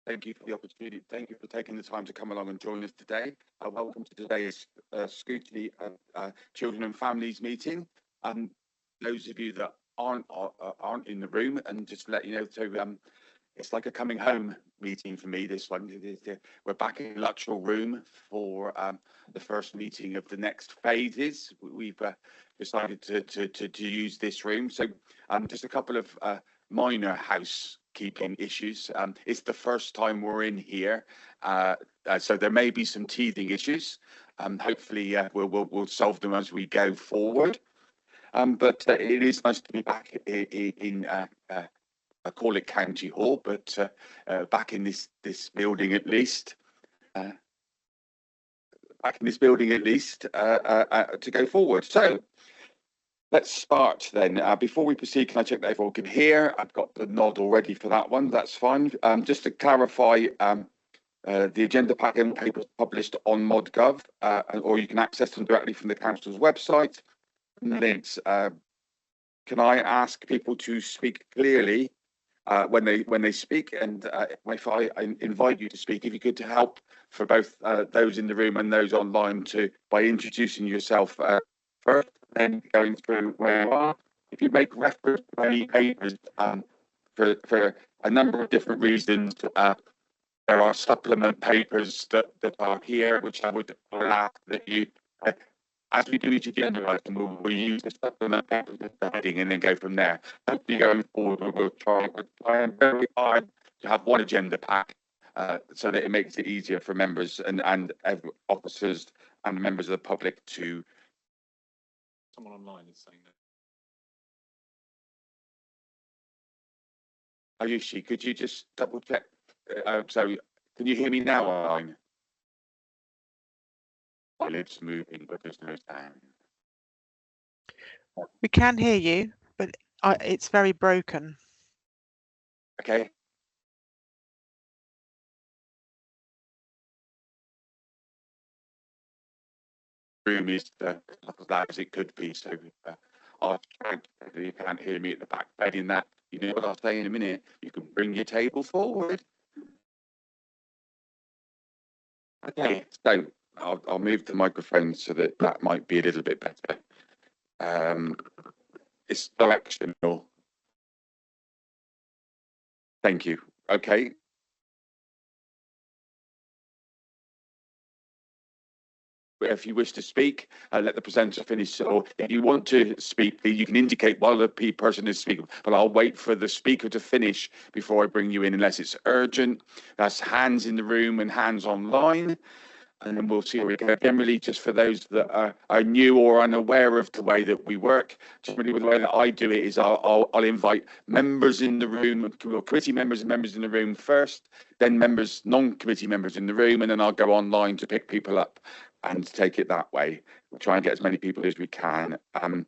Thank you for the opportunity. Thank you for taking the time to come along and join us today. Welcome to today's Scrutiny Children and Families meeting. Those of you that aren't in the room, and just to let you know, so it's like a coming home meeting for me. This one, we're back in Luttrell Room for the first meeting of the next phases. We've decided to use this room. So just a couple of minor housekeeping issues. It's the first time we're in here, so there may be some teething issues. Hopefully we'll solve them as we go forward. But it is nice to be back in I call it County Hall, but back in this building at least. Back in this building at least to go forward. So let's start then. Before we proceed, can I check that everyone can hear? I've got the nod already for that one. That's fine. Just to clarify, the agenda pack and papers published on ModGov, or you can access them directly from the council's website. Links. Can I ask people to speak clearly when they speak, and if I invite you to speak, if you could to help for both those in the room and those online by introducing yourself first, then going through where you are. If you make reference to any papers for a number of different reasons, there are supplement papers that are here, which I would ask that you, as we do each agenda item, we'll use the supplement papers as the heading and then go from there. Hopefully going forward, we'll try and very hard to have one agenda pack so that it makes it easier for members and officers and members of the public to. Someone online is saying that. Ayushi, could you just double check? So, can you hear me now online? Well, it's moving, but there's no sound. We can hear you, but it's very broken. Okay. Room is as loud as it could be, so you can't hear me at the back bed in that. You know what I'll say in a minute. You can bring your table forward. Okay, so I'll move the microphone so that might be a little bit better. It's directional. Thank you. Okay. If you wish to speak, let the presenter finish. Or if you want to speak, you can indicate while the person is speaking. But I'll wait for the speaker to finish before I bring you in, unless it's urgent. That's hands in the room and hands online. And then we'll see where we go. Generally, just for those that are new or unaware of the way that we work, generally the way that I do it is I'll invite members in the room, committee members and members in the room first, then members, non-committee members in the room, and then I'll go online to pick people up and take it that way. We'll try and get as many people as we can. And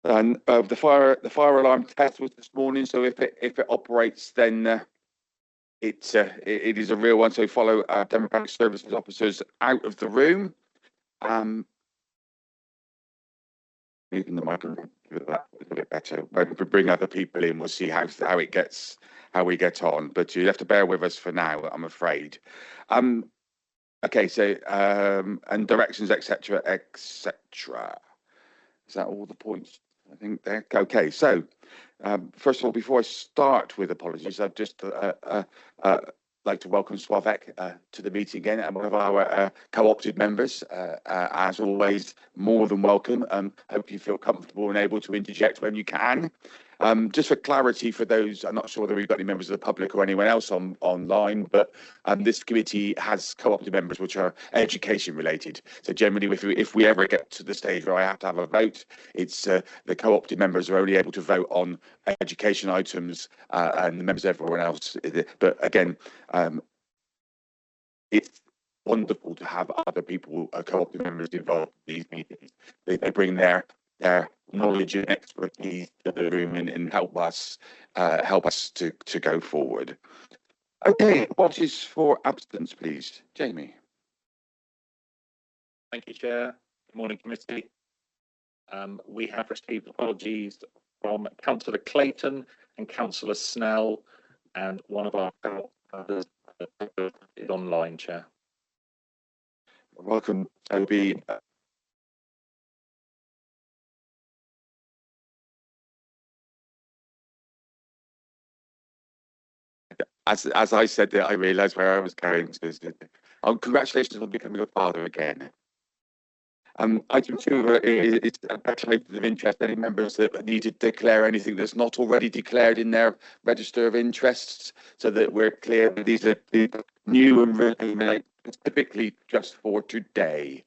the fire alarm test was this morning, so if it operates, then it is a real one. So follow Democratic Services officers out of the room. Moving the microphone that a little bit better. When we bring other people in, we'll see how we get on. But you have to bear with us for now, I'm afraid. Okay, so and directions, etc., etc. Is that all the points? I think there. Okay, so first of all, before I start with apologies, I'd just like to welcome Sławek to the meeting again, and one of our co-opted members. As always, more than welcome. Hope you feel comfortable and able to interject when you can. Just for clarity for those, I'm not sure whether we've got any members of the public or anyone else online, but this committee has co-opted members which are education related. So generally, if we ever get to the stage where I have to have a vote, it's the co-opted members are only able to vote on education items, and the members of everyone else. But again, it's wonderful to have other people, co-opted members, involved in these meetings. They bring their knowledge and expertise to the room and help us to go forward. Okay, what is for absence, please, Jamie? Thank you, Chair. Good morning, committee. We have received apologies from Councillor Clayton and Councillor Snell, and one of our It's online, Chair. Welcome, Toby. As I said that, I realised where I was going. Congratulations on becoming a father again. Item 2 is items of interest. Any members that need to declare anything that's not already declared in their register of interests, so that we're clear that these are new and really specifically just for today.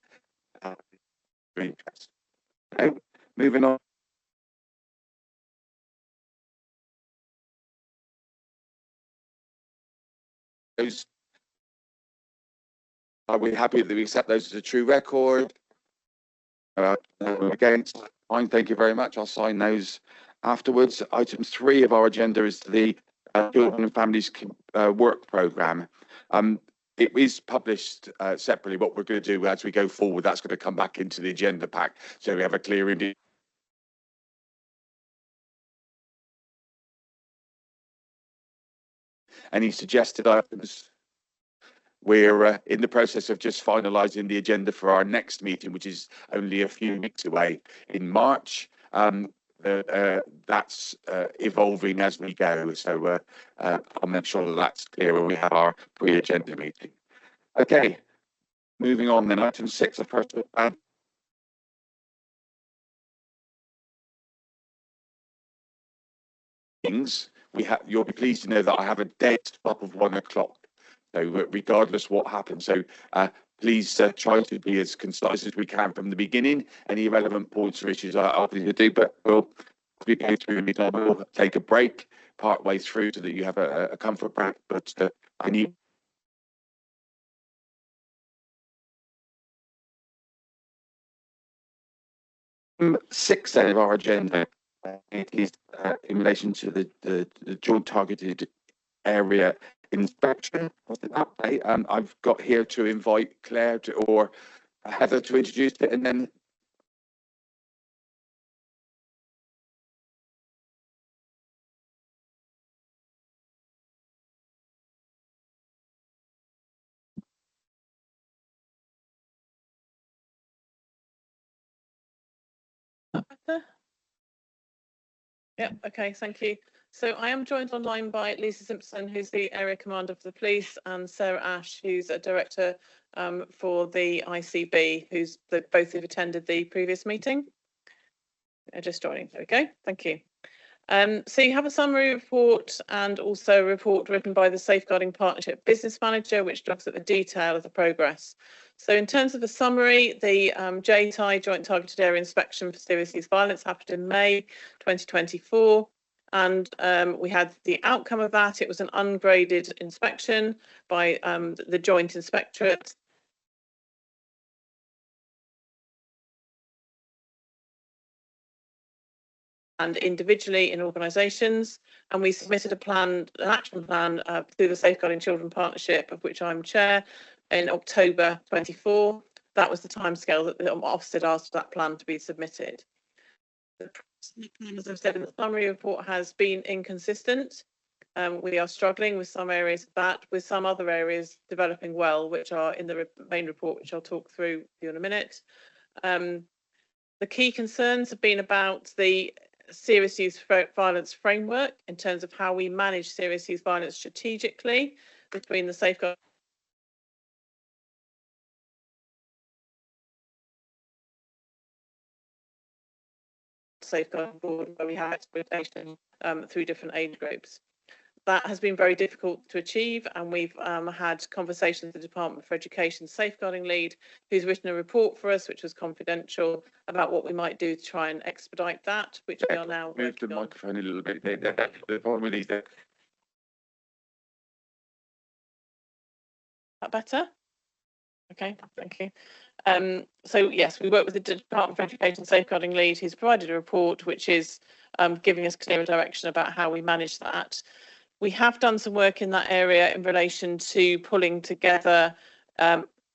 Interest. Okay, moving on. Are we happy that we accept those as a true record? Against? Fine, thank you very much. I'll sign those afterwards. Item 3 of our agenda is the Children and Families Work Programme. It is published separately. What we're going to do as we go forward, that's going to come back into the agenda pack, so we have a clear indication. Any suggested items? We're in the process of just finalising the agenda for our next meeting, which is only a few weeks away in March. That's evolving as we go, so I'll make sure that that's clear when we have our pre-agenda meeting. Okay, moving on then. Item 6, the first things we have. You'll be pleased to know that I have a dead stop of 1 o'clock. So regardless what happens, so please try to be as concise as we can from the beginning. Any relevant points or issues I'll to do, but we'll go through it. We'll take a break part way through so that you have a comfort break. But I need 6 then of our agenda. It is in relation to the joint targeted area inspection update. I've got here to invite Claire or Heather to introduce it, and then Yeah, okay, thank you. So I am joined online by Lisa Simpson, who's the area commander for the police, and Sarah Ash, who's a director for the ICB, who's both have attended the previous meeting. Just joining. There we go. Thank you. So you have a summary report and also a report written by the Safeguarding Partnership Business Manager, which looks at the detail of the progress. So in terms of the summary, the JTI, Joint Targeted Area Inspection for Serious Youth Violence, happened in May 2024. And we had the outcome of that. It was an ungraded inspection by the Joint Inspectorate. And individually in organisations, and we submitted an action plan through the Safeguarding Children Partnership, of which I'm chair, in October 24. That was the timescale that the Ofsted asked for that plan to be submitted. The plan, as I've said in the summary report, has been inconsistent. We are struggling with some areas of that, with some other areas developing well, which are in the main report, which I'll talk through with you in a minute. The key concerns have been about the serious youth violence framework in terms of how we manage serious youth violence strategically between the safeguard board, where we have exploitation through different age groups. That has been very difficult to achieve, and we've had conversations with the Department for Education Safeguarding Lead, who's written a report for us, which was confidential, about what we might do to try and expedite that, which we are now move the microphone a little bit. The problem with these. That better? Okay, thank you. So yes, we work with the Department for Education Safeguarding Lead, who's provided a report which is giving us clearer direction about how we manage that. We have done some work in that area in relation to pulling together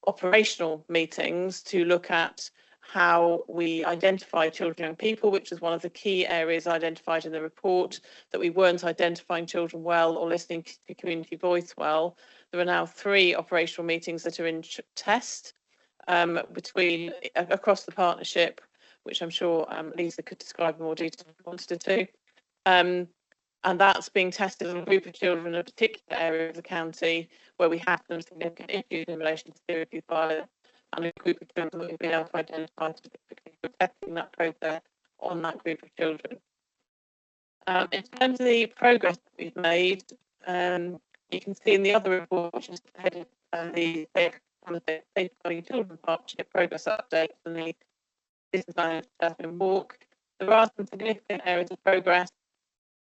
operational meetings to look at how we identify children and people, which was one of the key areas identified in the report, that we weren't identifying children well or listening to community voice well. There are now 3 operational meetings that are in test between across the partnership, which I'm sure Lisa could describe in more detail if you wanted to. And that's being tested on a group of children in a particular area of the county where we have some significant issues in relation to serious youth violence, and a group of children that we've been able to identify specifically. We're testing that process on that group of children. In terms of the progress that we've made, you can see in the other report, which is headed the Safeguarding Children Partnership Progress Update and the Business Manager Jasmine Walk. There are some significant areas of progress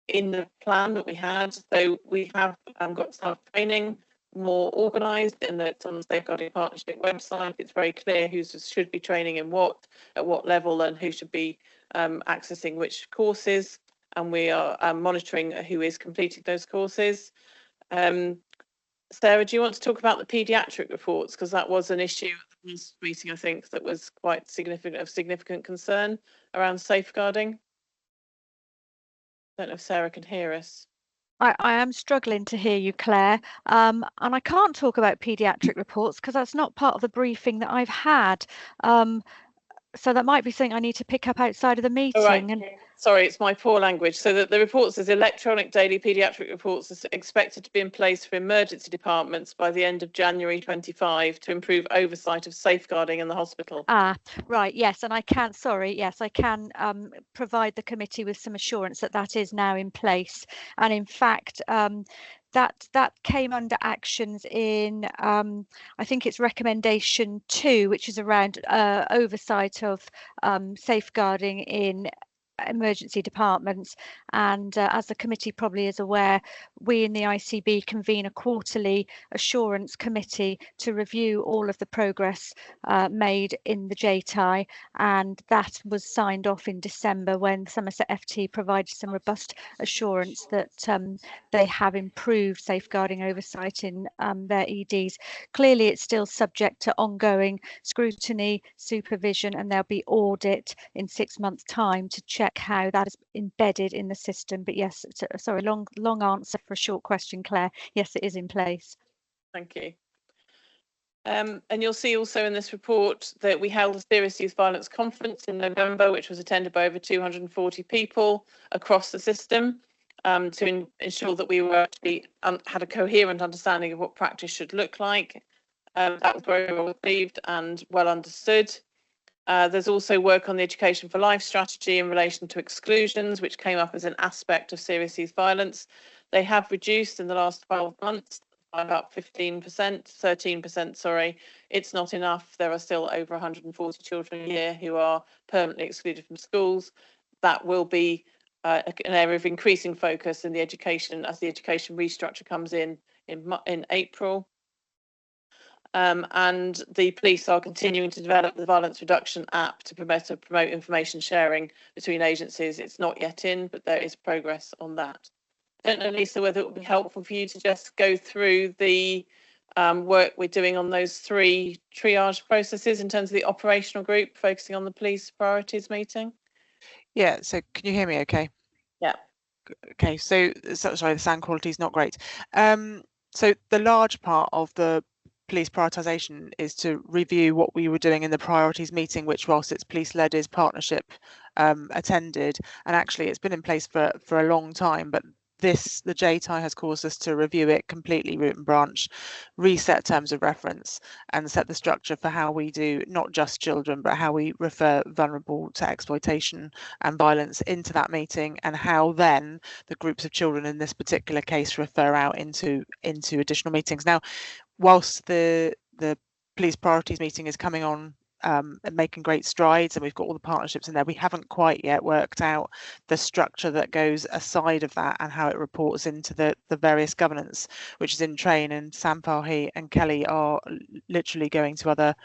in the plan that we had. So we have got staff training more organised in that on the Safeguarding Partnership website. It's very clear who should be training in what, at what level, and who should be accessing which courses. And we are monitoring who is completing those courses. Sarah, do you want to talk about the paediatric reports? Because that was an issue at the last meeting, I think, that was quite significant concern around safeguarding. I don't know if Sarah can hear us. I am struggling to hear you, Claire, and I can't talk about paediatric reports because that's not part of the briefing that I've had. So that might be something I need to pick up outside of the meeting. Right. And sorry, it's my poor language. So that the report says electronic daily paediatric reports are expected to be in place for emergency departments by the end of January 25 to improve oversight of safeguarding in the hospital. Ah, right. Yes, and I can. Sorry. Yes, I can provide the committee with some assurance that that is now in place. And in fact, that came under actions in I think it's recommendation 2, which is around oversight of safeguarding in emergency departments. And as the committee probably is aware, we in the ICB convene a quarterly assurance committee to review all of the progress made in the JTI, and that was signed off in December when Somerset FT provided some robust assurance that they have improved safeguarding oversight in their EDs. Clearly it's still subject to ongoing scrutiny, supervision, and there'll be audit in 6 months' time to check how that is embedded in the system. But yes, sorry, long answer for a short question, Claire. Yes, it is in place. Thank you. And you'll see also in this report that we held a serious youth violence conference in November, which was attended by over 240 people across the system, to ensure that we were actually had a coherent understanding of what practice should look like. That was very well received and well understood. There's also work on the Education for Life strategy in relation to exclusions, which came up as an aspect of serious youth violence. They have reduced in the last 12 months by about 13%, sorry. It's not enough. There are still over 140 children a year who are permanently excluded from schools. That will be an area of increasing focus in the education as the education restructure comes in April. And the police are continuing to develop the violence reduction app to promote information sharing between agencies. It's not yet in, but there is progress on that. I don't know, Lisa, whether it would be helpful for you to just go through the work we're doing on those 3 triage processes in terms of the operational group focusing on the police priorities meeting. Yeah, so can you hear me okay? Yeah. Okay, so sorry, the sound quality is not great. So the large part of the police prioritisation is to review what we were doing in the priorities meeting, which, whilst it's police led, is partnership attended, and actually it's been in place for a long time, but the JTI has caused us to review it completely root and branch, reset terms of reference, and set the structure for how we do not just children, but how we refer vulnerable to exploitation and violence into that meeting, and how then the groups of children in this particular case refer out into additional meetings. Now, whilst the police priorities meeting is coming on and making great strides, and we've got all the partnerships in there, we haven't quite yet worked out the structure that goes aside of that and how it reports into the various governance, which is in train. And Sam Farhi and Kelly are literally going to other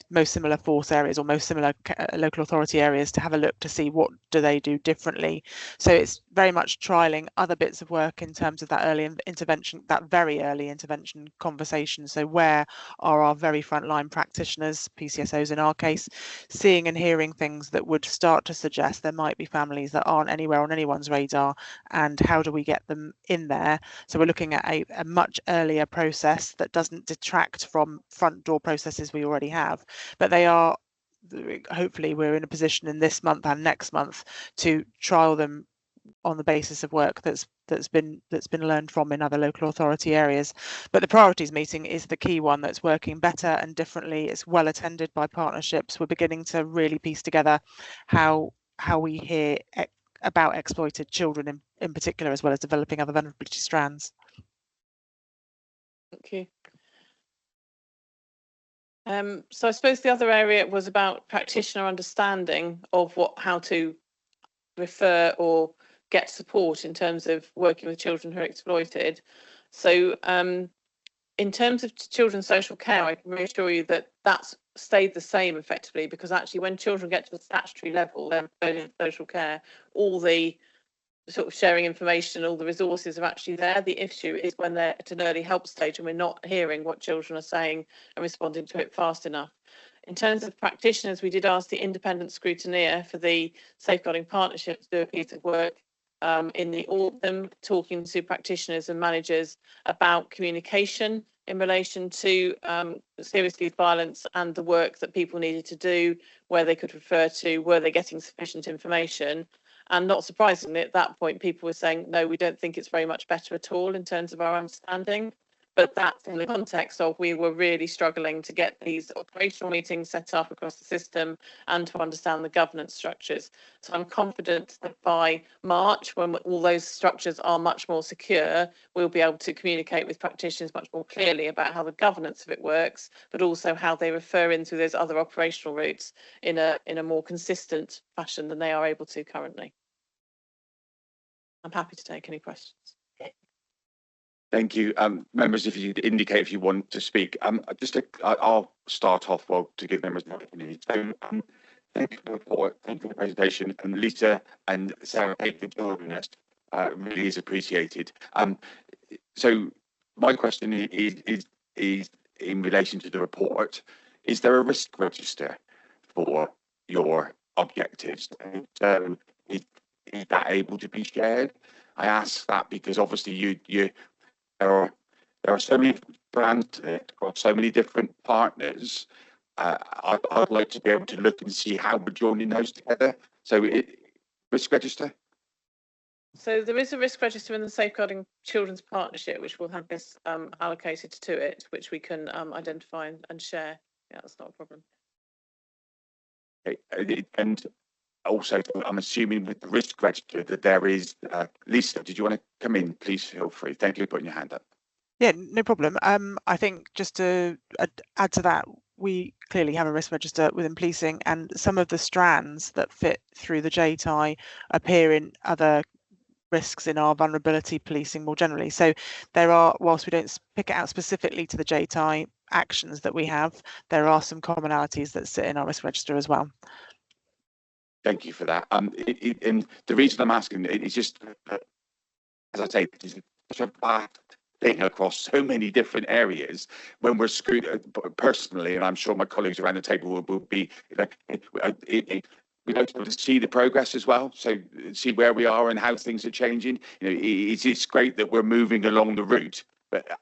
most similar force areas or most similar local authority areas to have a look to see what do they do differently. So it's very much trialing other bits of work in terms of that early intervention, that very early intervention conversation. So where are our very frontline practitioners, PCSOs in our our case, seeing and hearing things that would start to suggest there might be families that aren't anywhere on anyone's radar, and how do we get them in there? So we're looking at a much earlier process that doesn't detract from front door processes we already have, but they are, hopefully we're in a position in this month and next month to trial them on the basis of work that's been learned from in other local authority areas. But the priorities meeting is the key one that's working better and differently. It's well attended by partnerships. We're beginning to really piece together how we hear about exploited children in particular, as well as developing other vulnerability strands. Thank you. So I suppose the other area was about practitioner understanding of how to refer or get support in terms of working with children who are exploited. So in terms of children's social care, I can reassure you that that's stayed the same effectively, because actually when children get to the statutory level, they're referred into social care, all the sort of sharing information, all the resources are actually there. The issue is when they're at an early help stage and we're not hearing what children are saying and responding to it fast enough. In terms of practitioners, we did ask the independent scrutineer for the Safeguarding Partnership to do a piece of work in the autumn, talking to practitioners and managers about communication in relation to serious youth violence and the work that people needed to do, where they could refer to, were they getting sufficient information. And not surprisingly, at that point, people were saying, no, we don't think it's very much better at all in terms of our understanding. But that's in the context of we were really struggling to get these operational meetings set up across the system and to understand the governance structures. So I'm confident that by March, when all those structures are much more secure, we'll be able to communicate with practitioners much more clearly about how the governance of it works, but also how they refer into those other operational routes in a more consistent fashion than they are able to currently. I'm happy to take any questions. Thank you. Members, if you indicate if you want to speak. I'll start off to give members an opportunity. So thank you for the report, thank you for the presentation, and Lisa and Sarah, thank you for joining us. Really is appreciated. So my question is in relation to the report. Is there a risk register for your objectives? And so is that able to be shared? I ask that because obviously there are so many brands or so many different partners. I'd like to be able to look and see how we're joining those together. So risk register. So there is a risk register in the Safeguarding Children's Partnership, which will have this allocated to it, which we can identify and share. Yeah, that's not a problem. Okay. And also, I'm assuming with the risk register that there is, Lisa, did you want to come in? Please feel free. Thank you for putting your hand up. Yeah, no problem. I think just to add to that, we clearly have a risk register within policing, and some of the strands that fit through the JTI appear in other risks in our vulnerability policing more generally. So there are, whilst we don't pick it out specifically to the JTI actions that we have, there are some commonalities that sit in our risk register as well. Thank you for that. And the reason I'm asking is just, as I say, it's such a vast thing across so many different areas. When we're personally, and I'm sure my colleagues around the table will be, we like to see the progress as well. So see where we are and how things are changing. It's great that we're moving along the route, but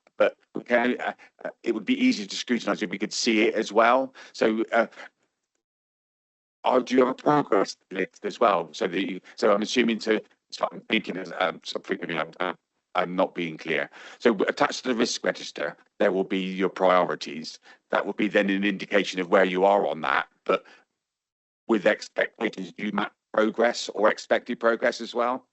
it would be easier to scrutinise if we could see it as well. So. Do you have a progress list as well? So I'm assuming so I'm thinking as I'm not being clear. So attached to the risk register, there will be your priorities. That will be then an indication of where you are on that. But with expectations, do you map progress or expected progress as well?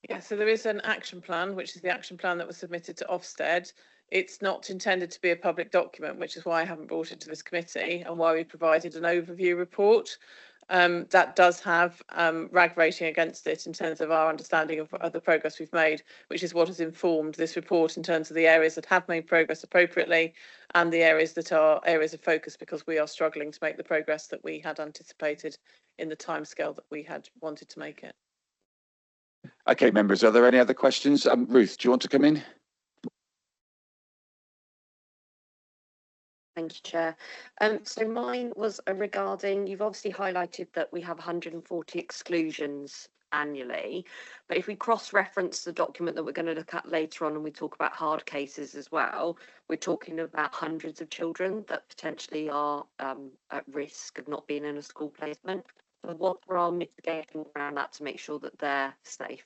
Yeah, so there is an action plan, which is the action plan that was submitted to Ofsted. It's not intended to be a public document, which is why I haven't brought it to this committee and why we provided an overview report. That does have RAG rating against it in terms of our understanding of the progress we've made, which is what has informed this report in terms of the areas that have made progress appropriately and the areas that are areas of focus, because we are struggling to make the progress that we had anticipated in the timescale that we had wanted to make it. Okay, members, are there any other questions? Ruth, do you want to come in? Thank you, Chair. So mine was regarding, you've obviously highlighted that we have 140 exclusions annually, but if we cross-reference the document that we're going to look at later on and we talk about hard cases as well, we're talking about hundreds of children that potentially are at risk of not being in a school placement. So what are our mitigating around that to make sure that they're safe?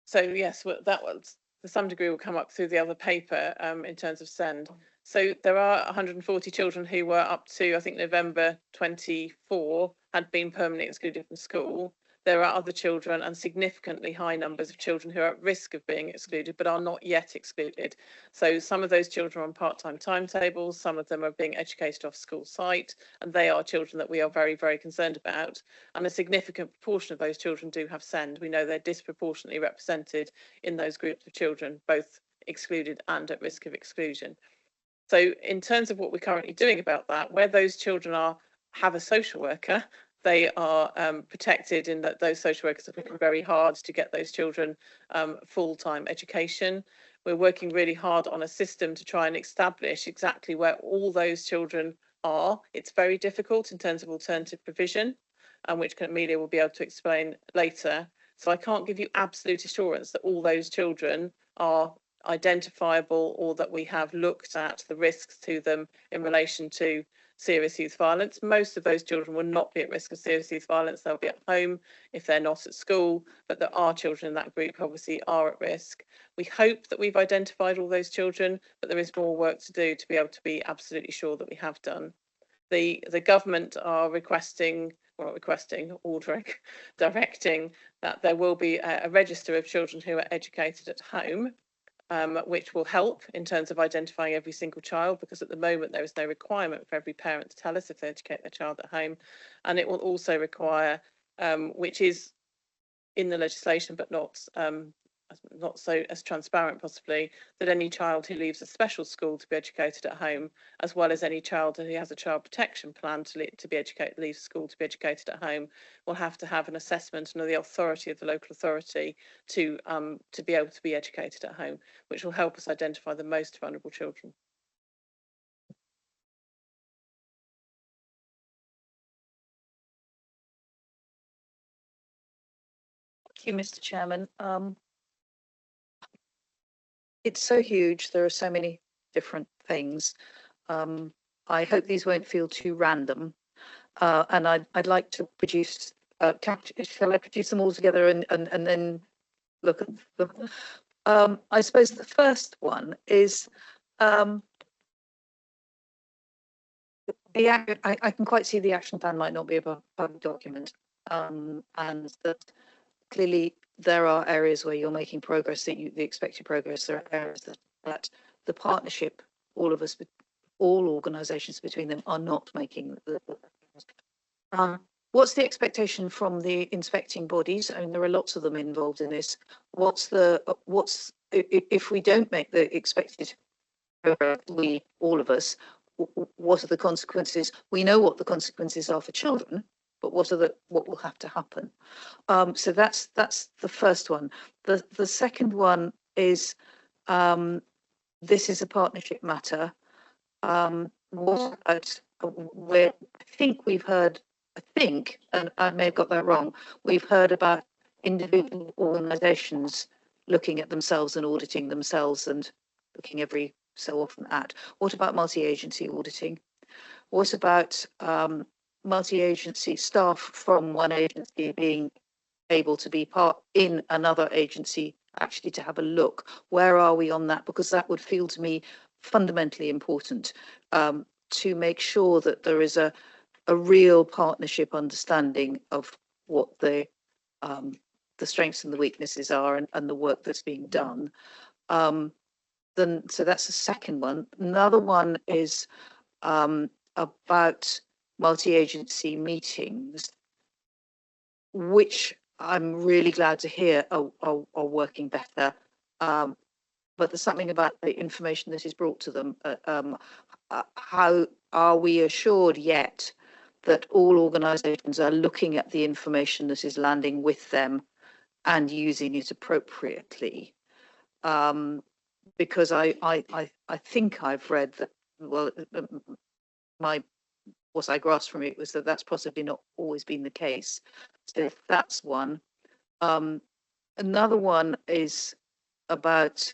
So yes, that was to some degree will come up through the other paper in terms of SEND. So there are 140 children who were up to, I think, November 24 had been permanently excluded from school. There are other children and significantly high numbers of children who are at risk of being excluded but are not yet excluded. So some of those children are on part-time timetables, some of them are being educated off school site, and they are children that we are very, very concerned about. And a significant proportion of those children do have SEND. We know they're disproportionately represented in those groups of children, both excluded and at risk of exclusion. So in terms of what we're currently doing about that, where those children have a social worker, they are protected in that those social workers are working very hard to get those children full-time education. We're working really hard on a system to try and establish exactly where all those children are. It's very difficult in terms of alternative provision, which Amelia will be able to explain later. So I can't give you absolute assurance that all those children are identifiable or that we have looked at the risks to them in relation to serious youth violence. Most of those children will not be at risk of serious youth violence. They'll be at home if they're not at school, but there are children in that group who obviously are at risk. We hope that we've identified all those children, but there is more work to do to be able to be absolutely sure that we have done. The government are requesting, or not requesting, ordering, directing that there will be a register of children who are educated at home, which will help in terms of identifying every single child, because at the moment there is no requirement for every parent to tell us if they educate their child at home. And it will also require, which is in the legislation but not so as transparent possibly, that any child who leaves a special school to be educated at home, as well as any child who has a child protection plan to be educated, leave school to be educated at home, will have to have an assessment under the authority of the local authority to be able to be educated at home, which will help us identify the most vulnerable children. Thank you, Mr. Chairman. It's so huge. There are so many different things. I hope these won't feel too random. And I'd like to produce, shall I produce them all together and then look at them? I suppose the first one is, I can quite see the action plan might not be a public document, and that clearly there are areas where you're making progress, the expected progress. There are areas that the partnership, all of us, all organisations between them are not making. What's the expectation from the inspecting bodies? I mean, there are lots of them involved in this. If we don't make the expected progress, all of us, what are the consequences? We know what the consequences are for children, but what will have to happen? So that's the first one. The second one is, this is a partnership matter. What about where I think we've heard, and I may have got that wrong, we've heard about individual organisations looking at themselves and auditing themselves and looking every so often at. What about multi-agency auditing? What about multi-agency staff from one agency being able to be part in another agency, actually to have a look? Where are we on that? Because that would feel to me fundamentally important, to make sure that there is a real partnership understanding of what the strengths and the weaknesses are, and the work that's being done. So that's the second one. Another one is about multi-agency meetings, which I'm really glad to hear are working better. But there's something about the information that is brought to them. How are we assured yet that all organisations are looking at the information that is landing with them and using it appropriately? because I think I've read that, well, what I grasped from it was that that's possibly not always been the case. So that's one. Another one is about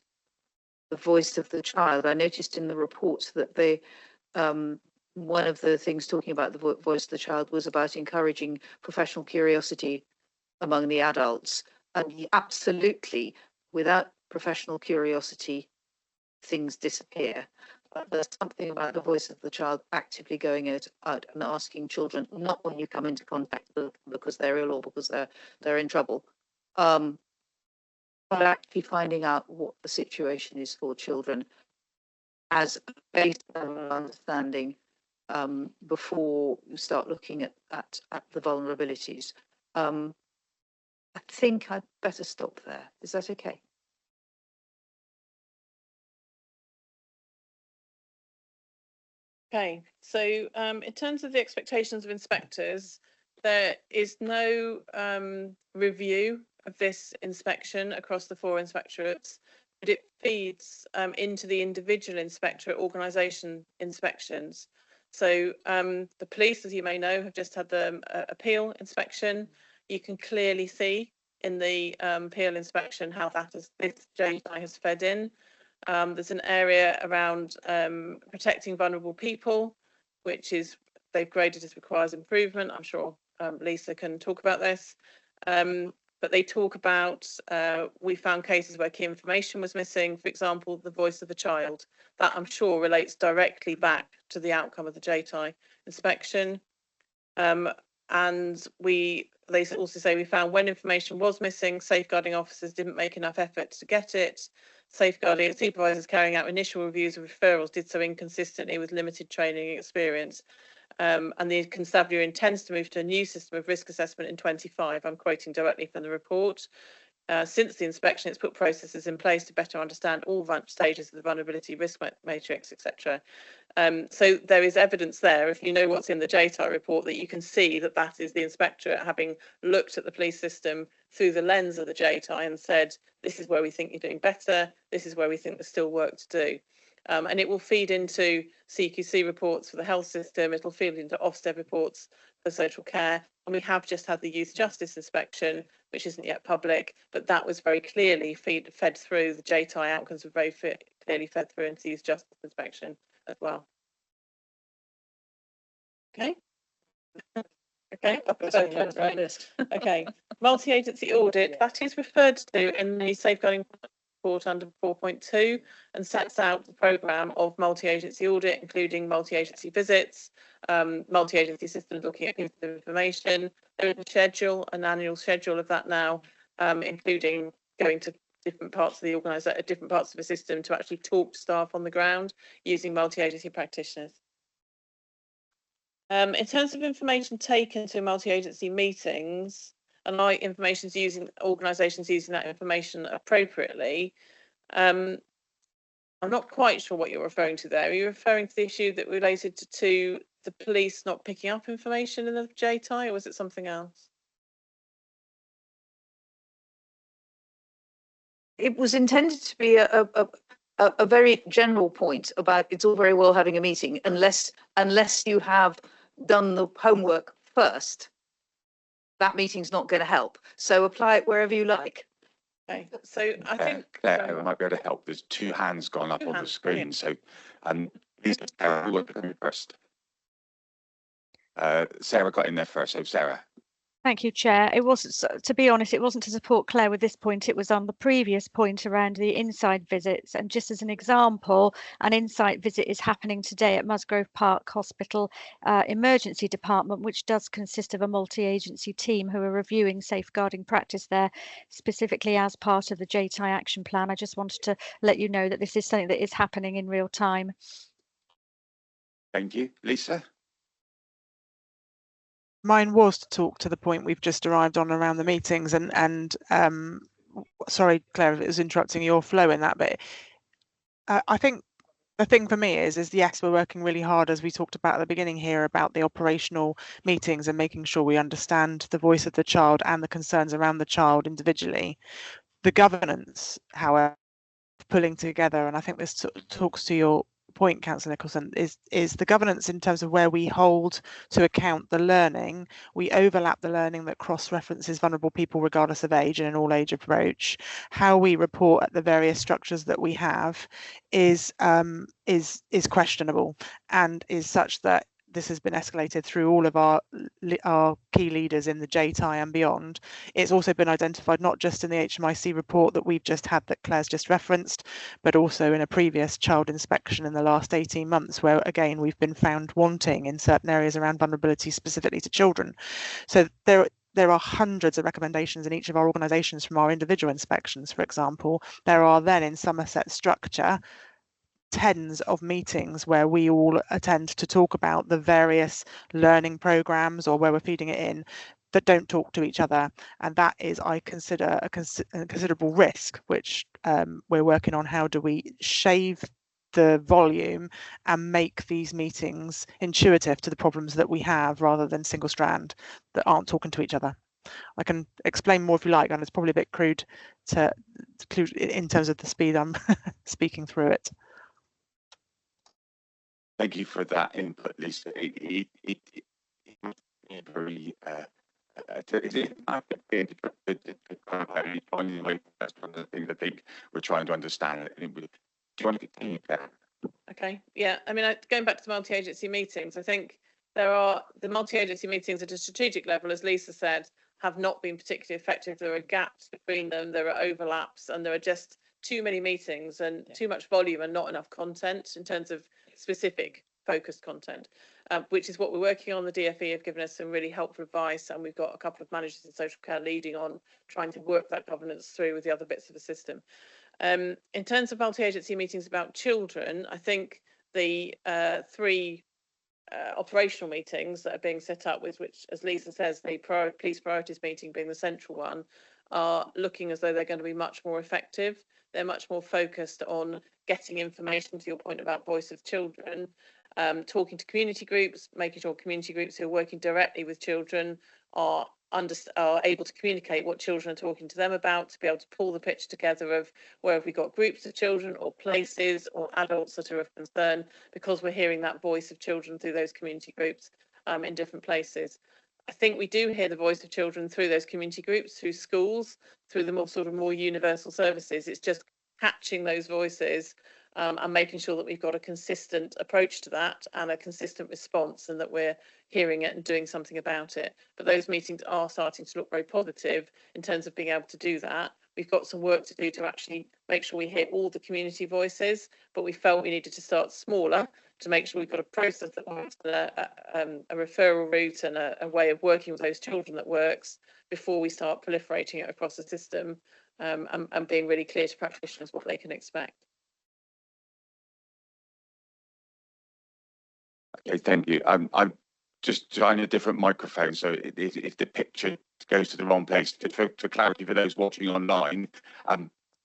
the voice of the child. I noticed in the report that they, one of the things talking about the voice of the child was about encouraging professional curiosity among the adults. And absolutely, without professional curiosity, things disappear. But there's something about the voice of the child actively going out and asking children, not when you come into contact with them because they're ill or because they're in trouble, but actually finding out what the situation is for children as a base level understanding before you start looking at the vulnerabilities. I think I'd better stop there. Is that okay? Okay, so in terms of the expectations of inspectors, there is no review of this inspection across the 4 inspectorates, but it feeds into the individual inspectorate organisation inspections. So the police, as you may know, have just had the appeal inspection. You can clearly see in the appeal inspection how this JTI has fed in. There's an area around protecting vulnerable people, which is they've graded as requires improvement. I'm sure Lisa can talk about this. But they talk about, we found cases where key information was missing, for example, the voice of a child. That I'm sure relates directly back to the outcome of the JTI inspection. And they also say we found when information was missing, safeguarding officers didn't make enough effort to get it. Safeguarding supervisors carrying out initial reviews of referrals did so inconsistently with limited training experience. And the constabulary intends to move to a new system of risk assessment in 25. I'm quoting directly from the report. Since the inspection, it's put processes in place to better understand all stages of the vulnerability risk matrix, etc. So there is evidence there, if you know what's in the JTI report, that you can see that that is the inspectorate having looked at the police system through the lens of the JTI and said, this is where we think you're doing better, this is where we think there's still work to do. And it will feed into CQC reports for the health system, it'll feed into Ofsted reports for social care, and we have just had the youth justice inspection, which isn't yet public, but that was very clearly fed through, the JTI outcomes were very clearly fed through into the youth justice inspection as well. Okay. Okay. Okay. Multi-agency audit, that is referred to in the safeguarding report under 4.2 and sets out the programme of multi-agency audit, including multi-agency visits, multi-agency systems looking at pieces of information. There is a schedule, an annual schedule of that now, including going to different parts of the organisation, different parts of the system to actually talk to staff on the ground using multi-agency practitioners. In terms of information taken to multi-agency meetings and organisations using that information appropriately, I'm not quite sure what you're referring to there. Are you referring to the issue that related to the police not picking up information in the JTI, or was it something else? It was intended to be a very general point about it's all very well having a meeting unless you have done the homework first. That meeting's not going to help. So apply it wherever you like. Okay, so I think Claire, I might be able to help. There's 2 hands gone up on the screen, so please, Sarah, who wants to come in first? Sarah got in there first, so Sarah. Thank you, Chair. It wasn't, to be honest, it wasn't to support Claire with this point. It was on the previous point around the inside visits. And just as an example, an inside visit is happening today at Musgrove Park Hospital Emergency Department, which does consist of a multi-agency team who are reviewing safeguarding practice there, specifically as part of the JTI action plan. I just wanted to let you know that this is something that is happening in real time. Thank you. Lisa? Mine was to talk to the point we've just arrived on around the meetings, and sorry, Claire, if it was interrupting your flow in that, but I think the thing for me is yes, we're working really hard, as we talked about at the beginning here, about the operational meetings and making sure we understand the voice of the child and the concerns around the child individually. The governance, however, pulling together, and I think this talks to your point, Councillor Nicholson, is the governance in terms of where we hold to account the learning. We overlap the learning that cross-references vulnerable people regardless of age and an all-age approach. How we report at the various structures that we have is questionable, and is such that this has been escalated through all of our key leaders in the JTI and beyond. It's also been identified not just in the HMIC report that we've just had that Claire's just referenced, but also in a previous child inspection in the last 18 months, where again we've been found wanting in certain areas around vulnerability specifically to children. So there are hundreds of recommendations in each of our organisations from our individual inspections, for example. There are then in Somerset structure tens of meetings where we all attend to talk about the various learning programs or where we're feeding it in that don't talk to each other, and that is, I consider, a considerable risk, which we're working on. How do we shave the volume and make these meetings intuitive to the problems that we have, rather than single strand that aren't talking to each other? I can explain more if you like, and it's probably a bit crude in terms of the speed I'm speaking through it. Thank you for that input, Lisa. It very finding way that's one of the things I think we're trying to understand. Do you want to continue there? Okay, yeah, I mean, going back to the multi-agency meetings, I think the multi-agency meetings at a strategic level, as Lisa said, have not been particularly effective. There are gaps between them, there are overlaps, and there are just too many meetings and too much volume and not enough content in terms of specific focused content, which is what we're working on. The DfE have given us some really helpful advice, and we've got a couple of managers in social care leading on trying to work that governance through with the other bits of the system. In terms of multi-agency meetings about children, I think the three operational meetings that are being set up, with which, as Lisa says, the police priorities meeting being the central one, are looking as though they're going to be much more effective. They're much more focused on getting information, to your point about voice of children, talking to community groups, making sure community groups who are working directly with children are able to communicate what children are talking to them about, to be able to pull the picture together of where have we got groups of children or places or adults that are of concern, because we're hearing that voice of children through those community groups in different places. I think we do hear the voice of children through those community groups, through schools, through the more universal services. It's just catching those voices and making sure that we've got a consistent approach to that and a consistent response, and that we're hearing it and doing something about it. But those meetings are starting to look very positive in terms of being able to do that. We've got some work to do to actually make sure we hear all the community voices, but we felt we needed to start smaller to make sure we've got a process that works, a referral route and a way of working with those children that works before we start proliferating it across the system, and being really clear to practitioners what they can expect. Okay, thank you. I'm just trying a different microphone, so if the picture goes to the wrong place, for clarity for those watching online,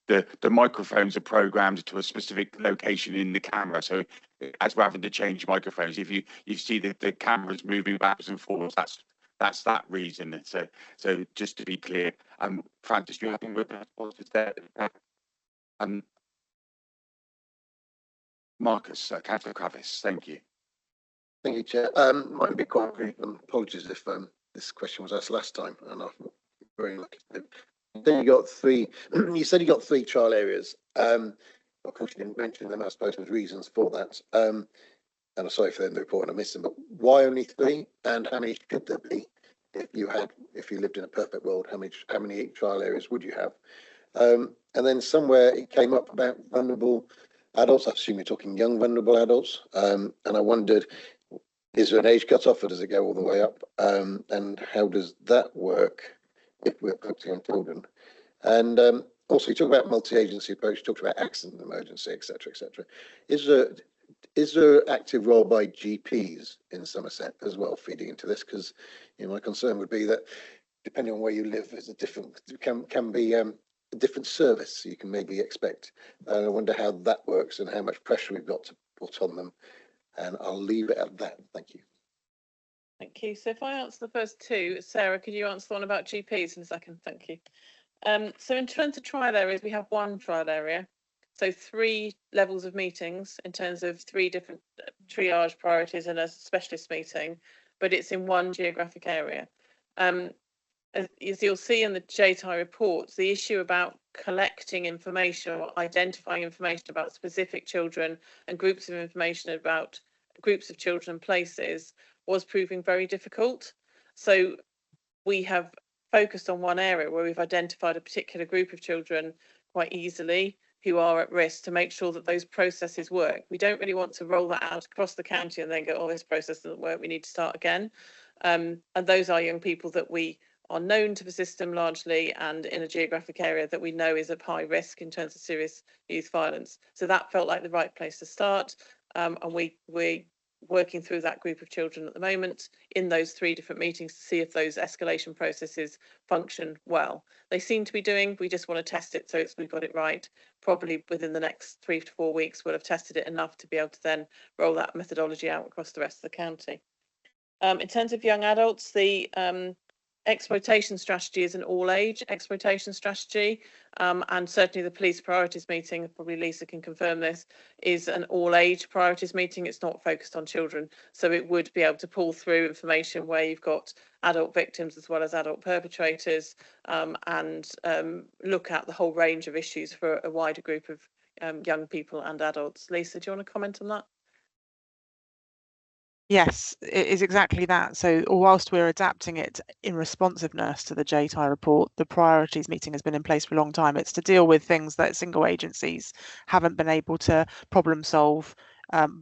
the microphones are programmed to a specific location in the camera. So as we're having to change microphones, if you see the cameras moving backwards and forwards, that's that reason. So just to be clear, Francis, you happy with that? What's there? Marcus, Councillor Kravis, thank you. Thank you, Chair. Might be quite brief. Apologies if this question was asked last time, and I'm very lucky. Then you got three. You said you got three trial areas. Of course, you didn't mention them. I suppose there's reasons for that. And I'm sorry for them to report and I missed them. But why only three? And how many should there be if you lived in a perfect world? How many trial areas would you have? And then somewhere it came up about vulnerable adults. I assume you're talking young vulnerable adults. And I wondered, is there an age cut-off, or does it go all the way up? And how does that work if we're focusing on children? And also, you talk about multi-agency approach, you talked about accident emergency, etc., etc. Is there active role by GPs in Somerset as well feeding into this? Because my concern would be that depending on where you live, is a different can be a different service you can maybe expect. And I wonder how that works and how much pressure we've got to put on them. And I'll leave it at that. Thank you. Thank you. So if I answer the first two, Sarah, could you answer the one about GPs in a second? Thank you. So in terms of trial areas, we have one trial area. So 3 levels of meetings in terms of 3 different triage priorities and a specialist meeting, but it's in one geographic area. As you'll see in the JTI reports, the issue about collecting information or identifying information about specific children and groups of information about groups of children and places was proving very difficult. So we have focused on one area where we've identified a particular group of children quite easily who are at risk to make sure that those processes work. We don't really want to roll that out across the county and then go, oh, this process doesn't work, we need to start again. And those are young people that we are known to the system largely and in a geographic area that we know is of high risk in terms of serious youth violence. So that felt like the right place to start. And we're working through that group of children at the moment in those 3 different meetings to see if those escalation processes function well. They seem to be doing, we just want to test it so we've got it right. Probably within the next 3 to 4 weeks, we'll have tested it enough to be able to then roll that methodology out across the rest of the county. In terms of young adults, the exploitation strategy is an all-age exploitation strategy, and certainly the police priorities meeting, probably Lisa can confirm this, is an all-age priorities meeting. It's not focused on children, so it would be able to pull through information where you've got adult victims as well as adult perpetrators, and look at the whole range of issues for a wider group of young people and adults. Lisa, do you want to comment on that? Yes, it is exactly that. So whilst we're adapting it in responsiveness to the JTI report, the priorities meeting has been in place for a long time. It's to deal with things that single agencies haven't been able to problem solve,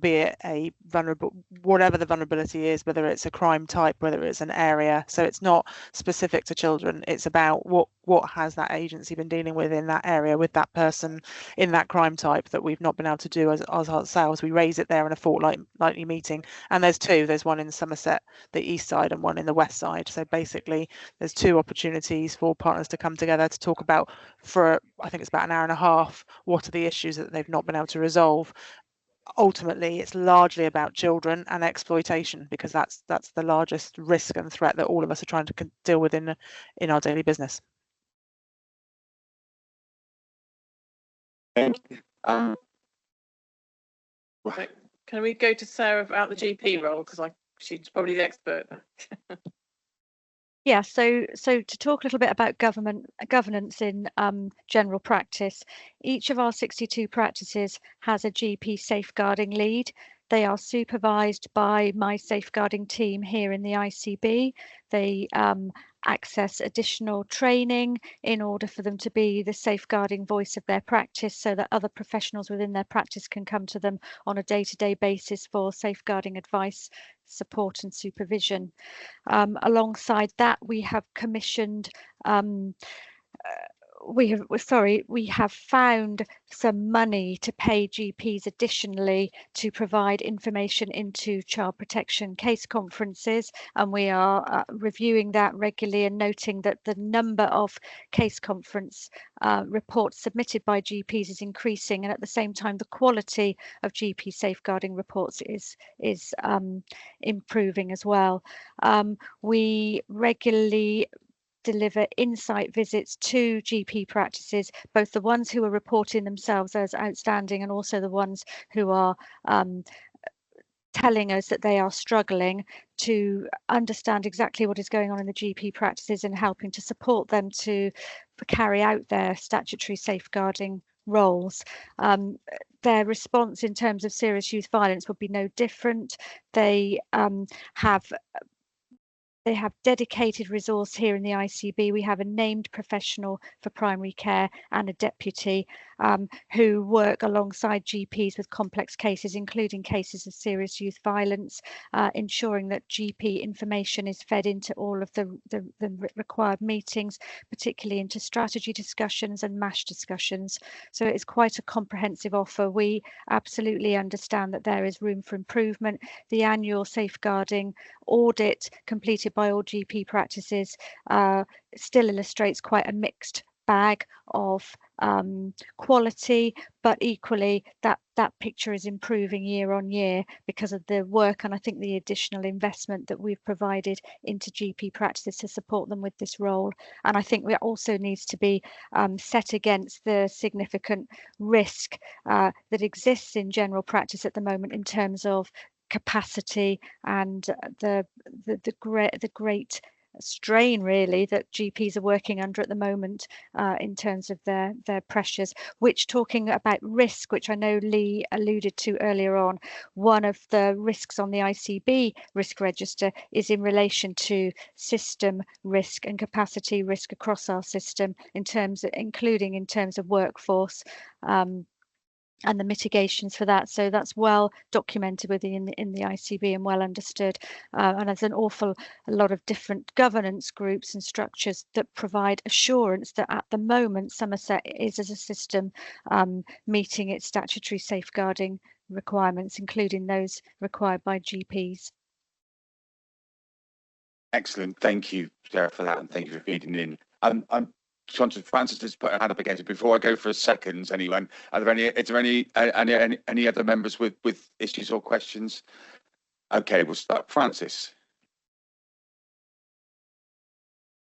be it a vulnerable, whatever the vulnerability is, whether it's a crime type, whether it's an area. So it's not specific to children. It's about what has that agency been dealing with in that area with that person in that crime type that we've not been able to do as ourselves. We raise it there in a fortnightly meeting, and there's 2. There's one in Somerset, the east side, and one in the west side. So basically, there's 2 opportunities for partners to come together to talk about, for I think it's about an hour and a half, what are the issues that they've not been able to resolve. Ultimately, it's largely about children and exploitation, because that's the largest risk and threat that all of us are trying to deal with in our daily business. Thank you. Can we go to Sarah about the GP role, because she's probably the expert. Yeah, so to talk a little bit about governance in general practice, each of our 62 practices has a GP safeguarding lead. They are supervised by my safeguarding team here in the ICB. They access additional training in order for them to be the safeguarding voice of their practice, so that other professionals within their practice can come to them on a day-to-day basis for safeguarding advice, support and supervision. Alongside that, we have commissioned we have found some money to pay GPs additionally to provide information into child protection case conferences, and we are reviewing that regularly and noting that the number of case conference reports submitted by GPs is increasing, and at the same time the quality of GP safeguarding reports is improving as well. We regularly deliver insight visits to GP practices, both the ones who are reporting themselves as outstanding and also the ones who are telling us that they are struggling, to understand exactly what is going on in the GP practices and helping to support them to carry out their statutory safeguarding roles. Their response in terms of serious youth violence would be no different. They have dedicated resource here in the ICB. We have a named professional for primary care and a deputy who work alongside GPs with complex cases, including cases of serious youth violence, ensuring that GP information is fed into all of the required meetings, particularly into strategy discussions and MASH discussions. So it is quite a comprehensive offer. We absolutely understand that there is room for improvement. The annual safeguarding audit completed by all GP practices still illustrates quite a mixed bag of quality, but equally that picture is improving year on year because of the work and I think the additional investment that we've provided into GP practices to support them with this role. And I think that also needs to be set against the significant risk that exists in general practice at the moment in terms of capacity and the great strain really that GPs are working under at the moment in terms of their pressures, which talking about risk, which I know Lee alluded to earlier on, one of the risks on the ICB risk register is in relation to system risk and capacity risk across our system in terms of, including in terms of workforce and the mitigations for that. So that's well documented within in the ICB and well understood. And there's an awful lot of different governance groups and structures that provide assurance that at the moment Somerset is as a system meeting its statutory safeguarding requirements, including those required by GPs. Excellent. Thank you, Sarah, for that, and thank you for feeding in. I'm conscious Francis just put her hand up against it. Before I go for seconds, anyone, is there any other members with issues or questions? Okay, we'll start. Francis.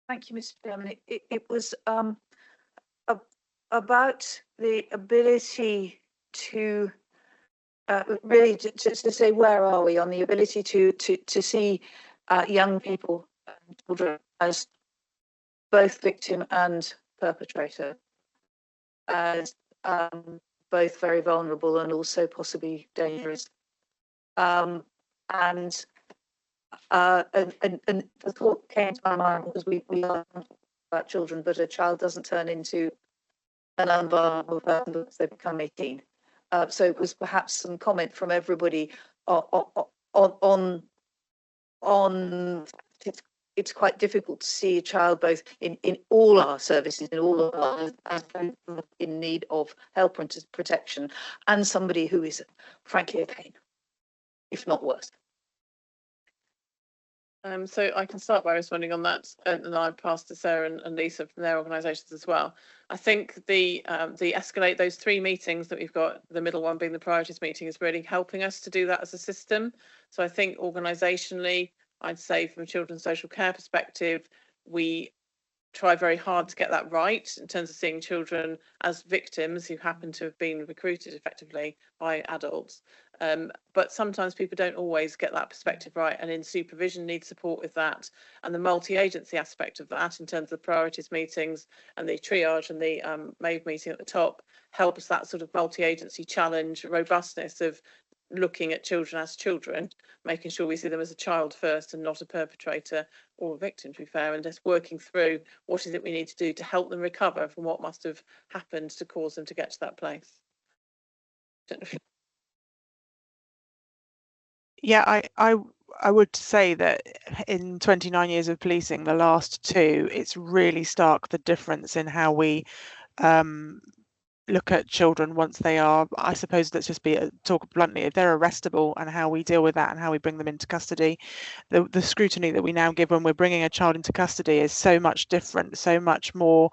Thank you, Mr. Chairman. It was about the ability to really to say where are we on the ability to see young people and children as both victim and perpetrator, as both very vulnerable and also possibly dangerous. And the thought came to my mind because we are about children, but a child doesn't turn into an unvulnerable person because they become 18. So it was perhaps some comment from everybody on it's quite difficult to see a child both in all our services, in all of our as in need of help and protection, and somebody who is frankly a pain, if not worse. So I can start by responding on that, and I pass to Sarah and Lisa from their organisations as well. I think the escalate, those 3 meetings that we've got, the middle one being the priorities meeting, is really helping us to do that as a system. So I think organisationally, I'd say from a children's social care perspective, we try very hard to get that right in terms of seeing children as victims who happen to have been recruited effectively by adults. But sometimes people don't always get that perspective right, and in supervision need support with that, and the multi-agency aspect of that in terms of the priorities meetings and the triage and the MAVE meeting at the top helps that sort of multi-agency challenge robustness of looking at children as children, making sure we see them as a child first and not a perpetrator or a victim, to be fair, and just working through what is it we need to do to help them recover from what must have happened to cause them to get to that place. Yeah, I would say that in 29 years of policing, the last 2, it's really stark the difference in how we look at children once they are, I suppose, let's just talk bluntly, if they're arrestable, and how we deal with that and how we bring them into custody. The scrutiny that we now give when we're bringing a child into custody is so much different, so much more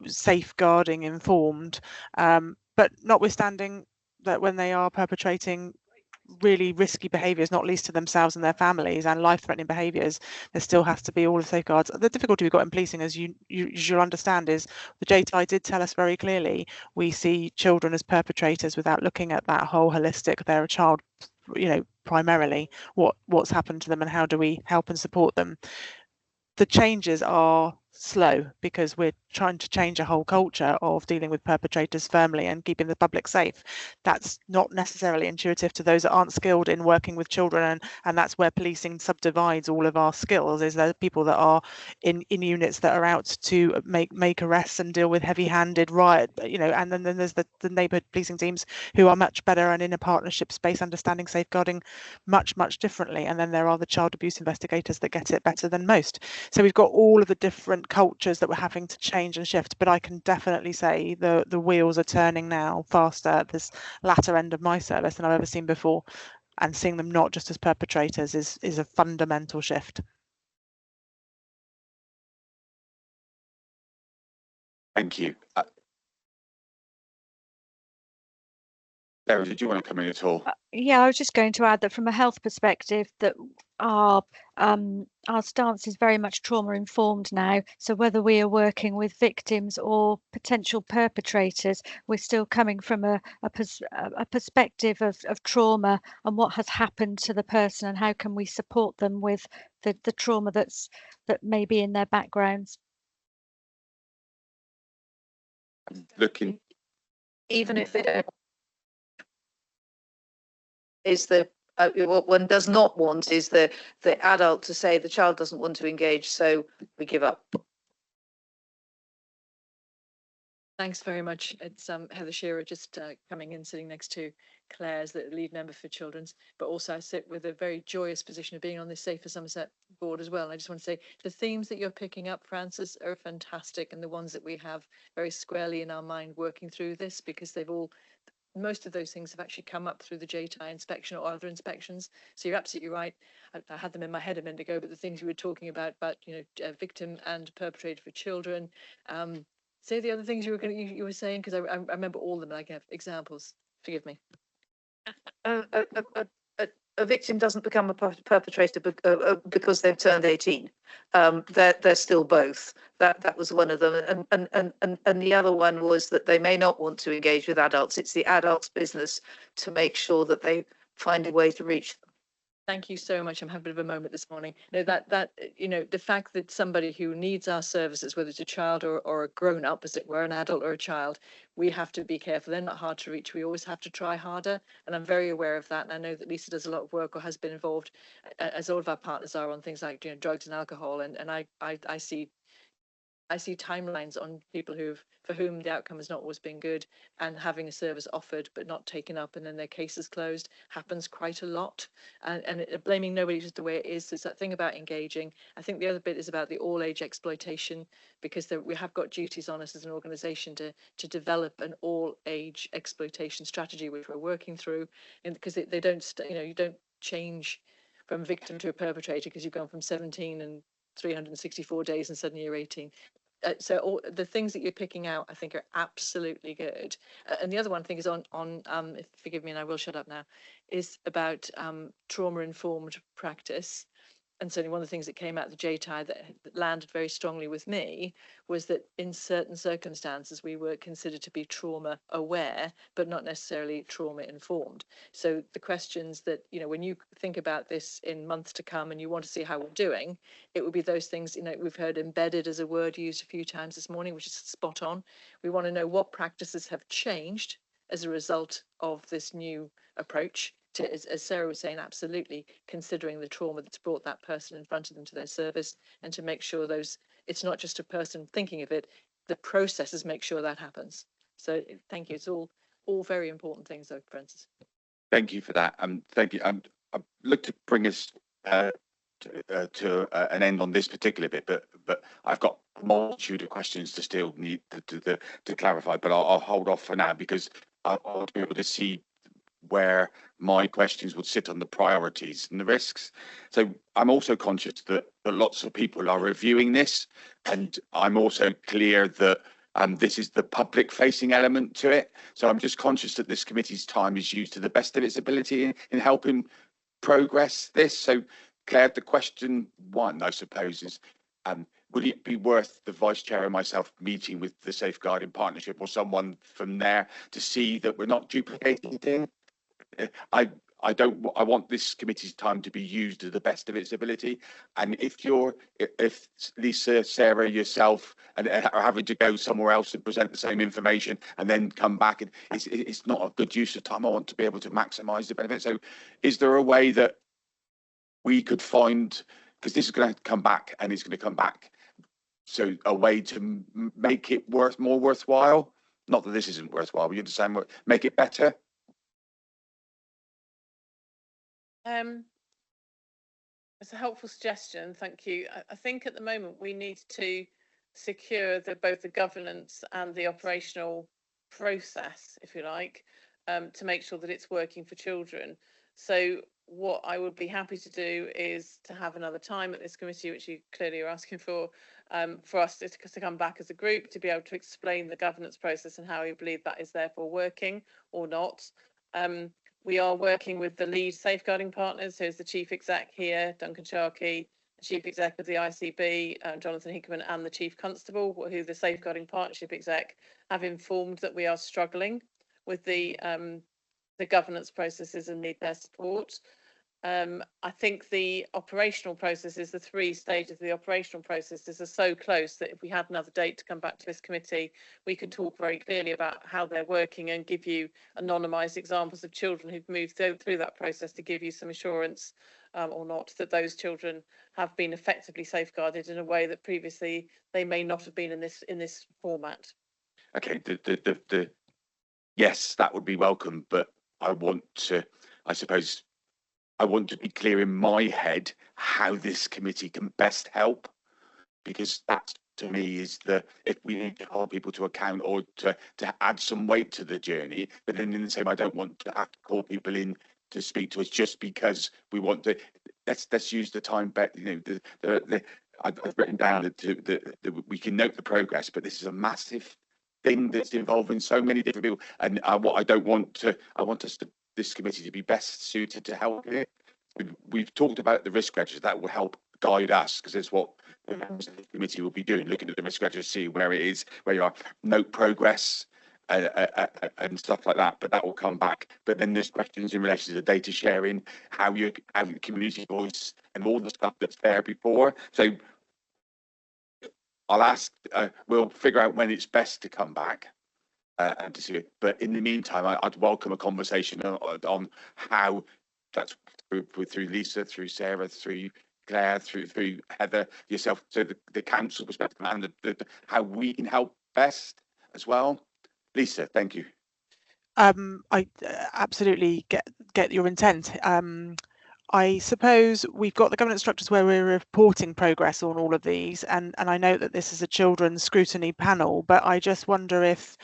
safeguarding informed, but notwithstanding that when they are perpetrating really risky behaviours, not least to themselves and their families, and life-threatening behaviours, there still has to be all the safeguards. The difficulty we've got in policing, as you'll understand, is the JTI did tell us very clearly we see children as perpetrators without looking at that whole holistic. They're a child, primarily what's happened to them and how do we help and support them. The changes are slow because we're trying to change a whole culture of dealing with perpetrators firmly and keeping the public safe. That's not necessarily intuitive to those that aren't skilled in working with children, and that's where policing subdivides all of our skills. Is there people that are in units that are out to make arrests and deal with heavy-handed riot, and then there's the neighbourhood policing teams who are much better and in a partnership space, understanding safeguarding much differently, and then there are the child abuse investigators that get it better than most. So we've got all of the different cultures that we're having to change and shift, but I can definitely say the wheels are turning now faster at this latter end of my service than I've ever seen before, and seeing them not just as perpetrators is a fundamental shift. Thank you. Sarah, did you want to come in at all? Yeah, I was just going to add that from a health perspective, that our stance is very much trauma informed now. So whether we are working with victims or potential perpetrators, we're still coming from a perspective of trauma and what has happened to the person and how can we support them with the trauma that may be in their backgrounds. Looking, Even if they don't, is the what one does not want is the adult to say the child doesn't want to engage, so we give up. Thanks very much. It's Heather Shearer, just coming in, sitting next to Claire as the lead member for Children's, but also I sit with a very joyous position of being on the Safer Somerset board as well. And I just want to say the themes that you're picking up, Frances, are fantastic, and the ones that we have very squarely in our mind working through this, because they've all, most of those things have actually come up through the JTI inspection or other inspections. So you're absolutely right. I had them in my head a minute ago, but the things you were talking about victim and perpetrator for children. Say the other things you were saying, because I remember all of them and I can have examples. Forgive me. A victim doesn't become a perpetrator because they've turned 18. They're still both. That was one of them, and the other one was that they may not want to engage with adults. It's the adults' business to make sure that they find a way to reach them. Thank you so much. I'm having a bit of a moment this morning. No, the fact that somebody who needs our services, whether it's a child or a grown up, as it were, an adult or a child, we have to be careful. They're not hard to reach. We always have to try harder. And I'm very aware of that. And I know that Lisa does a lot of work or has been involved, as all of our partners are, on things like drugs and alcohol. And I see timelines on people for whom the outcome has not always been good, and having a service offered but not taken up, and then their cases closed, happens quite a lot. And blaming nobody, just the way it is. There's that thing about engaging. I think the other bit is about the all age exploitation, because we have got duties on us as an organisation to develop an all age exploitation strategy, which we're working through, and because they don't, you don't change from victim to a perpetrator because you've gone from 17 and 364 days and suddenly you're 18. So all the things that you're picking out, I think, are absolutely good. And the other one thing is on forgive me, and I will shut up now, is about trauma-informed practice. And certainly one of the things that came out of the JTI that landed very strongly with me was that in certain circumstances we were considered to be trauma aware, but not necessarily trauma informed. So the questions that, when you think about this in months to come and you want to see how we're doing, it would be those things, we've heard embedded as a word used a few times this morning, which is spot on. We want to know what practices have changed as a result of this new approach. As Sarah was saying, absolutely considering the trauma that's brought that person in front of them to their service, and to make sure it's not just a person thinking of it, the processes make sure that happens. So thank you. It's all very important things, though, Frances. thank you for that. Thank you. I'd look to bring us to an end on this particular bit, but I've got a multitude of questions to still need to clarify. But I'll hold off for now, because I want to be able to see where my questions would sit on the priorities and the risks. So I'm also conscious that lots of people are reviewing this, and I'm also clear that this is the public facing element to it. So I'm just conscious that this committee's time is used to the best of its ability in helping progress this. So Claire, the question one, I suppose, is would it be worth the Vice Chair and myself meeting with the Safeguarding Partnership or someone from there to see that we're not duplicating things? I want this committee's time to be used to the best of its ability. And if Lisa, Sarah, yourself, and are having to go somewhere else to present the same information and then come back, and it's not a good use of time. I want to be able to maximise the benefit. So, is there a way that we could find, because this is going to come back and it's going to come back, so a way to make it more worthwhile? Not that this isn't worthwhile, but you understand, make it better. It's a helpful suggestion, thank you. I think at the moment we need to secure both the governance and the operational process, if you like, to make sure that it's working for children. So what I would be happy to do is to have another time at this committee, which you clearly are asking for, for us to come back as a group to be able to explain the governance process and how we believe that is therefore working or not. We are working with the lead safeguarding partners, who's the chief exec here, Duncan Sharkey, the chief exec of the ICB, Jonathan Hickman, and the chief constable, who the safeguarding partnership exec have informed that we are struggling with the governance processes and need their support. I think the operational processes, the 3 stages of the operational processes, are so close that if we had another date to come back to this committee, we could talk very clearly about how they're working and give you anonymised examples of children who've moved through that process to give you some assurance or not that those children have been effectively safeguarded in a way that previously they may not have been in this format. Okay, yes, that would be welcome, but I want to be clear in my head how this committee can best help, because that to me is if we need to hold people to account or to add some weight to the journey, but then in the same, I don't want to have to call people in to speak to us just because we want to. Let's use the time better. You know, I've written down that we can note the progress, but this is a massive thing that's involving so many different people, and what I want this committee to be best suited to help here. We've talked about the risk registers that will help guide us, because it's what the members of the committee will be doing, looking at the risk register, see where it is, where you are, note progress and stuff like that. But that will come back. But then there's questions in relation to the data sharing, how you have the community voice, and all the stuff that's there before. So I'll ask. We'll figure out when it's best to come back. And to see it. But in the meantime, I'd welcome a conversation on how that's through Lisa, through Sarah, through Claire, through Heather, yourself, so the council perspective and how we can help best as well. Lisa, thank you. I absolutely get your intent. I suppose we've got the governance structures where we're reporting progress on all of these, and I know that this is a children's scrutiny panel, but I just wonder if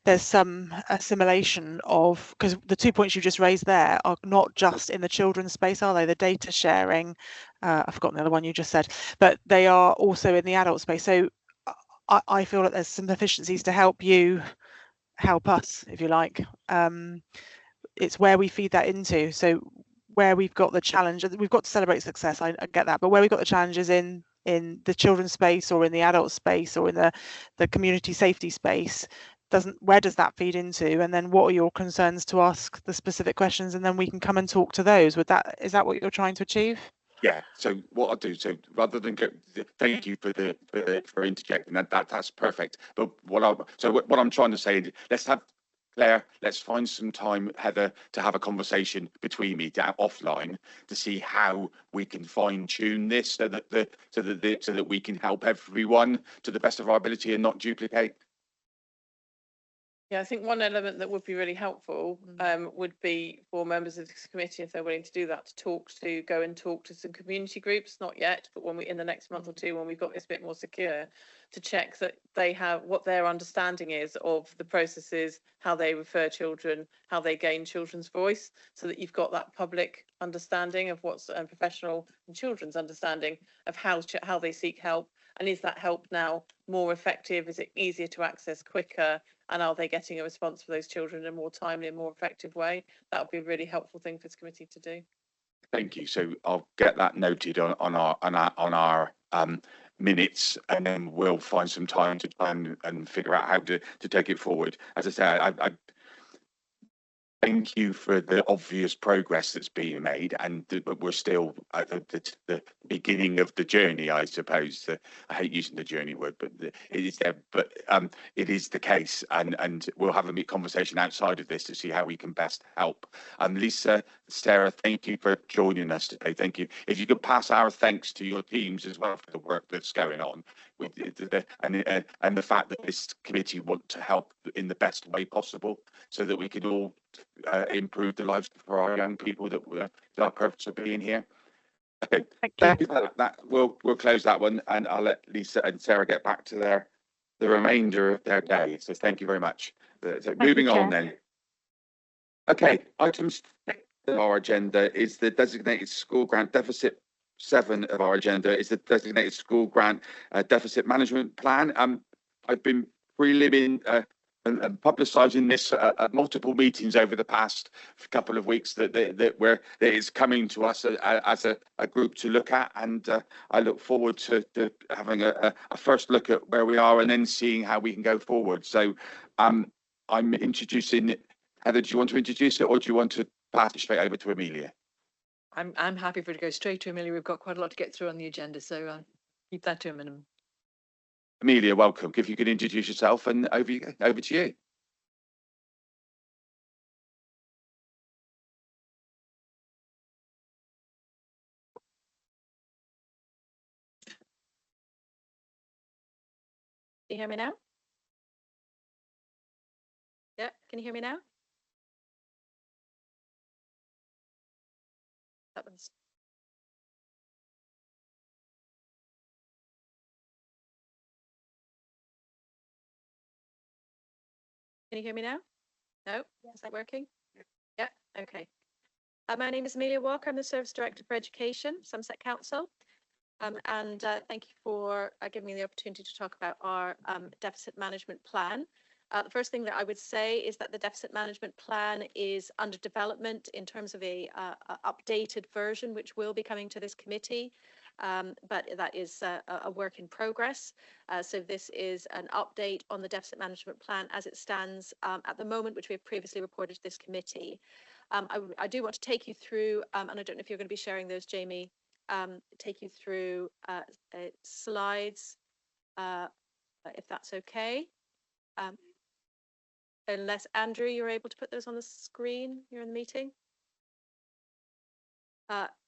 there's some assimilation of, because the 2 points you just raised there are not just in the children's space, are they? The data sharing, I've forgotten the other one you just said, but they are also in the adult space. So I feel that there's some efficiencies to help you help us, if you like. It's where we feed that into. So where we've got the challenge, we've got to celebrate success, I get that, but where we've got the challenges in the children's space or in the adult space or in the community safety space, where does that feed into? And then what are your concerns to ask the specific questions, and then we can come and talk to those. Is that what you're trying to achieve? Yeah. So what I'll do, so rather than thank you for interjecting that's perfect. But what I'm trying to say is, let's find some time, Heather, to have a conversation between me offline to see how we can fine tune this so that we can help everyone to the best of our ability and not duplicate. Yeah, I think one element that would be really helpful would be for members of this committee, if they're willing to do that, to go and talk to some community groups, not yet, but when we in the next month or two, when we've got this bit more secure, to check that they have what their understanding is of the processes, how they refer children, how they gain children's voice, so that you've got that public understanding of what's professional and children's understanding of how they seek help. And is that help now more effective? Is it easier to access quicker? And are they getting a response for those children in a more timely and more effective way? That would be a really helpful thing for this committee to do. Thank you. So I'll get that noted on our minutes, and then we'll find some time to try and figure out how to take it forward. As I say, I thank you for the obvious progress that's being made, but we're still at the beginning of the journey, I suppose. I hate using the journey word, but it is there. But it is the case, and we'll have a conversation outside of this to see how we can best help. Lisa, Sarah, thank you for joining us today. Thank you. If you could pass our thanks to your teams as well for the work that's going on, and the fact that this committee want to help in the best way possible, so that we can all improve the lives for our young people that our purpose of being here. Okay, thank you for that. We'll close that one, and I'll let Lisa and Sarah get back to the remainder of their day. So thank you very much. So moving on then. Okay, items on our agenda is the designated school grant deficit 7 of our agenda is the designated school grant deficit management plan. I've been preliminating and publicising this at multiple meetings over the past couple of weeks that it's coming to us as a group to look at, and I look forward to having a first look at where we are and then seeing how we can go forward. So I'm introducing. Heather, do you want to introduce it, or do you want to pass it straight over to Amelia? I'm happy for it to go straight to Amelia. We've got quite a lot to get through on the agenda, so keep that to a minimum. Amelia, welcome. If you could introduce yourself, and over to you. Can you hear me now? Yeah, can you hear me now? That one's. Can you hear me now? No? Is that working? Yeah, okay. My name is Amelia Walker. I'm the Service Director for Education, Somerset Council. And thank you for giving me the opportunity to talk about our deficit management plan. The first thing that I would say is that the deficit management plan is under development in terms of a updated version, which will be coming to this committee. But that is a work in progress. So this is an update on the deficit management plan as it stands at the moment, which we have previously reported to this committee. I do want to take you through, and I don't know if you're going to be sharing those, Jamie, take you through slides, if that's okay. Unless, Andrew, you're able to put those on the screen, you're in the meeting.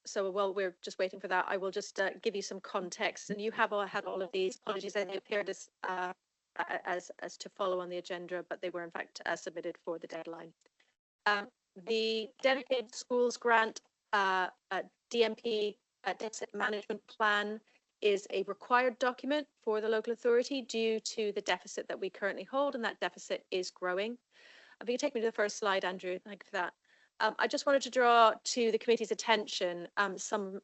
So while we're just waiting for that, I will just give you some context, and you have had all of these. Apologies, they appeared as to follow on the agenda, but they were in fact submitted for the deadline. The dedicated schools grant DMP deficit management plan is a required document for the local authority due to the deficit that we currently hold, and that deficit is growing. If you could take me to the first slide, Andrew, thank you for that. I just wanted to draw to the committee's attention some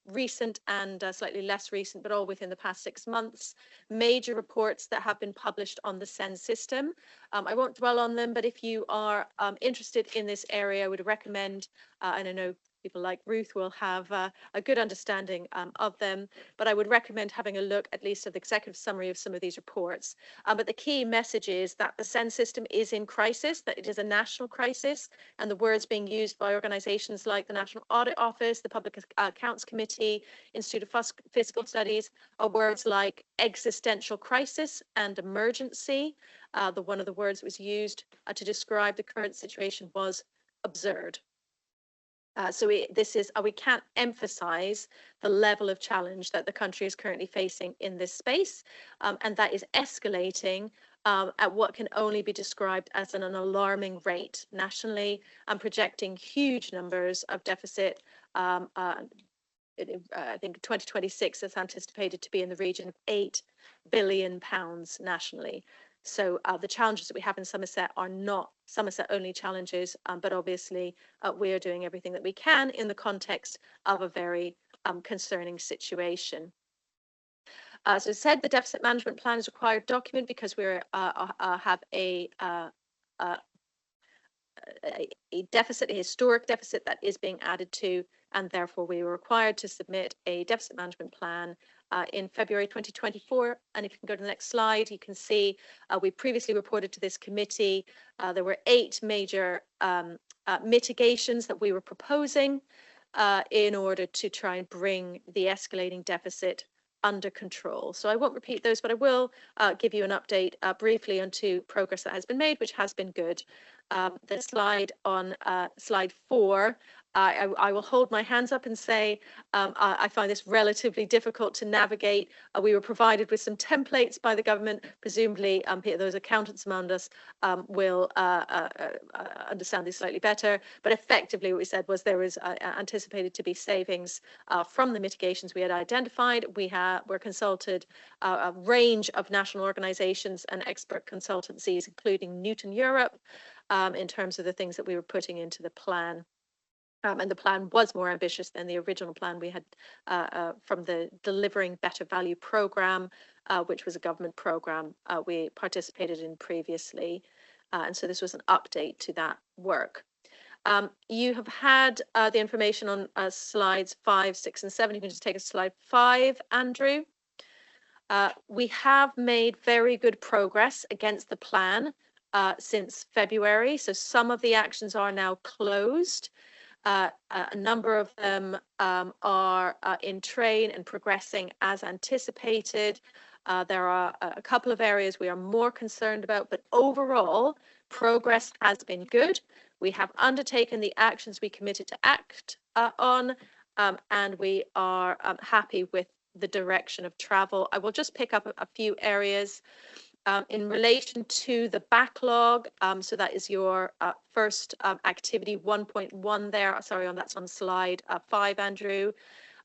recent and slightly less recent, but all within the past 6 months, major reports that have been published on the SEND system. I won't dwell on them, but if you are interested in this area, I would recommend, and I know people like Ruth will have a good understanding of them, but I would recommend having a look at least at the executive summary of some of these reports. But the key message is that the SEND system is in crisis, that it is a national crisis, and the words being used by organisations like the National Audit Office, the Public Accounts Committee, Institute of Fiscal Studies, are words like existential crisis and emergency. One of the words that was used to describe the current situation was absurd. So we can't emphasize the level of challenge that the country is currently facing in this space, and that is escalating at what can only be described as an alarming rate nationally, and projecting huge numbers of deficit. I think 2026 is anticipated to be in the region of £8 billion nationally. So the challenges that we have in Somerset are not Somerset-only challenges, but obviously we are doing everything that we can in the context of a very concerning situation. As I said, the deficit management plan is a required document because we have a deficit, a historic deficit that is being added to, and therefore we were required to submit a deficit management plan in February 2024. And if you can go to the next slide, you can see we previously reported to this committee there were 8 major mitigations that we were proposing in order to try and bring the escalating deficit under control. So I won't repeat those, but I will give you an update briefly onto progress that has been made, which has been good. The slide on slide 4, I will hold my hands up and say I find this relatively difficult to navigate. We were provided with some templates by the government. Presumably, those accountants among us will understand this slightly better. But effectively, what we said was there was anticipated to be savings from the mitigations we had identified. We were consulted a range of national organisations and expert consultancies, including Newton Europe, in terms of the things that we were putting into the plan. And the plan was more ambitious than the original plan we had from the Delivering Better Value programme, which was a government programme we participated in previously. And so this was an update to that work. You have had the information on slides 5, 6, and 7. You can just take a slide 5, Andrew. We have made very good progress against the plan since February. So some of the actions are now closed. A number of them are in train and progressing as anticipated. There are a couple of areas we are more concerned about, but overall, progress has been good. We have undertaken the actions we committed to act on, and we are happy with the direction of travel. I will just pick up a few areas. In relation to the backlog, so that is your first activity 1.1 there. Sorry, that's on slide 5, Andrew.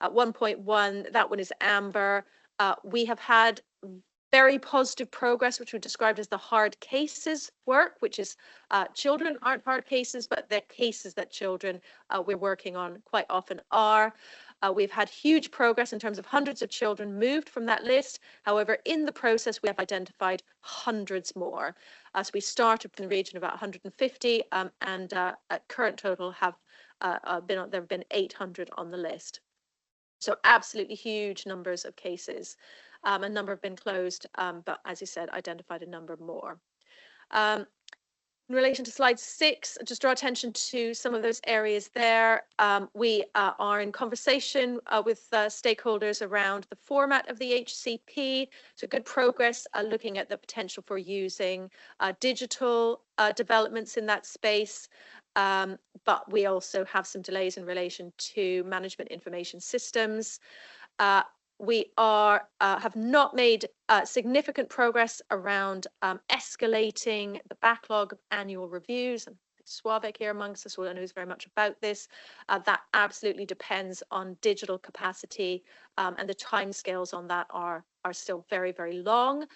1.1, that one is amber. We have had very positive progress, which we described as the hard cases work, which is children aren't hard cases, but they're cases that children we're working on quite often are. We've had huge progress in terms of hundreds of children moved from that list. However, in the process, we have identified hundreds more. So we started in the region of about 150, and at current total have there have been 800 on the list. So absolutely huge numbers of cases. A number have been closed, but as you said, identified a number more. In relation to slide 6, just draw attention to some of those areas there. We are in conversation with stakeholders around the format of the HCP. So good progress looking at the potential for using digital developments in that space. But we also have some delays in relation to management information systems. We have not made significant progress around escalating the backlog of annual reviews. And Suavek here amongst us knows very much about this. That absolutely depends on digital capacity, and the timescales on that are still very, very long.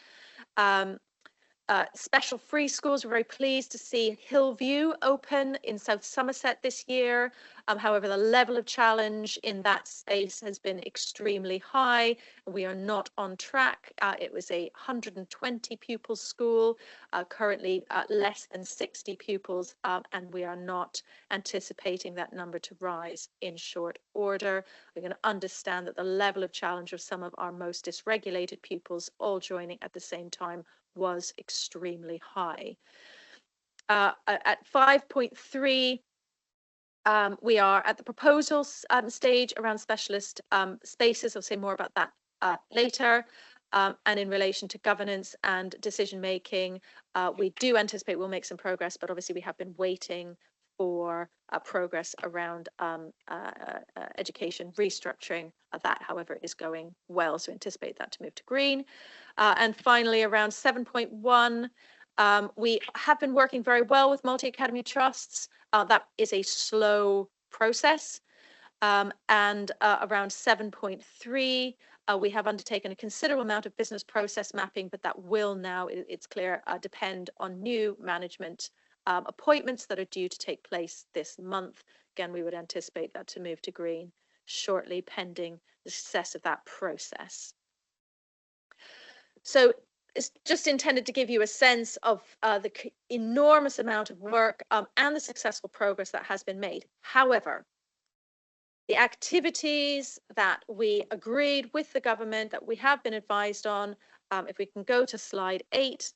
Special free schools, we're very pleased to see Hillview open in South Somerset this year. However, the level of challenge in that space has been extremely high. We are not on track. It was a 120 pupil school, currently less than 60 pupils, and we are not anticipating that number to rise in short order. We're going to understand that the level of challenge of some of our most dysregulated pupils all joining at the same time was extremely high. At 5.3, we are at the proposals stage around specialist spaces. I'll say more about that later. And in relation to governance and decision making, we do anticipate we'll make some progress, but obviously we have been waiting for progress around education restructuring. That, however, is going well, so anticipate that to move to green. And finally, around 7.1, we have been working very well with multi-academy trusts. That is a slow process. And around 7.3, we have undertaken a considerable amount of business process mapping, but that will now, it's clear, depend on new management appointments that are due to take place this month. Again, we would anticipate that to move to green shortly, pending the success of that process. So it's just intended to give you a sense of the enormous amount of work and the successful progress that has been made. However, the activities that we agreed with the government, that we have been advised on, if we can go to slide 8,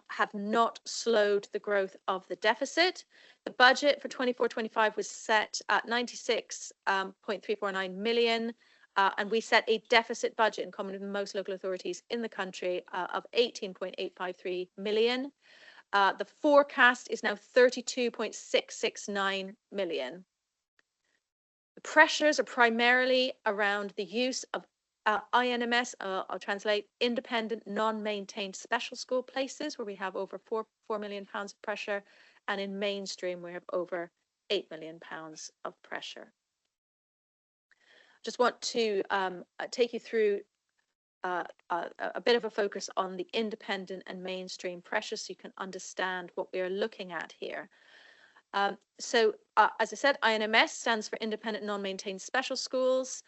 have not slowed the growth of the deficit. The budget for 24-25 was set at 96.349 million, and we set a deficit budget in common with most local authorities in the country of 18.853 million. The forecast is now 32.669 million. The pressures are primarily around the use of INMS, I'll translate, independent, non-maintained special school places, where we have over £4 million of pressure, and in mainstream we have over £8 million of pressure. Just want to take you through a bit of a focus on the independent and mainstream pressures so you can understand what we are looking at here. As I said, INMS stands for Independent Non-Maintained Special Schools.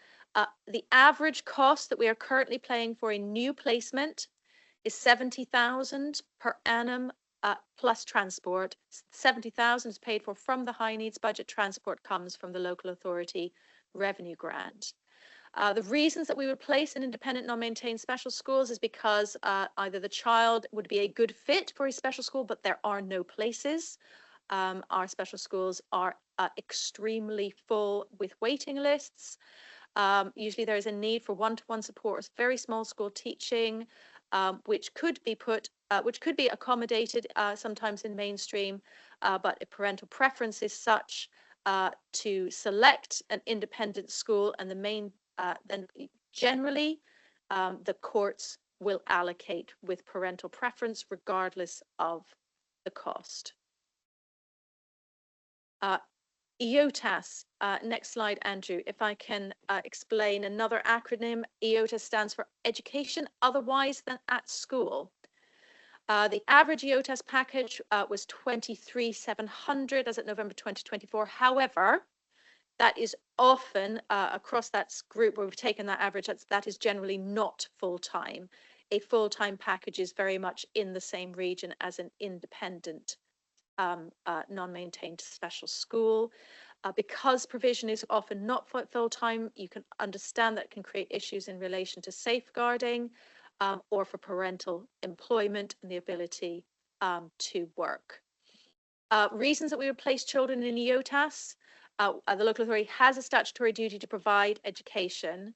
The average cost that we are currently paying for a new placement is 70,000 per annum plus transport. 70,000 is paid for from the high needs budget. Transport comes from the local authority revenue grant. The reasons that we would place an independent non-maintained special schools is because either the child would be a good fit for a special school, but there are no places. Our special schools are extremely full with waiting lists. Usually there is a need for one-to-one support, very small school teaching, which could be accommodated sometimes in mainstream, but if parental preference is such to select an independent school, and then generally the courts will allocate with parental preference regardless of the cost. EOTAS, next slide, Andrew, if I can explain another acronym. EOTAS stands for Education Otherwise Than at School. The average EOTAS package was 23,700 as of November 2024. However, that is often across that group where we've taken that average, that is generally not full-time. A full-time package is very much in the same region as an independent non-maintained special school. Because provision is often not full-time, you can understand that can create issues in relation to safeguarding or for parental employment and the ability to work. Reasons that we would place children in EOTAS. The local authority has a statutory duty to provide education.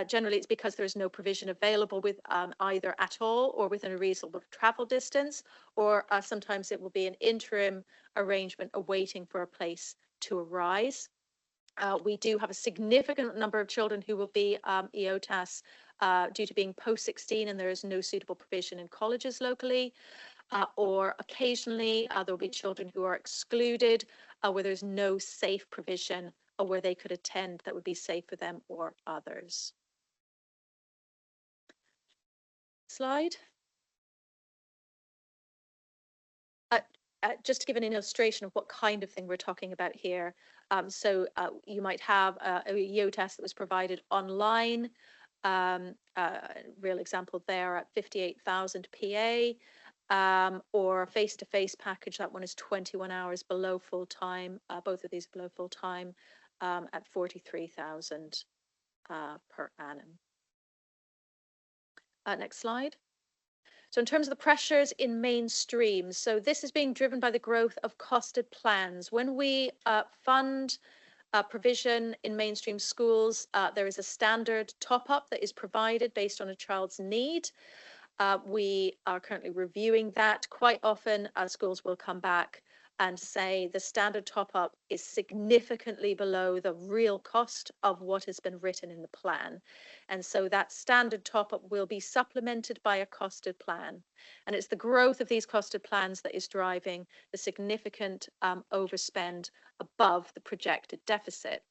Generally, it's because there is no provision available with either at all or within a reasonable travel distance, or sometimes it will be an interim arrangement awaiting for a place to arise. We do have a significant number of children who will be EOTAS due to being post-16 and there is no suitable provision in colleges locally. Or occasionally there will be children who are excluded where there's no safe provision or where they could attend that would be safe for them or others. Slide. Just to give an illustration of what kind of thing we're talking about here. You might have a EOTAS that was provided online. Real example there at 58,000 PA. Or face-to-face package, that one is 21 hours below full-time. Both of these below full-time at 43,000 per annum. Next slide. So in terms of the pressures in mainstream, so this is being driven by the growth of costed plans. When we fund provision in mainstream schools, there is a standard top-up that is provided based on a child's need. We are currently reviewing that. Quite often, schools will come back and say the standard top-up is significantly below the real cost of what has been written in the plan. And so that standard top-up will be supplemented by a costed plan. And it's the growth of these costed plans that is driving the significant overspend above the projected deficit.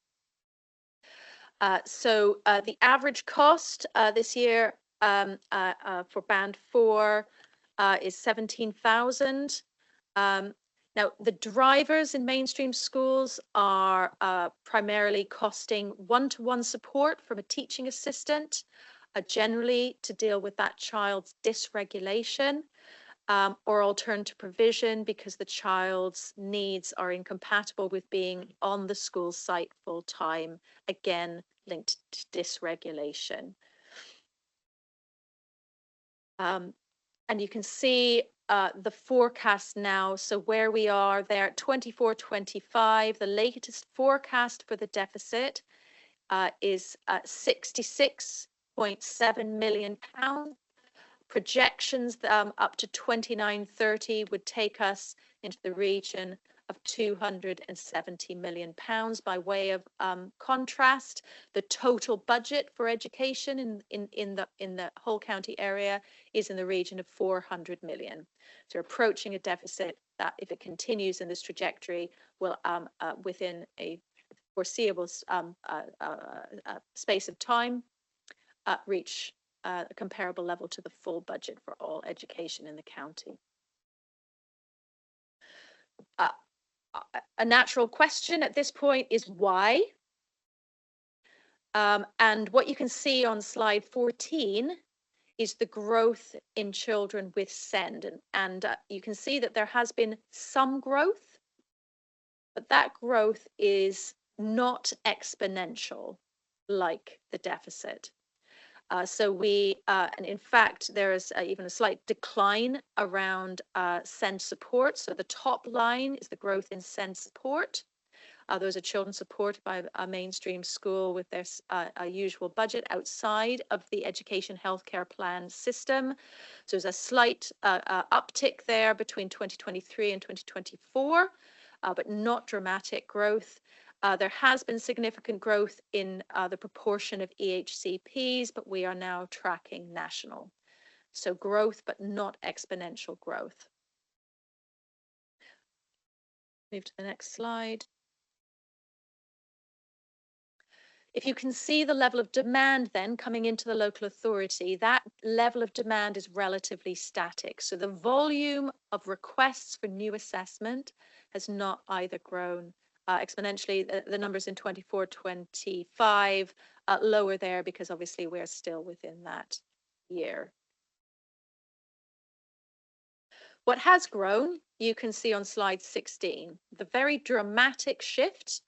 The average cost this year for band 4 is 17,000. Now, the drivers in mainstream schools are primarily costing one-to-one support from a teaching assistant, generally to deal with that child's dysregulation, or alternative provision because the child's needs are incompatible with being on the school site full-time, again, linked to dysregulation. And you can see the forecast now. So where we are there at 24-25, the latest forecast for the deficit is £66.7 million. Projections up to 29-30 would take us into the region of £270 million. By way of contrast, the total budget for education in the whole county area is in the region of 400 million. So approaching a deficit that, if it continues in this trajectory, will within a foreseeable space of time reach a comparable level to the full budget for all education in the county. a natural question at this point is why? And what you can see on slide 14 is the growth in children with SEND. And you can see that there has been some growth, but that growth is not exponential like the deficit. And in fact, there is even a slight decline around SEND support. So the top line is the growth in SEND support. Those are children supported by a mainstream school with their usual budget outside of the education healthcare plan system. So there's a slight uptick there between 2023 and 2024, but not dramatic growth. There has been significant growth in the proportion of EHCPs, but we are now tracking national. So growth, but not exponential growth. Move to the next slide. If you can see the level of demand then coming into the local authority, that level of demand is relatively static. So the volume of requests for new assessment has not either grown exponentially. The numbers in 24, 25 lower there because obviously we're still within that year. What has grown, you can see on slide 16, the very dramatic shift.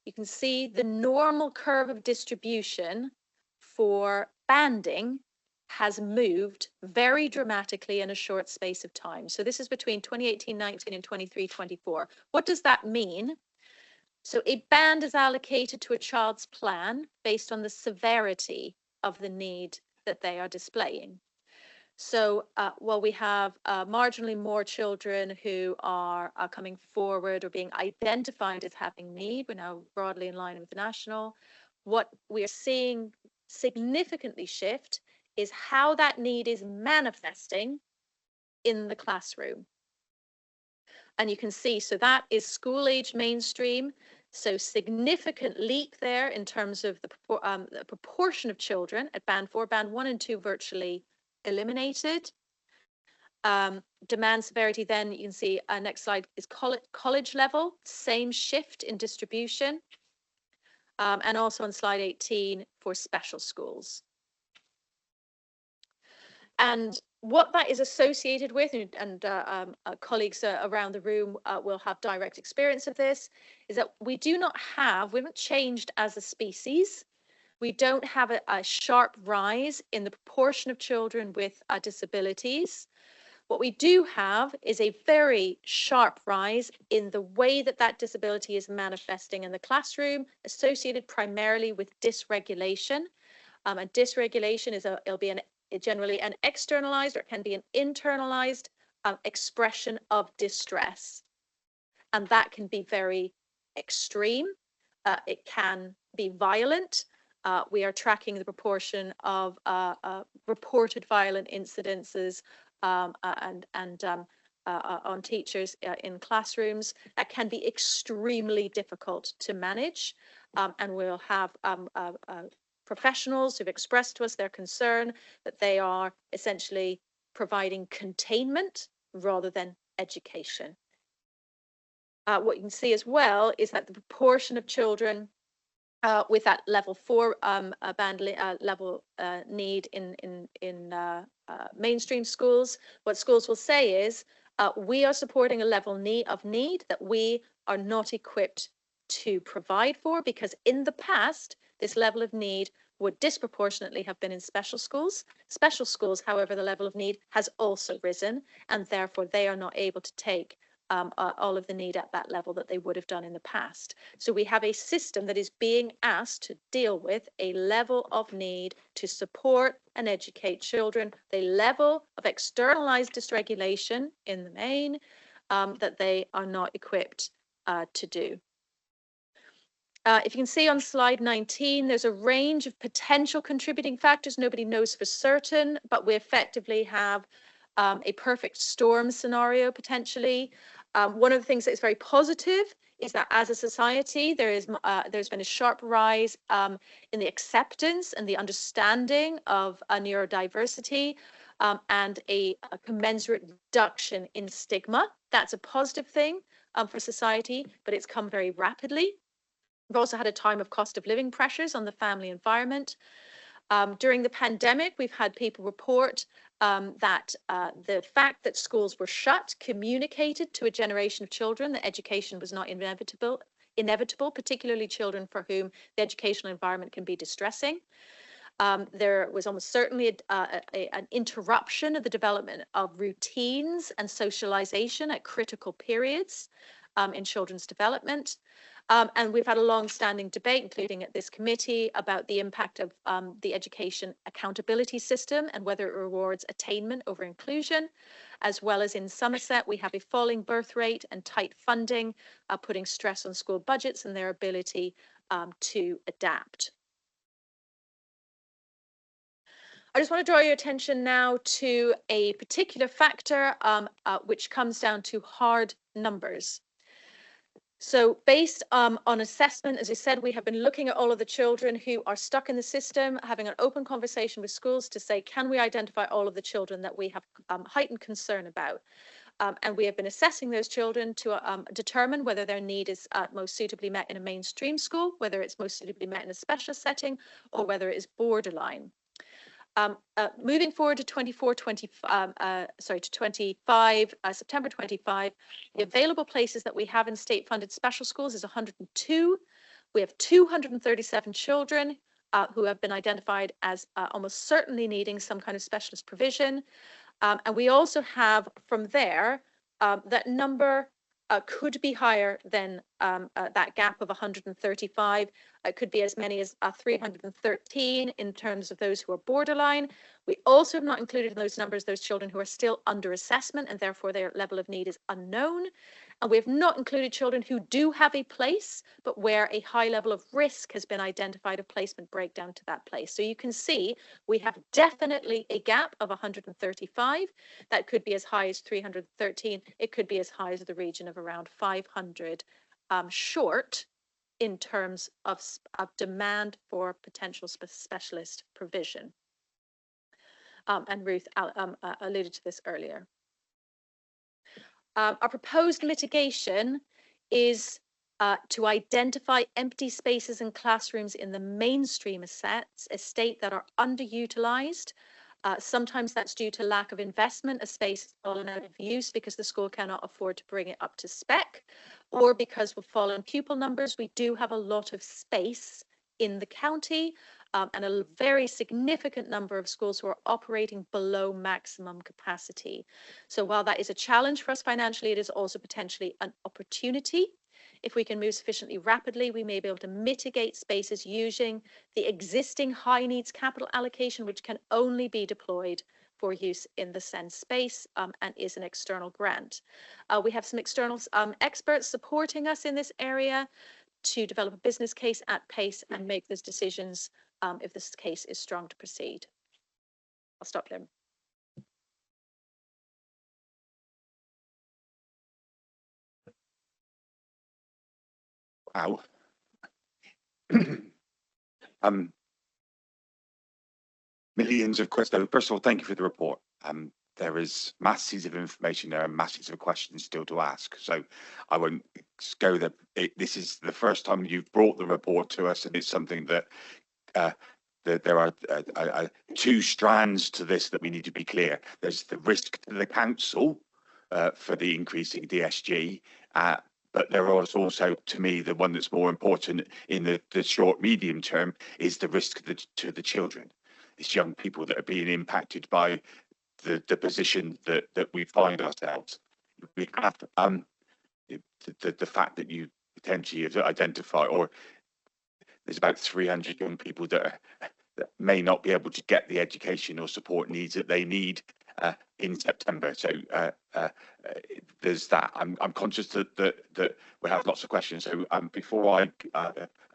You can see the normal curve of distribution for banding has moved very dramatically in a short space of time. So this is between 2018-19 and 23-24. What does that mean? So a band is allocated to a child's plan based on the severity of the need that they are displaying. So while we have marginally more children who are coming forward or being identified as having need, we're now broadly in line with the national. What we are seeing significantly shift is how that need is manifesting in the classroom. And you can see, so that is school age mainstream. So significant leap there in terms of the proportion of children at band 4, band 1 and 2 virtually eliminated. Demand severity then, you can see next slide is college level, same shift in distribution. And also on slide 18 for special schools. And what that is associated with, and colleagues around the room will have direct experience of this, is that we haven't changed as a species. We don't have a sharp rise in the proportion of children with disabilities. What we do have is a very sharp rise in the way that that disability is manifesting in the classroom, associated primarily with dysregulation. And dysregulation is it'll be generally an externalized, or it can be an internalized expression of distress. And that can be very extreme. It can be violent. We are tracking the proportion of reported violent incidences on teachers in classrooms. That can be extremely difficult to manage. And we'll have professionals who've expressed to us their concern that they are essentially providing containment rather than education. What you can see as well is that the proportion of children with that level 4 band level need in mainstream schools, what schools will say is we are supporting a level of need that we are not equipped to provide for, because in the past this level of need would disproportionately have been in special schools. Special schools, however, the level of need has also risen, and therefore they are not able to take all of the need at that level that they would have done in the past. So we have a system that is being asked to deal with a level of need to support and educate children, the level of externalized dysregulation in the main that they are not equipped to do. If you can see on slide 19, there's a range of potential contributing factors. Nobody knows for certain, but we effectively have a perfect storm scenario potentially. One of the things that is very positive is that as a society, there's been a sharp rise in the acceptance and the understanding of neurodiversity and a commensurate reduction in stigma. That's a positive thing. for society, but it's come very rapidly. We've also had a time of cost of living pressures on the family environment. During the pandemic, we've had people report that the fact that schools were shut communicated to a generation of children that education was not inevitable, particularly children for whom the educational environment can be distressing. There was almost certainly an interruption of the development of routines and socialization at critical periods in children's development. And we've had a long-standing debate, including at this committee, about the impact of the education accountability system and whether it rewards attainment over inclusion. As well as in Somerset, we have a falling birth rate and tight funding, putting stress on school budgets and their ability to adapt. I just want to draw your attention now to a particular factor which comes down to hard numbers. So based on assessment, as I said, we have been looking at all of the children who are stuck in the system, having an open conversation with schools to say, can we identify all of the children that we have heightened concern about? And we have been assessing those children to determine whether their need is most suitably met in a mainstream school, whether it's most suitably met in a specialist setting, or whether it is borderline. Moving forward to 25, September 25, the available places that we have in state-funded special schools is 102. We have 237 children who have been identified as almost certainly needing some kind of specialist provision. And we also have from there, that number could be higher than that gap of 135. It could be as many as 313 in terms of those who are borderline. We also have not included in those numbers those children who are still under assessment and therefore their level of need is unknown. And we have not included children who do have a place, but where a high level of risk has been identified of placement breakdown to that place. So you can see we have definitely a gap of 135. That could be as high as 313. It could be as high as the region of around 500 short in terms of demand for potential specialist provision. And Ruth alluded to this earlier. Our proposed mitigation is to identify empty spaces in classrooms in the mainstream estate that are underutilized. Sometimes that's due to lack of investment, a space has fallen out of use because the school cannot afford to bring it up to spec, or because with fallen pupil numbers, we do have a lot of space in the county and a very significant number of schools who are operating below maximum capacity. So while that is a challenge for us financially, it is also potentially an opportunity. If we can move sufficiently rapidly, we may be able to mitigate spaces using the existing high needs capital allocation, which can only be deployed for use in the SEND space and is an external grant. We have some external experts supporting us in this area to develop a business case at pace and make those decisions if this case is strong to proceed. I'll stop there. Wow. Millions of questions. First of all, thank you for the report. There is masses of information there and masses of questions still to ask. So I won't go there. This is the first time you've brought the report to us, and it's something that there are two strands to this that we need to be clear. There's the risk to the council for the increasing DSG, but there is also, to me, the one that's more important in the short, medium term is the risk to the children. It's young people that are being impacted by the position that we find ourselves. We have the fact that you potentially identify, or there's about 300 young people that may not be able to get the education or support needs that they need in September. So there's that. I'm conscious that we have lots of questions. So before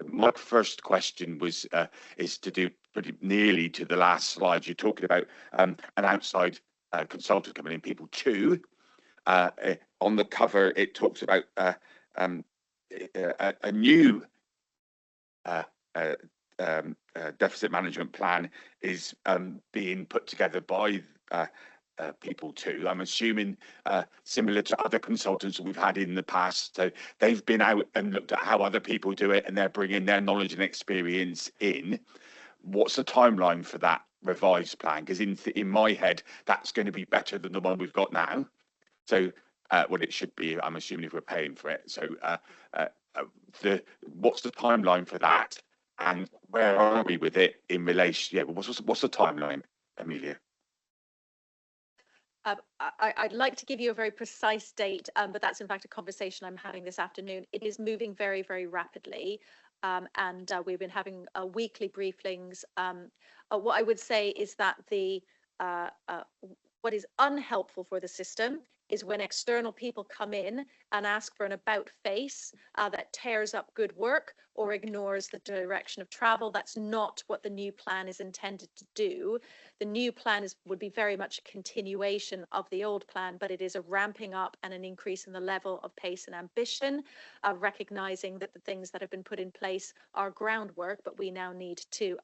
my first question is to do pretty nearly to the last slide. You're talking about an outside consultant coming in, people too. On the cover, it talks about a new deficit management plan is being put together by people to. I'm assuming similar to other consultants we've had in the past. So they've been out and looked at how other people do it, and they're bringing their knowledge and experience in. What's the timeline for that revised plan? Because in my head, that's going to be better than the one we've got now. So, well, it should be. I'm assuming if we're paying for it. So, what's the timeline for that, and where are we with it in relation? Yeah, what's the timeline, Amelia? I'd like to give you a very precise date, but that's in fact a conversation I'm having this afternoon. It is moving very, very rapidly, and we've been having weekly briefings. What I would say is that what is unhelpful for the system is when external people come in and ask for an about face that tears up good work or ignores the direction of travel. That's not what the new plan is intended to do. The new plan would be very much a continuation of the old plan, but it is a ramping up and an increase in the level of pace and ambition, recognizing that the things that have been put in place are groundwork, but we now need to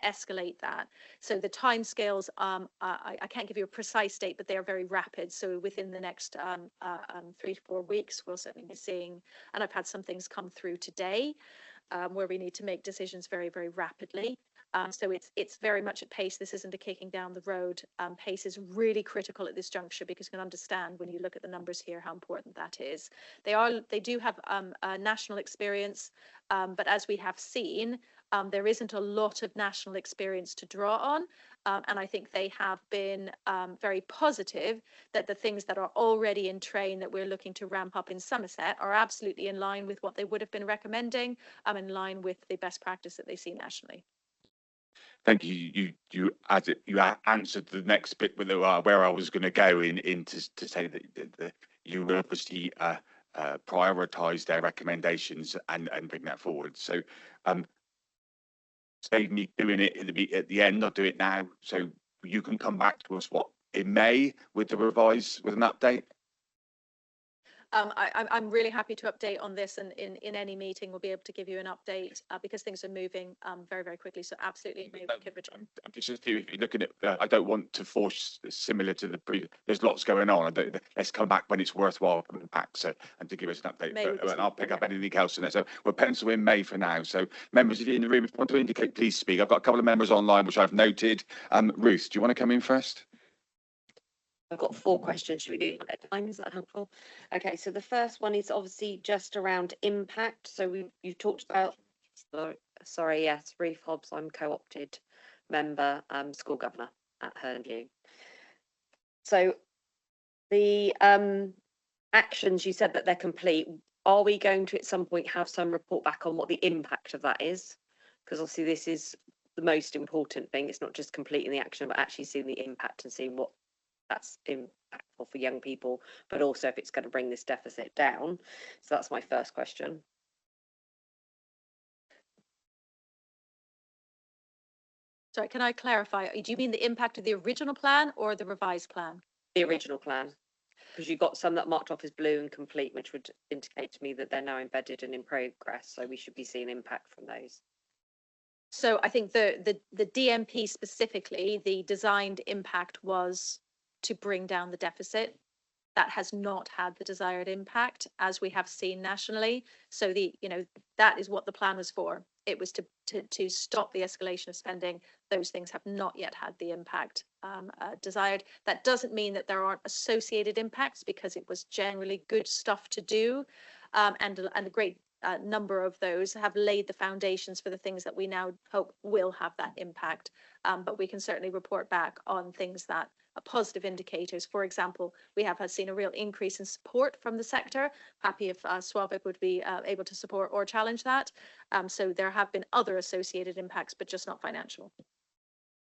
escalate that. So the timescales, I can't give you a precise date, but they are very rapid. So within the next 3 to 4 weeks, we'll certainly be seeing, and I've had some things come through today where we need to make decisions very, very rapidly. So it's very much at pace. This isn't a kicking down the road. Pace is really critical at this juncture because you can understand when you look at the numbers here how important that is. They do have national experience, but as we have seen, there isn't a lot of national experience to draw on. And I think they have been very positive that the things that are already in train that we're looking to ramp up in Somerset are absolutely in line with what they would have been recommending, in line with the best practice that they see nationally. Thank you. You answered the next bit with where I was going to go to say that you will obviously prioritise their recommendations and bring that forward. So, save me doing it at the end. I'll do it now. So you can come back to us in May with an update. I'm really happy to update on this, and in any meeting we'll be able to give you an update because things are moving very, very quickly. So absolutely, I'm just if you're looking at. I don't want to force similar to the previous. There's lots going on. Let's come back when it's worthwhile coming back. So and to give us an update. And I'll pick up anything else in there. So we'll pencil in May for now. So members, if you're in the room, if you want to indicate, please speak. I've got a couple of members online which I've noted. Ruth, do you want to come in first? I've got 4 questions. Should we do it at a time? Is that helpful? Okay, so the first one is obviously just around impact. So you've talked about, sorry, yes, Ruth Hobbs, I'm co-opted member, school governor at Hernview. So the actions, you said that they're complete. Are we going to at some point have some report back on what the impact of that is? Because obviously this is the most important thing. It's not just completing the action, but actually seeing the impact and seeing what that's impactful for young people, but also if it's going to bring this deficit down. So that's my first question. Sorry, can I clarify? Do you mean the impact of the original plan or the revised plan? The original plan, because you've got some that marked off as blue and complete, which would indicate to me that they're now embedded and in progress. So we should be seeing impact from those. So I think the DMP specifically, the designed impact was to bring down the deficit. That has not had the desired impact, as we have seen nationally. So that is what the plan was for. It was to stop the escalation of spending. Those things have not yet had the impact desired. That doesn't mean that there aren't associated impacts, because it was generally good stuff to do, and a great number of those have laid the foundations for the things that we now hope will have that impact. But we can certainly report back on things that are positive indicators. For example, we have seen a real increase in support from the sector. Happy if SWAVIC would be able to support or challenge that. So there have been other associated impacts, but just not financial.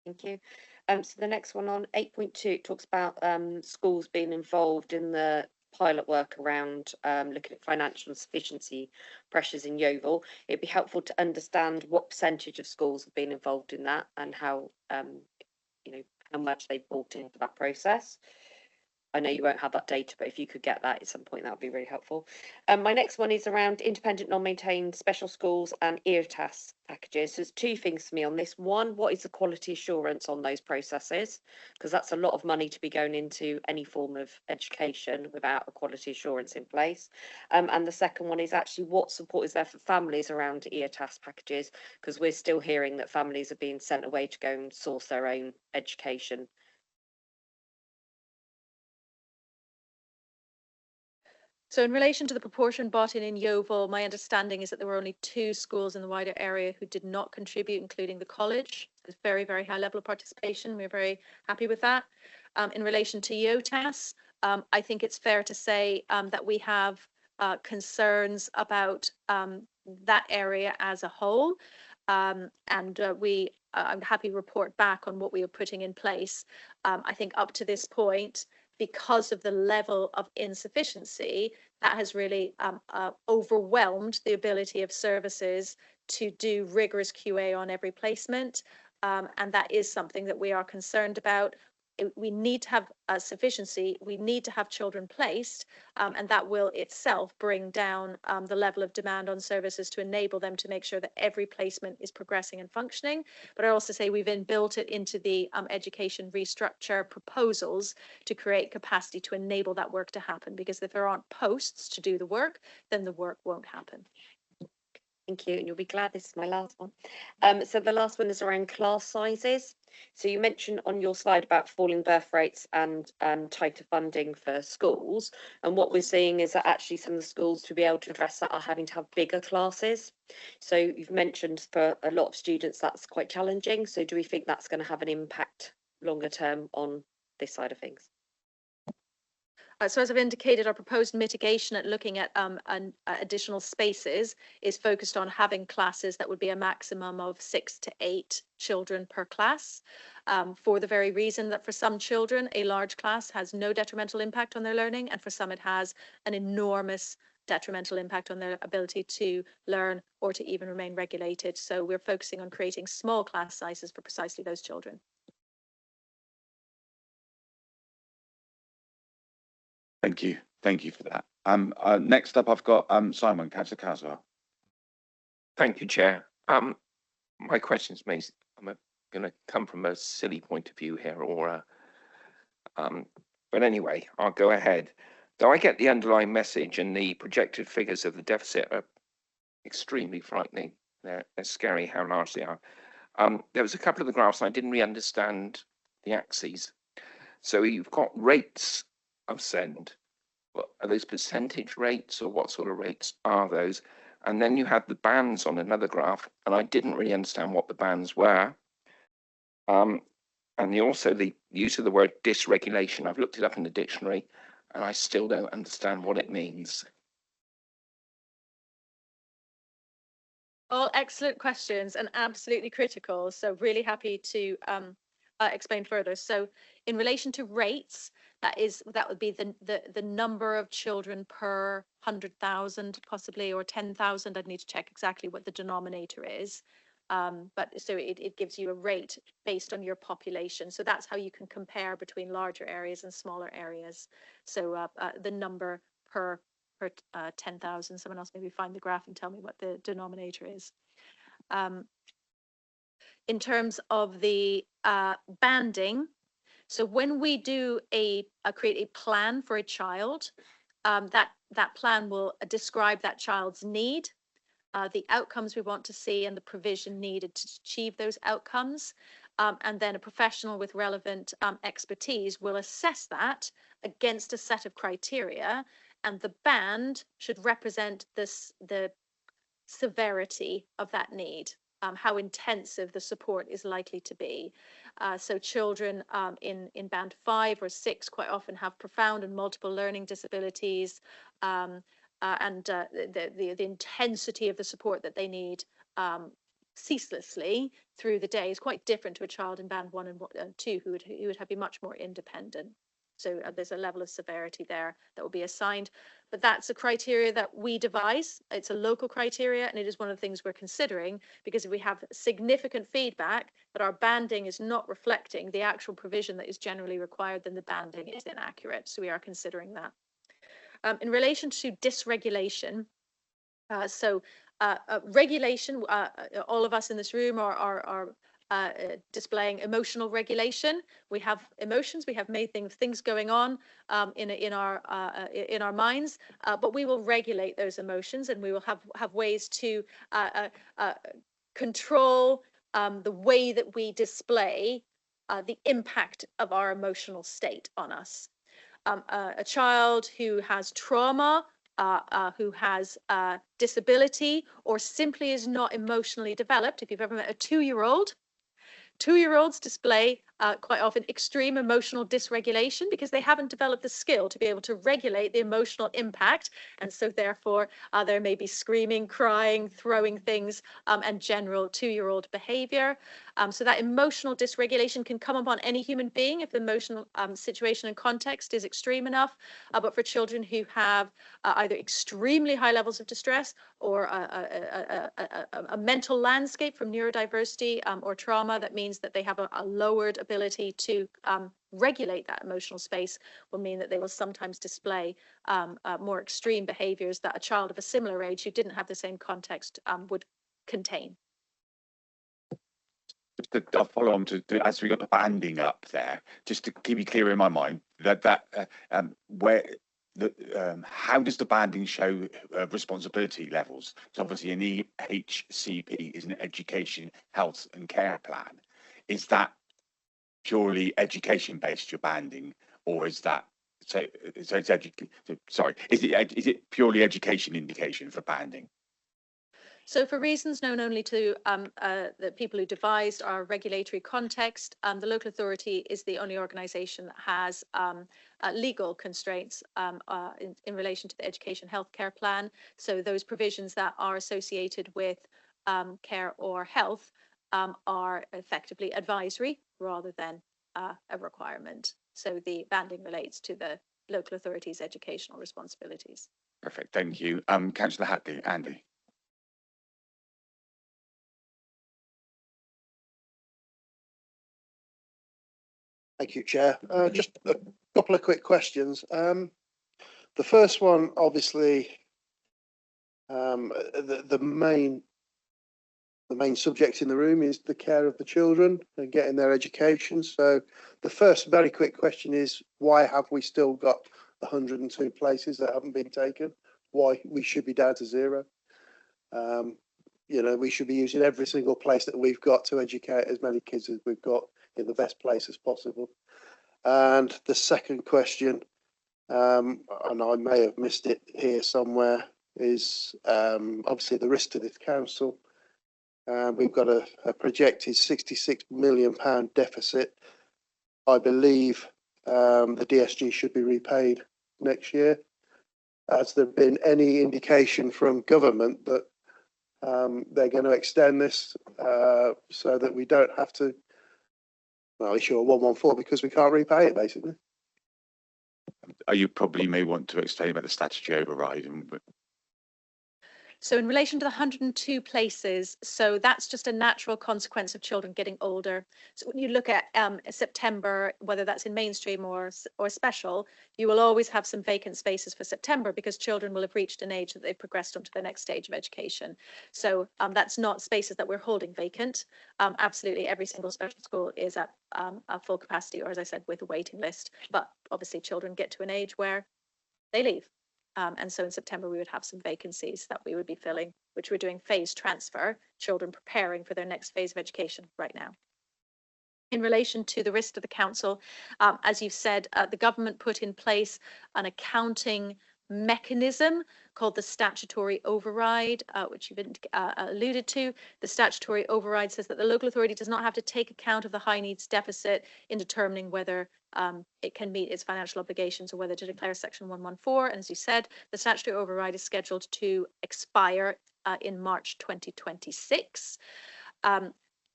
Thank you. So the next one on 8.2 talks about schools being involved in the pilot work around looking at financial insufficiency pressures in Yeovil. It'd be helpful to understand what percentage of schools have been involved in that and how how much they've bought into that process. I know you won't have that data, but if you could get that at some point, that would be really helpful. My next one is around independent non-maintained special schools and EOTAS packages. So there's two things for me on this. One, what is the quality assurance on those processes? Because that's a lot of money to be going into any form of education without a quality assurance in place. And the second one is actually what support is there for families around EOTAS packages? Because we're still hearing that families are being sent away to go and source their own education. So in relation to the proportion bought in Yeovil, my understanding is that there were only 2 schools in the wider area who did not contribute, including the college. It's very, very high level of participation. We're very happy with that. In relation to EOTAS, I think it's fair to say that we have concerns about that area as a whole. I'm happy to report back on what we are putting in place. I think up to this point, because of the level of insufficiency, that has really overwhelmed the ability of services to do rigorous QA on every placement. And that is something that we are concerned about. We need to have sufficiency, we need to have children placed, and that will itself bring down the level of demand on services to enable them to make sure that every placement is progressing and functioning. But I also say we've inbuilt it into the education restructure proposals to create capacity to enable that work to happen, because if there aren't posts to do the work, then the work won't happen. Thank you, and you'll be glad this is my last one. So the last one is around class sizes. So you mentioned on your slide about falling birth rates and tighter funding for schools. And what we're seeing is that actually some of the schools, to be able to address that, are having to have bigger classes. So you've mentioned for a lot of students that's quite challenging. So do we think that's going to have an impact longer term on this side of things? So as I've indicated, our proposed mitigation at looking at additional spaces is focused on having classes that would be a maximum of 6 to 8 children per class, for the very reason that for some children, a large class has no detrimental impact on their learning, and for some it has an enormous detrimental impact on their ability to learn or to even remain regulated. So we're focusing on creating small class sizes for precisely those children. Thank you. Thank you for that. Next up, I've got Simon, Councillor Caswell. Thank you, Chair. My questions may, I'm going to come from a silly point of view here, or but anyway, I'll go ahead. Though I get the underlying message and the projected figures of the deficit are extremely frightening. They're scary how large they are. There was a couple of the graphs and I didn't really understand the axes. So you've got rates of send. Well, are those percentage rates, or what sort of rates are those? And then you had the bands on another graph, and I didn't really understand what the bands were. And also the use of the word dysregulation. I've looked it up in the dictionary, and I still don't understand what it means. All excellent questions and absolutely critical. So really happy to explain further. So in relation to rates, that would be the number of children per 100,000 possibly, or 10,000. I'd need to check exactly what the denominator is. But so it gives you a rate based on your population. So that's how you can compare between larger areas and smaller areas. So the number per 10,000. Someone else maybe find the graph and tell me what the denominator is. In terms of the banding, so when we do create a plan for a child, that plan will describe that child's need, the outcomes we want to see, and the provision needed to achieve those outcomes. And then a professional with relevant expertise will assess that against a set of criteria, and the band should represent the severity of that need. How intensive the support is likely to be. So children in band 5 or 6 quite often have profound and multiple learning disabilities, and the intensity of the support that they need ceaselessly through the day is quite different to a child in band 1 and 2 who would be much more independent. So there's a level of severity there that will be assigned. But that's a criteria that we devise. It's a local criteria, and it is one of the things we're considering, because if we have significant feedback that our banding is not reflecting the actual provision that is generally required, then the banding is inaccurate. So we are considering that. In relation to dysregulation, regulation, all of us in this room are displaying emotional regulation. We have emotions, we have many things going on in our minds, but we will regulate those emotions, and we will have ways to control the way that we display the impact of our emotional state on us. A child who has trauma, who has disability, or simply is not emotionally developed. If you've ever met a 2-year-old, 2-year-olds display quite often extreme emotional dysregulation because they haven't developed the skill to be able to regulate the emotional impact. And so therefore, there may be screaming, crying, throwing things, and general 2-year-old behavior. So that emotional dysregulation can come upon any human being if the emotional situation and context is extreme enough. But for children who have either extremely high levels of distress or a mental landscape from neurodiversity or trauma, that means that they have a lowered ability to regulate that emotional space, will mean that they will sometimes display more extreme behaviors that a child of a similar age who didn't have the same context would contain. Just to follow on to as we got the banding up there, just to keep it clear in my mind that where the how does the banding show responsibility levels? So obviously an EHCP is an education, health and care plan. Is that purely education based, your banding, or is that so it's sorry, is it purely education indication for banding? So for reasons known only to the people who devised our regulatory context, the local authority is the only organisation that has legal constraints in relation to the education healthcare plan. So those provisions that are associated with care or health are effectively advisory rather than a requirement. So the banding relates to the local authority's educational responsibilities. Perfect, thank you. Councillor Hatley, Andy. Thank you, Chair. Just a couple of quick questions. The first one, obviously, the main subject in the room is the care of the children and getting their education. So the first very quick question is, why have we still got 102 places that haven't been taken? Why we should be down to 0? You know, we should be using every single place that we've got to educate as many kids as we've got in the best place as possible. And the second question, and I may have missed it here somewhere, is obviously the risk to this council. We've got a projected £66 million deficit. I believe the DSG should be repaid next year. Has there been any indication from government that they're going to extend this so that we don't have to issue a 114 because we can't repay it, basically? You probably may want to explain about the statutory override. So in relation to the 102 places, so that's just a natural consequence of children getting older. So when you look at September, whether that's in mainstream or special, you will always have some vacant spaces for September because children will have reached an age that they've progressed onto the next stage of education. So that's not spaces that we're holding vacant. Absolutely every single special school is at full capacity, or as I said, with a waiting list. But obviously children get to an age where they leave. And so in September, we would have some vacancies that we would be filling, which we're doing phase transfer, children preparing for their next phase of education right now. In relation to the risk to the council, as you've said, the government put in place an accounting mechanism called the statutory override, which you've alluded to. The statutory override says that the local authority does not have to take account of the high needs deficit in determining whether it can meet its financial obligations or whether to declare Section 114. And as you said, the statutory override is scheduled to expire in March 2026.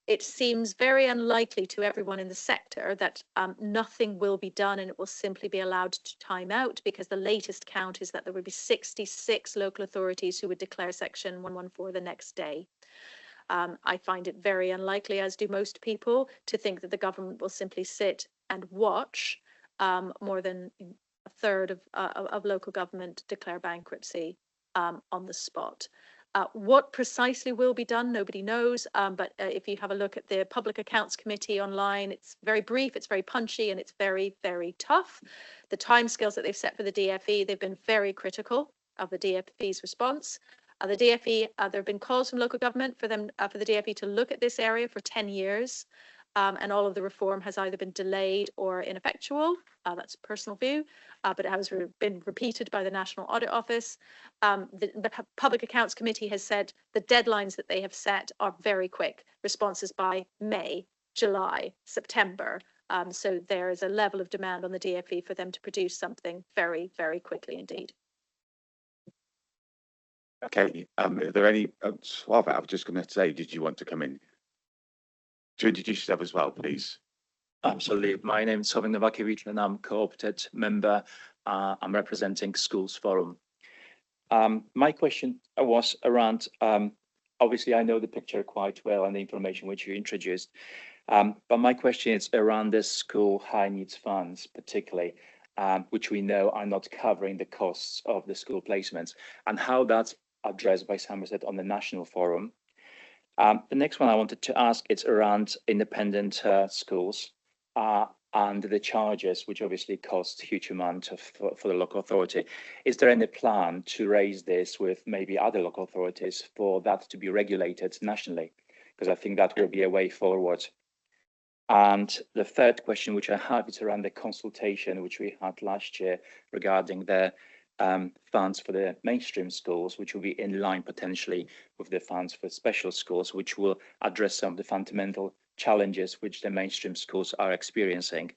it seems very unlikely to everyone in the sector that nothing will be done and it will simply be allowed to time out, because the latest count is that there would be 66 local authorities who would declare Section 114 the next day. I find it very unlikely, as do most people, to think that the government will simply sit and watch more than a third of local government declare bankruptcy on the spot. What precisely will be done, nobody knows. But if you have a look at the Public Accounts Committee online, it's very brief, it's very punchy, and it's very, very tough. The timescales that they've set for the DFE, they've been very critical of the DFE's response. The DFE, there have been calls from local government for them, for the DFE to look at this area for 10 years. And all of the reform has either been delayed or ineffectual. That's a personal view, but it has been repeated by the National Audit Office. The Public Accounts Committee has said the deadlines that they have set are very quick, responses by May, July, September. So there is a level of demand on the DFE for them to produce something very, very quickly indeed. Okay, are there any, Suave, I was just going to say, did you want to come in? To introduce yourself as well, please. Absolutely. My name is Sovin Novakovic and I'm co-opted member. I'm representing Schools Forum. My question was around, obviously I know the picture quite well and the information which you introduced, but my question is around the school high needs funds particularly, which we know are not covering the costs of the school placements, and how that's addressed by Somerset on the national forum. The next one I wanted to ask, it's around independent schools and the charges, which obviously cost a huge amount for the local authority. Is there any plan to raise this with maybe other local authorities for that to be regulated nationally? Because I think that will be a way forward. And the third question which I have is around the consultation which we had last year regarding the funds for the mainstream schools, which will be in line potentially with the funds for special schools, which will address some of the fundamental challenges which the mainstream schools are experiencing.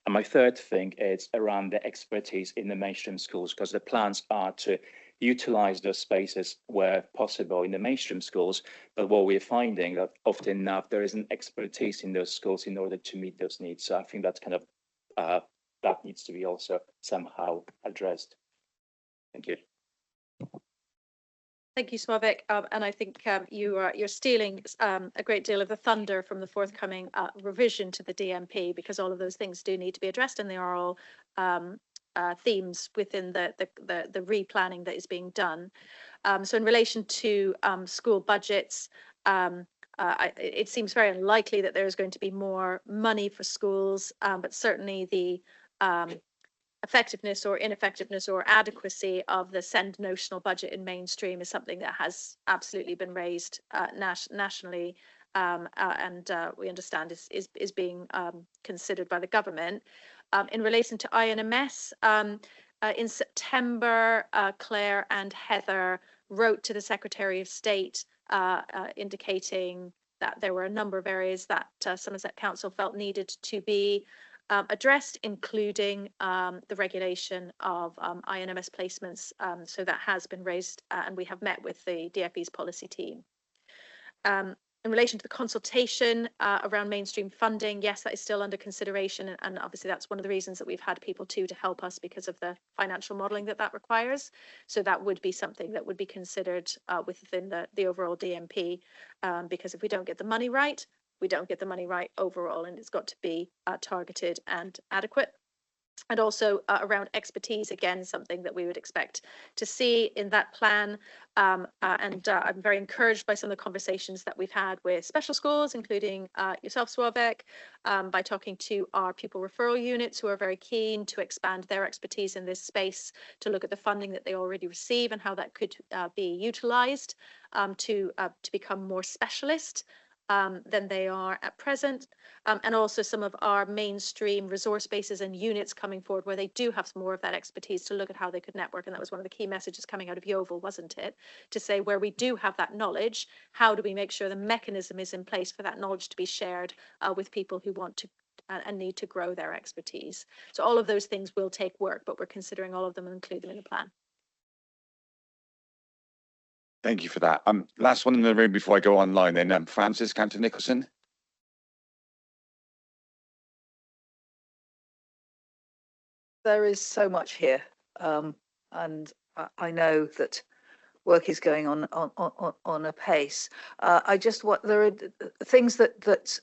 And my third thing is around the expertise in the mainstream schools, because the plans are to utilize those spaces where possible in the mainstream schools. But what we're finding that often enough, there isn't expertise in those schools in order to meet those needs. So I think that's kind of, that needs to be also somehow addressed. Thank you. Thank you, Sławek. And I think you're stealing a great deal of the thunder from the forthcoming revision to the DMP, because all of those things do need to be addressed, and they are all themes within the replanning that is being done. So in relation to school budgets, it seems very unlikely that there is going to be more money for schools, but certainly the effectiveness or ineffectiveness or adequacy of the SEND notional budget in mainstream is something that has absolutely been raised nationally, and we understand is being considered by the government. In relation to INMS, in September, Claire and Heather wrote to the Secretary of State indicating that there were a number of areas that Somerset Council felt needed to be addressed, including the regulation of INMS placements. So that has been raised, and we have met with the DFE's policy team. In relation to the consultation around mainstream funding, yes, that is still under consideration, and obviously that's one of the reasons that we've had people to help us, because of the financial modelling that requires. So that would be something that would be considered within the overall DMP, because if we don't get the money right, we don't get the money right overall, and it's got to be targeted and adequate. And also around expertise, again, something that we would expect to see in that plan. And I'm very encouraged by some of the conversations that we've had with special schools, including yourself, Sławek, by talking to our pupil referral units, who are very keen to expand their expertise in this space, to look at the funding that they already receive and how that could be utilised to become more specialist than they are at present, and also some of our mainstream resource bases and units coming forward where they do have some more of that expertise to look at how they could network. And that was one of the key messages coming out of Yeovil, wasn't it? To say, where we do have that knowledge, how do we make sure the mechanism is in place for that knowledge to be shared with people who want to and need to grow their expertise. So all of those things will take work, but we're considering all of them and include them in the plan. Thank you for that. Last one in the room before I go online then, Francis Cantor-Nicholson. There is so much here, and I know that work is going on a pace. I just what there are things that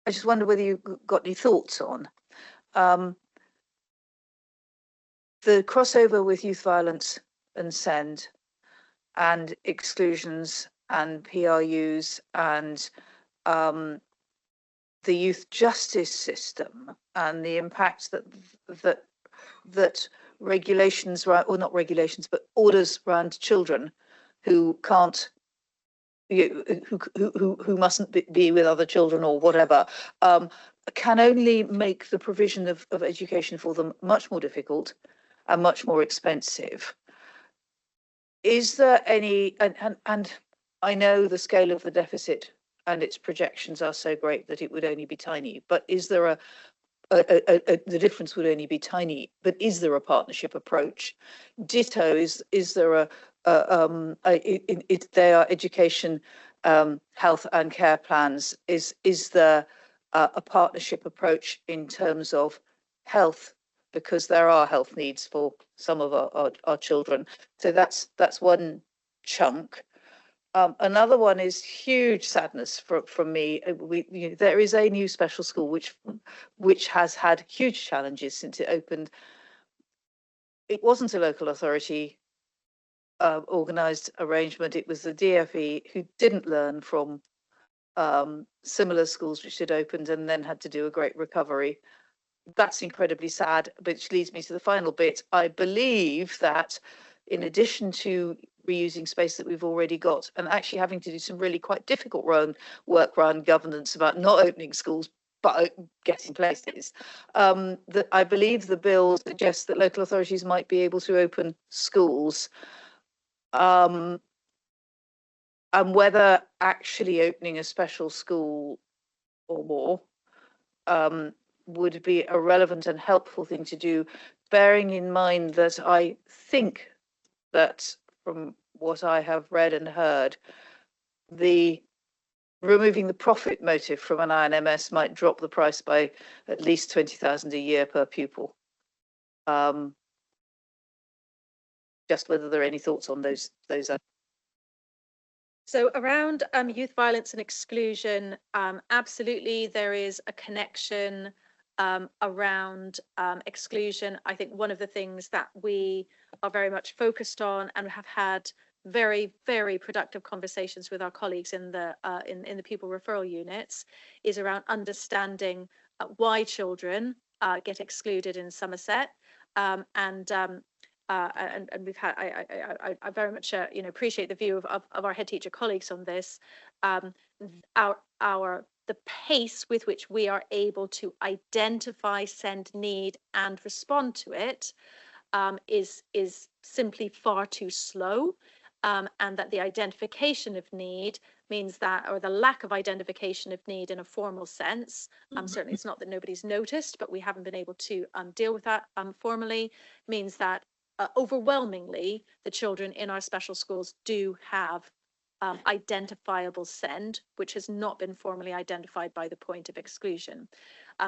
I just wonder whether you got any thoughts on. The crossover with youth violence and SEND and exclusions and PRUs and the youth justice system and the impact that regulations, or not regulations, but orders around children who can't, who mustn't be with other children or whatever, can only make the provision of education for them much more difficult and much more expensive. Is there any, and I know the scale of the deficit and its projections are so great that it would only be tiny, but is there the difference would only be tiny, but is there a partnership approach? Ditto, is there they are education, health and care plans. Is there a partnership approach in terms of health? Because there are health needs for some of our children. So that's one chunk. Another one is huge sadness from me. There is a new special school which has had huge challenges since it opened. It wasn't a local authority organised arrangement. It was the DFE who didn't learn from similar schools which had opened and then had to do a great recovery. That's incredibly sad, which leads me to the final bit. I believe that in addition to reusing space that we've already got and actually having to do some really quite difficult work around governance about not opening schools but getting places, that I believe the bill suggests that local authorities might be able to open schools, and whether actually opening a special school or more would be a relevant and helpful thing to do, bearing in mind that I think that from what I have read and heard, removing the profit motive from an INMS might drop the price by at least 20,000 a year per pupil. Just whether there are any thoughts on those. So around youth violence and exclusion, absolutely there is a connection around exclusion. I think one of the things that we are very much focused on and have had very, very productive conversations with our colleagues in the pupil referral units is around understanding why children get excluded in Somerset, and we've had I very much appreciate the view of our head teacher colleagues on this. The pace with which we are able to identify, send need and respond to it is simply far too slow, and that the identification of need means that, or the lack of identification of need in a formal sense, certainly it's not that nobody's noticed, but we haven't been able to deal with that formally, means that overwhelmingly the children in our special schools do have identifiable send, which has not been formally identified by the point of exclusion.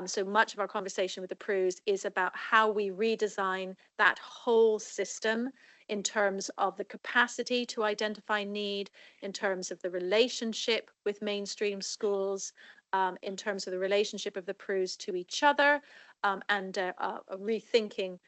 So much of our conversation with the PRUs is about how we redesign that whole system in terms of the capacity to identify need, in terms of the relationship with mainstream schools, in terms of the relationship of the PRUs to each other, and rethinking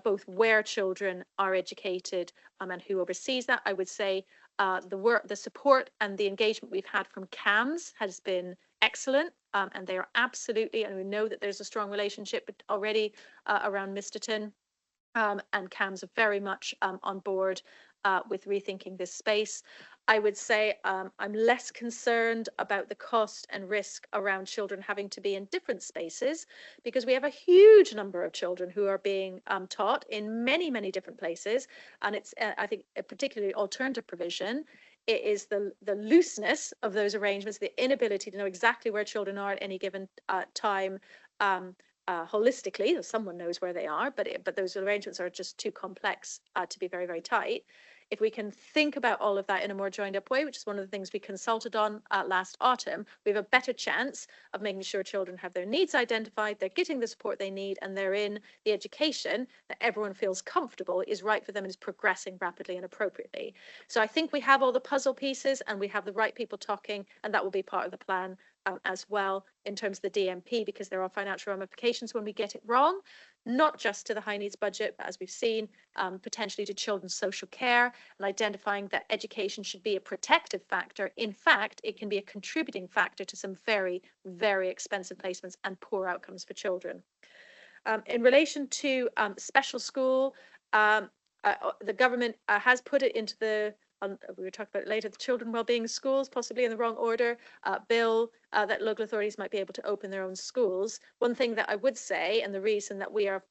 both where children are educated and who oversees that. I would say the support and the engagement we've had from CAMS has been excellent, and they are absolutely, and we know that there's a strong relationship already around Misterton, and CAMS are very much on board with rethinking this space. I would say I'm less concerned about the cost and risk around children having to be in different spaces, because we have a huge number of children who are being taught in many, many different places. And it's, I think, particularly alternative provision, it is the looseness of those arrangements, the inability to know exactly where children are at any given time, holistically. Someone knows where they are, but those arrangements are just too complex to be very, very tight. if we can think about all of that in a more joined up way, which is one of the things we consulted on last autumn, we have a better chance of making sure children have their needs identified, they're getting the support they need, and they're in the education that everyone feels comfortable is right for them and is progressing rapidly and appropriately. So I think we have all the puzzle pieces and we have the right people talking, and that will be part of the plan as well in terms of the DMP, because there are financial ramifications when we get it wrong, not just to the high needs budget, but as we've seen, potentially to children's social care, and identifying that education should be a protective factor. In fact, it can be a contributing factor to some very, very expensive placements and poor outcomes for children. In relation to special school, the government has put it into the we were talking about it later, the children wellbeing schools, possibly in the wrong order, bill that local authorities might be able to open their own schools. One thing that I would say, and the reason that we are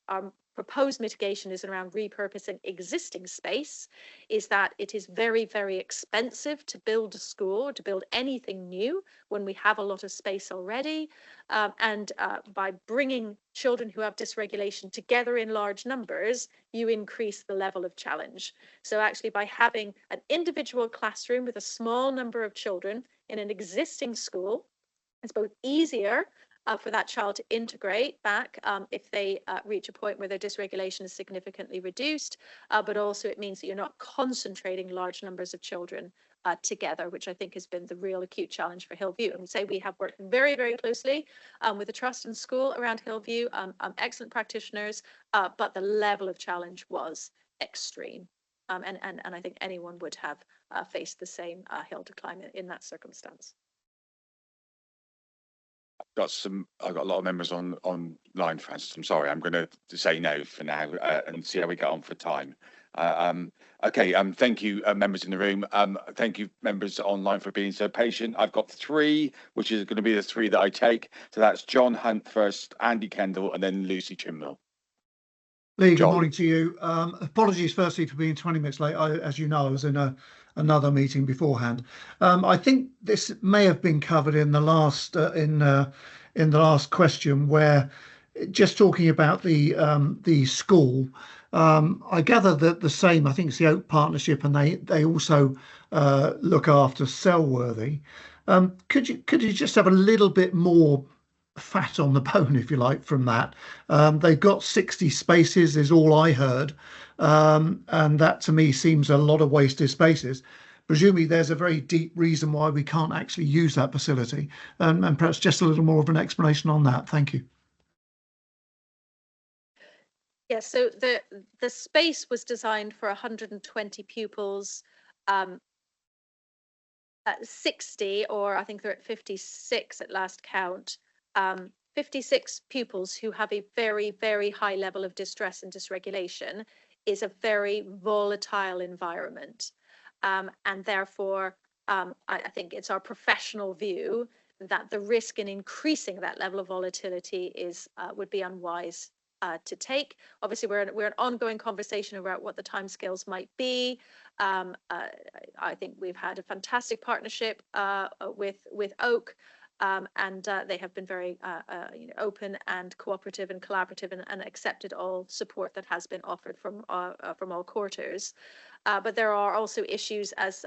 proposed mitigation is around repurposing existing space, is that it is very, very expensive to build a school or to build anything new when we have a lot of space already. And by bringing children who have dysregulation together in large numbers, you increase the level of challenge. So actually by having an individual classroom with a small number of children in an existing school, it's both easier for that child to integrate back if they reach a point where their dysregulation is significantly reduced, but also it means that you're not concentrating large numbers of children together, which I think has been the real acute challenge for Hillview. And we say we have worked very, very closely with the trust and school around Hillview, excellent practitioners, but the level of challenge was extreme. And I think anyone would have faced the same hill to climb in that circumstance. I've got a lot of members online, Francis. I'm sorry, I'm going to say no for now and see how we get on for time. Okay, thank you, members in the room. Thank you, members online, for being so patient. I've got three, which is going to be the three that I take. So that's John Hunt first, Andy Kendall, and then Lucy Chimnell. Lee, good morning to you. Apologies firstly for being 20 minutes late. As you know, I was in another meeting beforehand. I think this may have been covered in the last in the last question, where just talking about the school. I gather that the same, I think it's the Oak Partnership, and they also look after Selworthy. Could you just have a little bit more fat on the bone, if you like, from that? They've got 60 spaces is all I heard, and that to me seems a lot of wasted spaces. Presumably there's a very deep reason why we can't actually use that facility, and perhaps just a little more of an explanation on that. Thank you. Yeah, so the space was designed for 120 pupils, 60, or I think they're at 56 at last count, 56 pupils who have a very, very high level of distress and dysregulation is a very volatile environment. And therefore, I think it's our professional view that the risk in increasing that level of volatility would be unwise to take. Obviously, we're in ongoing conversation about what the timescales might be. I think we've had a fantastic partnership with Oak. And they have been very open and cooperative and collaborative, and accepted all support that has been offered from all quarters. But there are also issues, as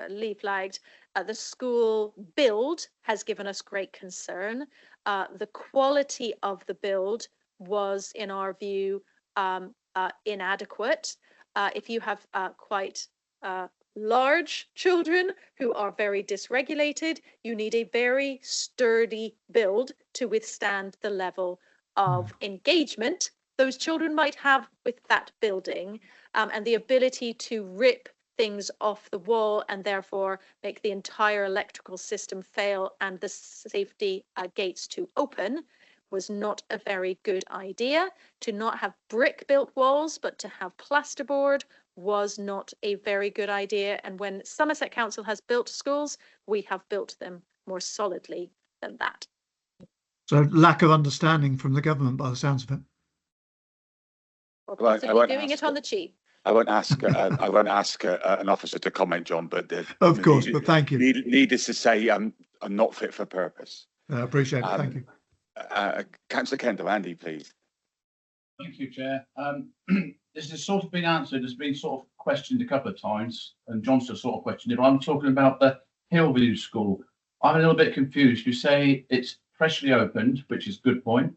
Lee flagged. The school build has given us great concern. The quality of the build was, in our view, inadequate. If you have quite large children who are very dysregulated, you need a very sturdy build to withstand the level of engagement those children might have with that building, and the ability to rip things off the wall and therefore make the entire electrical system fail and the safety gates to open was not a very good idea. To not have brick built walls, but to have plasterboard was not a very good idea. And when Somerset Council has built schools, we have built them more solidly than that. So lack of understanding from the government, by the sounds of it. Or possibly doing it on the cheap. I won't ask. I won't ask an officer to comment, John. But of course, but thank you. Needless to say, I'm not fit for purpose. I appreciate it. Thank you. Councillor Kendall, Andy, please. Thank you, Chair. This has sort of been answered. It's been sort of questioned a couple of times, and Johnson sort of questioned it. But I'm talking about the Hillview School. I'm a little bit confused. You say it's freshly opened, which is a good point.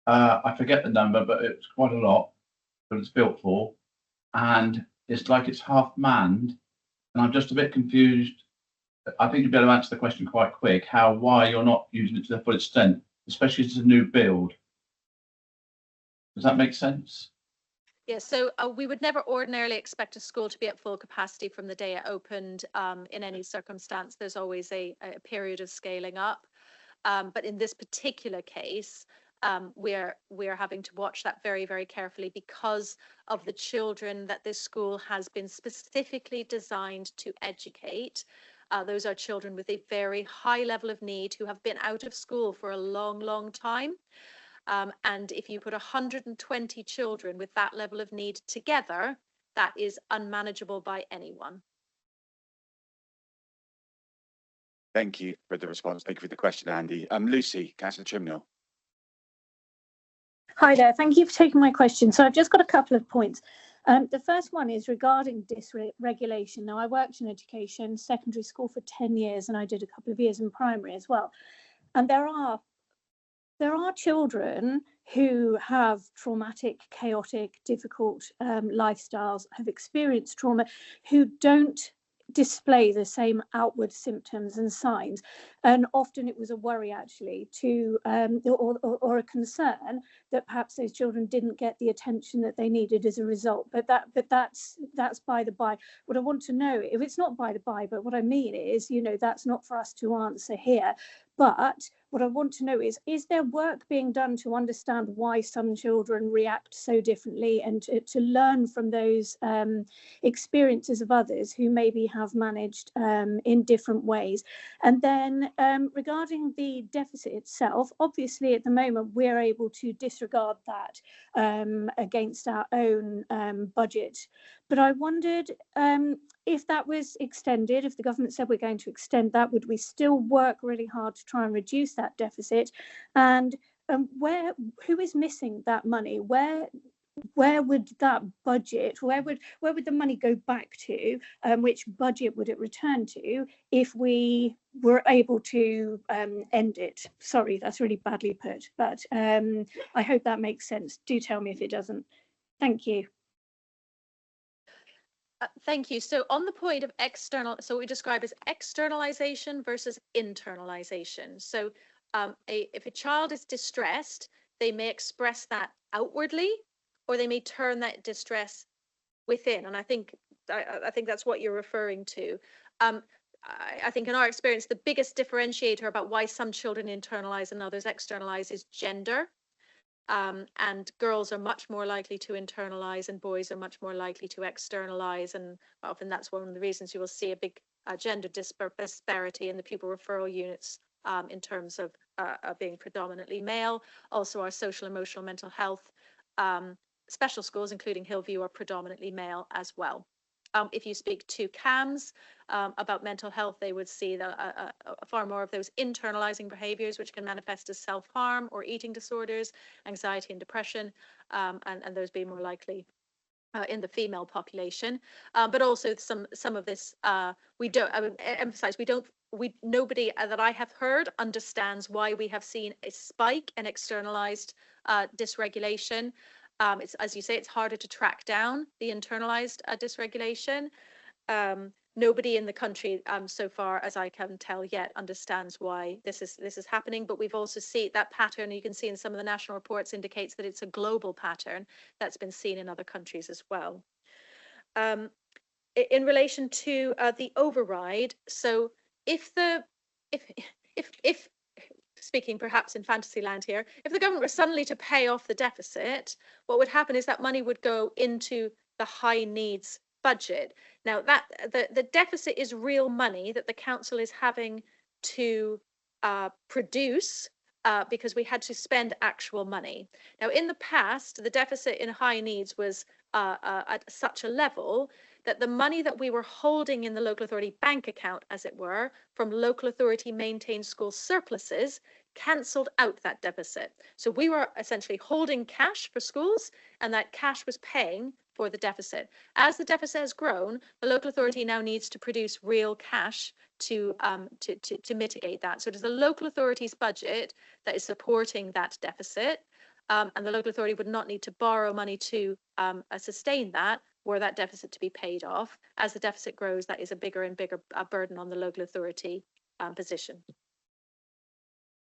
I forget the number, but it's quite a lot that it's built for, and it's like it's half manned. And I'm just a bit confused. I think you'd better answer the question quite quick. Why you're not using it to the full extent, especially as it's a new build. Does that make sense? Yeah, so we would never ordinarily expect a school to be at full capacity from the day it opened in any circumstance. There's always a period of scaling up. But in this particular case, we're having to watch that very, very carefully because of the children that this school has been specifically designed to educate. Those are children with a very high level of need who have been out of school for a long, long time. And if you put 120 children with that level of need together, that is unmanageable by anyone. Thank you for the response. Thank you for the question, Andy. Lucy, Councillor Trimnell. Hi there. Thank you for taking my question. So I've just got a couple of points. The first one is regarding dysregulation. Now, I worked in education, secondary school for 10 years, and I did a couple of years in primary as well. And there are children who have traumatic, chaotic, difficult lifestyles, have experienced trauma, who don't display the same outward symptoms and signs. And often it was a worry actually to or a concern that perhaps those children didn't get the attention that they needed as a result. But that's by the by. What I want to know, if it's not by the by, but what I mean is, that's not for us to answer here. But what I want to know is there work being done to understand why some children react so differently, and to learn from those experiences of others who maybe have managed in different ways? And then regarding the deficit itself, obviously at the moment we're able to disregard that against our own budget. But I wondered if that was extended, if the government said we're going to extend that, would we still work really hard to try and reduce that deficit? And who is missing that money? Where would that budget, where would the money go back to? Which budget would it return to if we were able to end it? Sorry, that's really badly put, but I hope that makes sense. Do tell me if it doesn't. Thank you. Thank you. So on the point of external, so what we describe as externalization versus internalization. So if a child is distressed, they may express that outwardly, or they may turn that distress within. And I think that's what you're referring to. I think in our experience, the biggest differentiator about why some children internalize and others externalize is gender. And girls are much more likely to internalize and boys are much more likely to externalize. And often that's one of the reasons you will see a big gender disparity in the pupil referral units in terms of being predominantly male. Also, our social, emotional, mental health special schools, including Hillview, are predominantly male as well. If you speak to CAMS about mental health, they would see far more of those internalizing behaviors, which can manifest as self-harm or eating disorders, anxiety and depression, and those being more likely in the female population. But also some of this, I would emphasize, nobody that I have heard understands why we have seen a spike in externalized dysregulation. It's, as you say, it's harder to track down the internalized dysregulation. Nobody in the country so far as I can tell yet understands why this is happening, but we've also seen that pattern. You can see in some of the national reports indicates that it's a global pattern that's been seen in other countries as well. In relation to the override, so if speaking perhaps in fantasy land here, if the government were suddenly to pay off the deficit, what would happen is that money would go into the high needs budget. Now that the deficit is real money that the council is having to produce because we had to spend actual money. Now in the past, the deficit in high needs was at such a level that the money that we were holding in the local authority bank account, as it were, from local authority maintained school surpluses cancelled out that deficit. So we were essentially holding cash for schools, and that cash was paying for the deficit. As the deficit has grown, the local authority now needs to produce real cash to mitigate that. So it is the local authority's budget that is supporting that deficit, and the local authority would not need to borrow money to sustain that, were that deficit to be paid off. As the deficit grows, that is a bigger and bigger burden on the local authority position.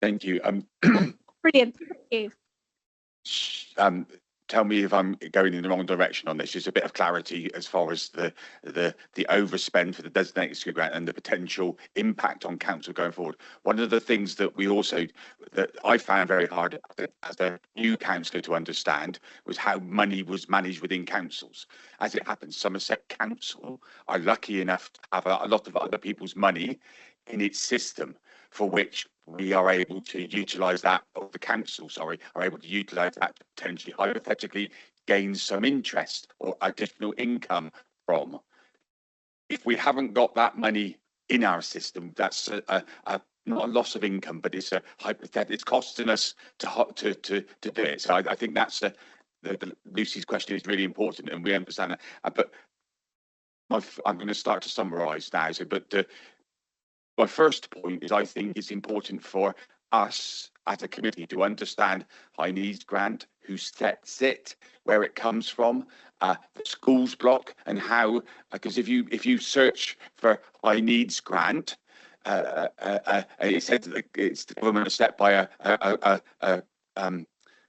Thank you. Brilliant. Thank you. Tell me if I'm going in the wrong direction on this. Just a bit of clarity as far as the overspend for the designated school grant and the potential impact on council going forward. One of the things that I found very hard as a new councillor to understand was how money was managed within councils. As it happens, Somerset Council are lucky enough to have a lot of other people's money in its system, for which we are able to utilise that, or the council, sorry, are able to utilise that to potentially, hypothetically, gain some interest or additional income from. If we haven't got that money in our system, that's not a loss of income, but it's a hypothetical. It's costing us to do it. So I think that's Lucy's question is really important, and we understand that. But I'm going to start to summarise now. My first point is, I think it's important for us as a committee to understand high needs grant, who sets it, where it comes from, the schools block, and how. Because if you search for high needs grant, it says that it's the government set by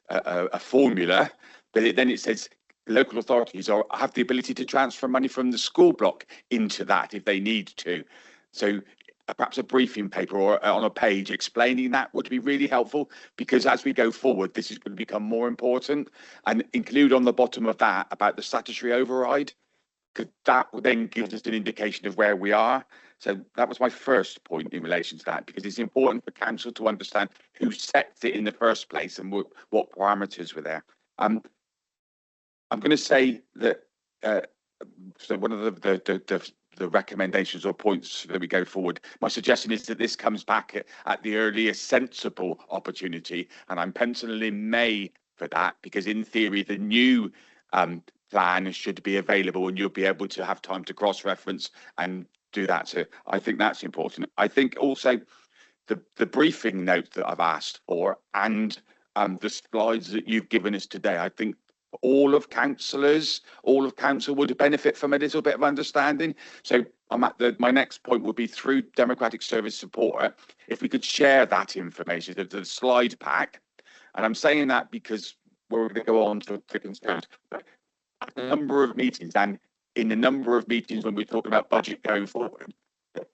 a formula, but then it says local authorities have the ability to transfer money from the school block into that if they need to. So perhaps a briefing paper or on a page explaining that would be really helpful, because as we go forward, this is going to become more important, and include on the bottom of that about the statutory override, because that then gives us an indication of where we are. So that was my first point in relation to that, because it's important for council to understand who sets it in the first place and what parameters were there. I'm going to say that so one of the recommendations or points that we go forward, my suggestion is that this comes back at the earliest sensible opportunity, and I'm penciling in May for that, because in theory the new plan should be available and you'll be able to have time to cross-reference and do that. So I think that's important. I think also the briefing note that I've asked for, and the slides that you've given us today, I think all of council would benefit from a little bit of understanding. So I'm at my next point would be, through Democratic Service Support, if we could share that information, the slide pack. And I'm saying that because we're going to go on to concerns. But a number of meetings, and in a number of meetings when we're talking about budget going forward,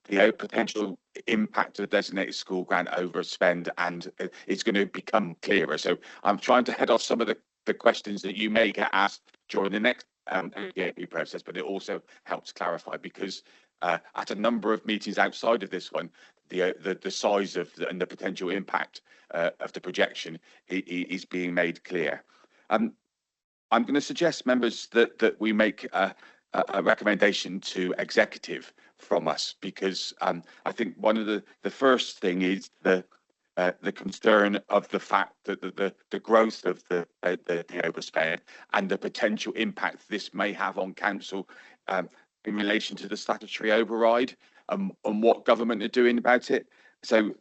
the potential impact of the designated school grant overspend, and it's going to become clearer. So I'm trying to head off some of the questions that you may get asked during the next APA process, but it also helps clarify, because at a number of meetings outside of this one, the size of and the potential impact of the projection is being made clear. I'm going to suggest, members, that we make a recommendation to executive from us, because I think one of the first thing is the concern of the fact that the growth of the overspend and the potential impact this may have on council in relation to the statutory override, and what government are doing about it. So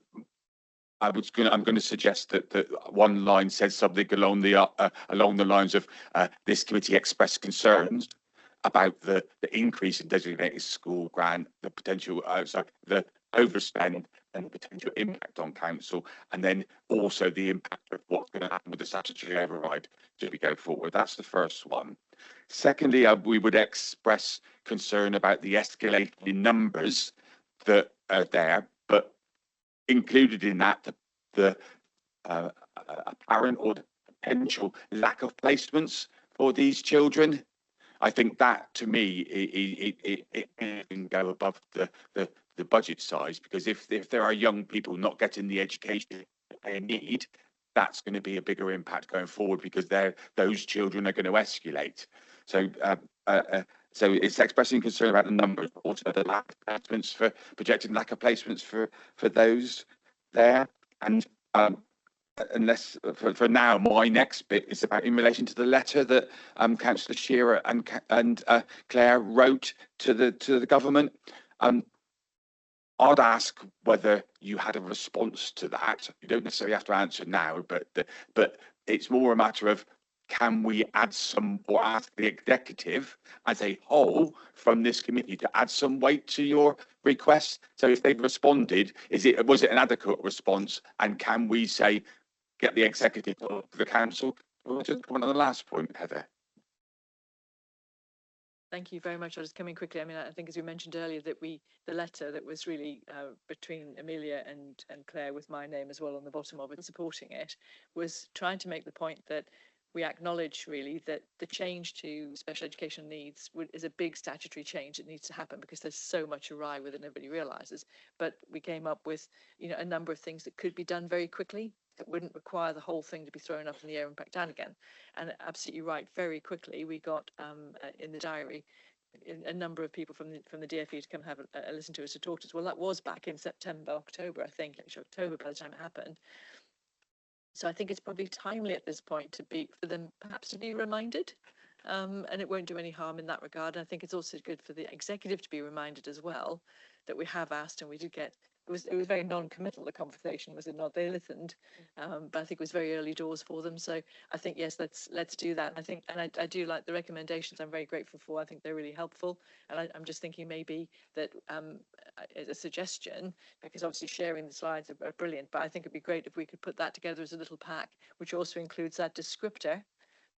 I'm going to suggest that one line says something along the lines of this committee expressed concerns about the increase in designated school grant, the potential the overspend and the potential impact on council, and then also the impact of what's going to happen with the statutory override as we go forward. That's the first one. Secondly, we would express concern about the escalating numbers that are there, but included in that the apparent or potential lack of placements for these children. I think that, to me, it can go above the budget size, because if there are young people not getting the education they need, that's going to be a bigger impact going forward, because those children are going to escalate. So so it's expressing concern about the numbers, but also the lack of placements, for projected lack of placements for those there. And unless for now, my next bit is about in relation to the letter that Councillor Shearer and Claire wrote to the government. I'd ask whether you had a response to that. You don't necessarily have to answer now, but it's more a matter of, can we add some, or ask the executive as a whole from this committee to add some weight to your request? So if they've responded, was it an adequate response? And can we say, get the executive of the council? Just one on the last point, Heather. Thank you very much. I'll just come in quickly. I mean, I think as we mentioned earlier, that the letter that was really between Amelia and Claire with my name as well on the bottom of it, supporting it, was trying to make the point that we acknowledge really that the change to special education needs is a big statutory change that needs to happen because there's so much awry with it, nobody realises. But we came up with, you know, a number of things that could be done very quickly. That wouldn't require the whole thing to be thrown up in the air and back down again. And absolutely right, very quickly we got in the diary a number of people from the DFE to come have a listen to us, to talk to us. Well, that was back in September, October, I think, actually October by the time it happened. So I think it's probably timely at this point for them perhaps to be reminded, and it won't do any harm in that regard. And I think it's also good for the executive to be reminded as well that we have asked, and we did get. It was very non-committal, the conversation, was it not? They listened, but I think it was very early doors for them. So I think, yes, let's do that. I do like the recommendations. I'm very grateful for. I think they're really helpful. And I'm just thinking maybe that as a suggestion, because obviously sharing the slides are brilliant, but I think it'd be great if we could put that together as a little pack, which also includes that descriptor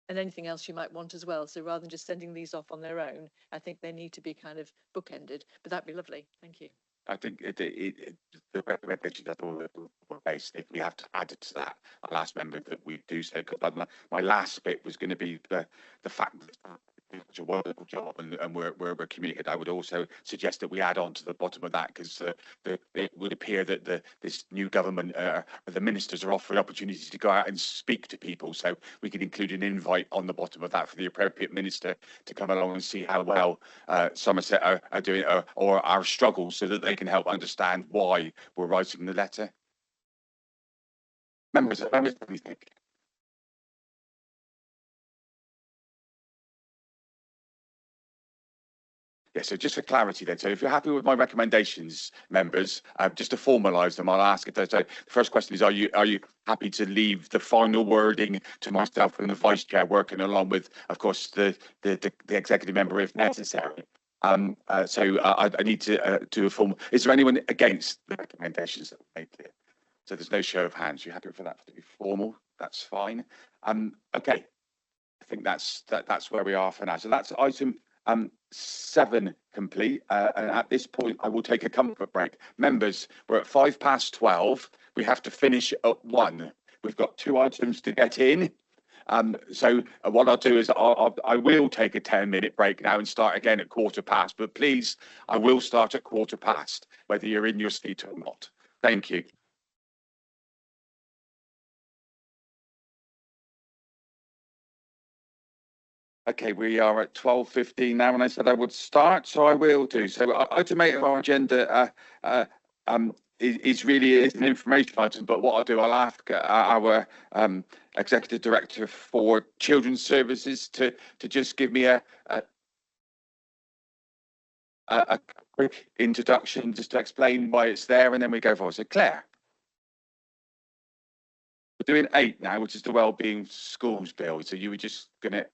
and anything else you might want as well. So rather than just sending these off on their own, I think they need to be kind of bookended, but that'd be lovely. Thank you. I think the recommendation that all were based, if we have to add it to that, I'll ask members that we do so, because my last bit was going to be the fact that it's a wonderful job and we're communicating. I would also suggest that we add on to the bottom of that, because it would appear that this new government, the ministers are offering opportunities to go out and speak to people. So we could include an invite on the bottom of that for the appropriate minister to come along and see how well Somerset are doing, or our struggles, so that they can help understand why we're writing the letter. Members, what do you think? Yeah, so just for clarity then, so if you're happy with my recommendations, members, just to formalise them, I'll ask if there's the first question is, are you happy to leave the final wording to myself and the vice chair, working along with, of course, the executive member if necessary? So I need to do a formal. Is there anyone against the recommendations that were made clear? So there's no show of hands. You're happy for that to be formal? That's fine. Okay, I think that's where we are for now. So that's item 7 complete, and at this point I will take a comfort break. Members, we're at 12:05. We have to finish at 1. We've got 2 items to get in. So what I'll do is I will take a 10-minute break now and start again at 1/4 past. But please, I will start at 1/4 past, whether you're in your seat or not. Thank you. Okay, we are at 12:15 now, and I said I would start, so I will do. So item 8 of our agenda is really an information item, but what I'll do, I'll ask our Executive Director for Children's Services to just give me a quick introduction, just to explain why it's there, and then we go forward. So Claire. We're doing 8 now, which is the Wellbeing Schools Bill. So you were just going to...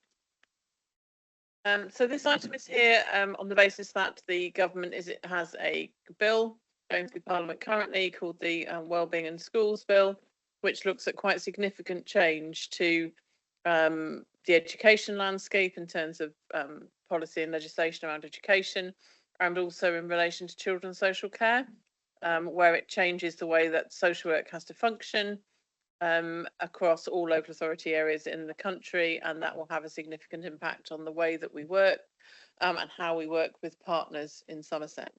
So this item is here on the basis that the government has a bill going through Parliament currently called the Wellbeing and Schools Bill, which looks at quite significant change to the education landscape in terms of policy and legislation around education, and also in relation to children's social care, where it changes the way that social work has to function across all local authority areas in the country, and that will have a significant impact on the way that we work and how we work with partners in Somerset.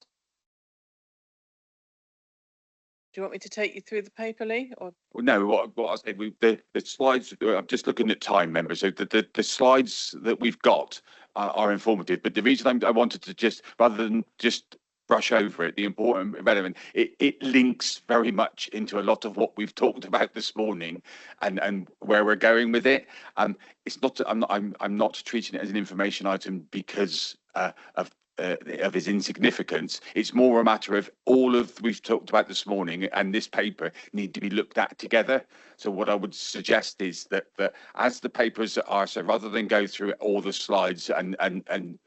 Do you want me to take you through the paper, Lee? Or no, what I said, the slides, I'm just looking at time, members, so the slides that we've got are informative, but the reason I wanted to just, rather than just brush over it. The important, relevant, it links very much into a lot of what we've talked about this morning, and where we're going with it. It's not. I'm not treating it as an information item because of his insignificance. It's more a matter of all of we've talked about this morning and this paper need to be looked at together. So what I would suggest is that as the papers are, so rather than go through all the slides and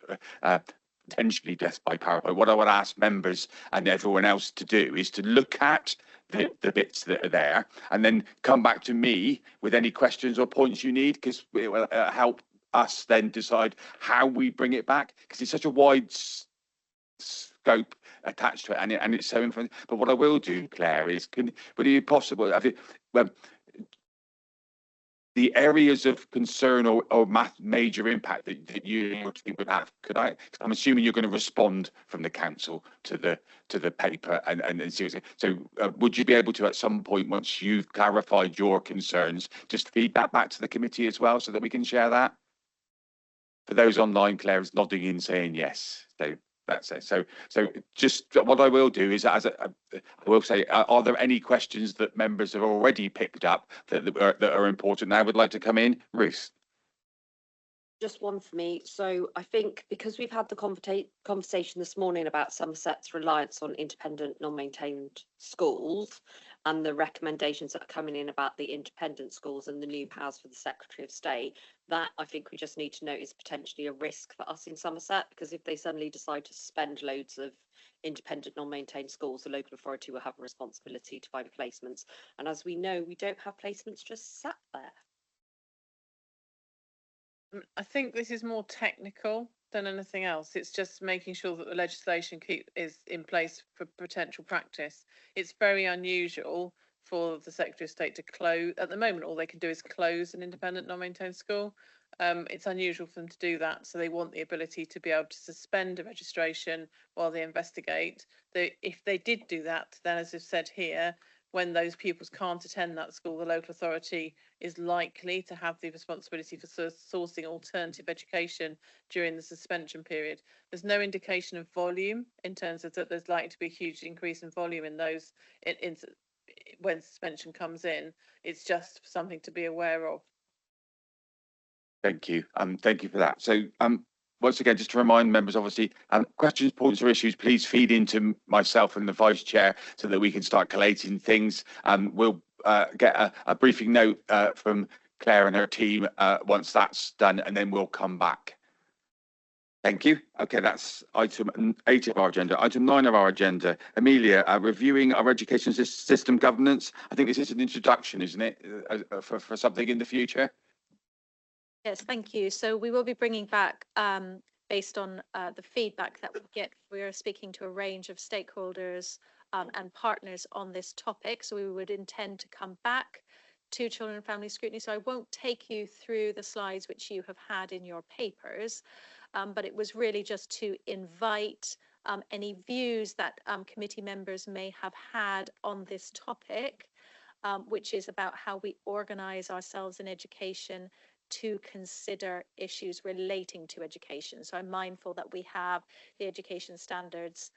potentially just by PowerPoint, what I would ask members and everyone else to do is to look at the bits that are there and then come back to me with any questions or points you need, because it will help us then decide how we bring it back, because it's such a wide scope attached to it, and it's so important. But what I will do, Claire, is would it be possible, the areas of concern or major impact that you and your team would have, could I? I'm assuming you're going to respond from the council to the paper and seriously. So would you be able to, at some point, once you've clarified your concerns, just feed that back to the committee as well, so that we can share that? For those online, Claire is nodding in saying yes. So that's it. So just what I will do is, I will say, are there any questions that members have already picked up that are important now would like to come in? Ruth? Just one for me. So I think because we've had the conversation this morning about Somerset's reliance on independent, non-maintained schools, and the recommendations that are coming in about the independent schools and the new powers for the Secretary of State, that I think we just need to note is potentially a risk for us in Somerset, because if they suddenly decide to suspend loads of independent, non-maintained schools, the local authority will have a responsibility to find placements. And as we know, we don't have placements just sat there. I think this is more technical than anything else. It's just making sure that the legislation is in place for potential practice. It's very unusual for the Secretary of State to close. At the moment, all they can do is close an independent, non-maintained school. It's unusual for them to do that, so they want the ability to be able to suspend a registration while they investigate. If they did do that, then, as I've said here, when those pupils can't attend that school, the local authority is likely to have the responsibility for sourcing alternative education during the suspension period. There's no indication of volume in terms of that there's likely to be a huge increase in volume in those when suspension comes in. It's just something to be aware of. Thank you. Thank you for that. So once again, just to remind members, obviously, questions, points or issues, please feed into myself and the Vice Chair so that we can start collating things. We'll get a briefing note from Claire and her team once that's done, and then we'll come back. Thank you. Okay, that's item 8 of our agenda. Item 9 of our agenda, Amelia, reviewing our education system governance. I think this is an introduction, isn't it, for something in the future? Yes, thank you. So we will be bringing back, based on the feedback that we get, we are speaking to a range of stakeholders and partners on this topic. So we would intend to come back to Children and Family Scrutiny. So I won't take you through the slides which you have had in your papers, but it was really just to invite any views that committee members may have had on this topic, which is about how we organise ourselves in education to consider issues relating to education. So I'm mindful that we have the education standards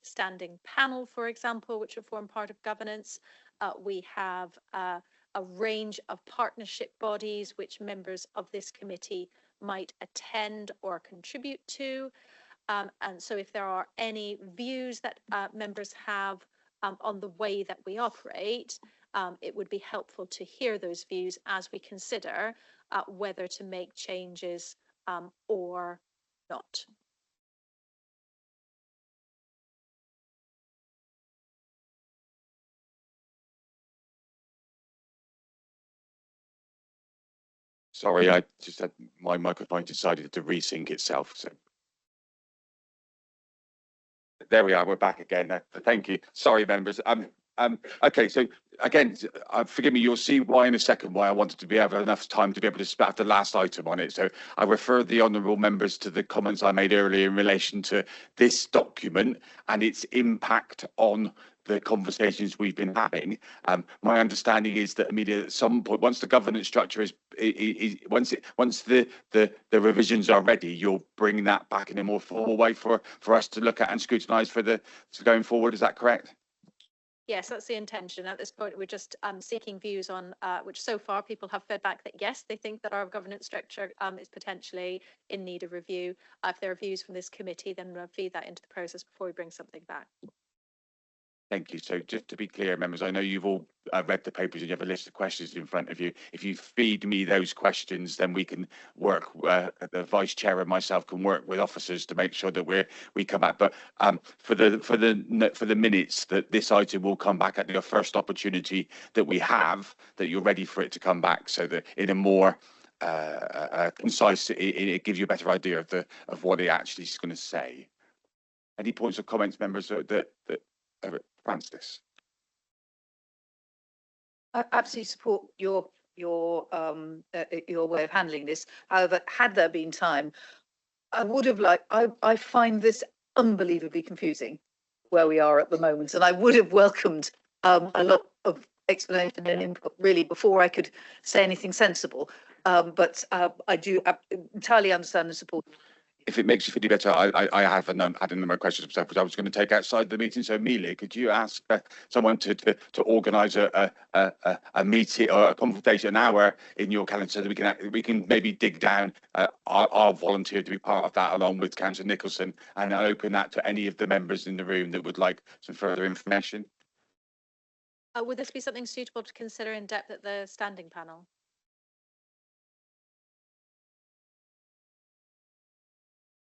standing panel, for example, which will form part of governance. We have a range of partnership bodies which members of this committee might attend or contribute to. And so if there are any views that members have on the way that we operate, it would be helpful to hear those views as we consider whether to make changes or not. Sorry, I just had my microphone decided to resync itself. So there we are. We're back again. Thank you. Sorry, members. Okay, so again, forgive me, you'll see why in a second why I wanted to have enough time to be able to have the last item on it. So I refer the honourable members to the comments I made earlier in relation to this document and its impact on the conversations we've been having. My understanding is that Amelia, at some point, once the governance structure once the revisions are ready, you'll bring that back in a more formal way for us to look at and scrutinise for going forward. Is that correct? Yes, that's the intention. At this point, we're just seeking views on which so far people have fed back that yes, they think that our governance structure is potentially in need of review. If there are views from this committee, then we'll feed that into the process before we bring something back. Thank you. So just to be clear, members, I know you've all read the papers and you have a list of questions in front of you. If you feed me those questions, then we can work, the Vice Chair and myself can work with officers to make sure that we come back. But for the minutes, that this item will come back at the first opportunity that we have, that you're ready for it to come back, so that in a more concise, it gives you a better idea of what it actually is going to say. Any points or comments, members, Francis? I absolutely support your way of handling this. However, had there been time, I would have I find this unbelievably confusing where we are at the moment, and I would have welcomed a lot of explanation and input really before I could say anything sensible. But I do entirely understand and support. If it makes you feel better, I have had a number of questions myself, which I was going to take outside the meeting. So, Amelia, could you ask someone to organise a meeting or a consultation, an hour in your calendar, so that we can maybe dig down? I'll volunteer to be part of that, along with Councillor Nicholson, and I'll open that to any of the members in the room that would like some further information. Would this be something suitable to consider in depth at the standing panel?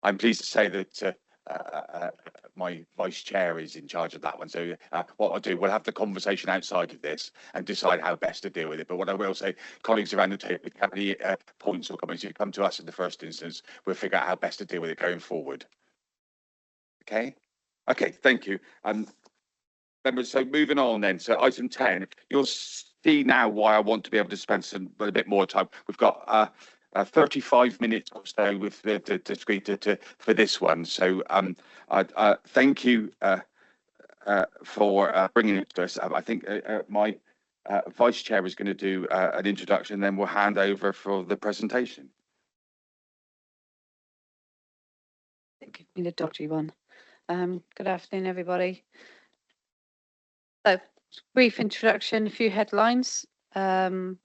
I'm pleased to say that my Vice Chair is in charge of that one. So what I'll do, we'll have the conversation outside of this and decide how best to deal with it. But what I will say, colleagues around the table, if you have any points or comments, you come to us in the first instance. We'll figure out how best to deal with it going forward. Okay? Okay, thank you. Members, so moving on then. So item 10, you'll see now why I want to be able to spend a bit more time. We've got 35 minutes or so with the for this one. So thank you for bringing it to us. I think my Vice Chair is going to do an introduction, then we'll hand over for the presentation. Give me the dodgy one. Good afternoon, everybody. So, brief introduction, a few headlines. The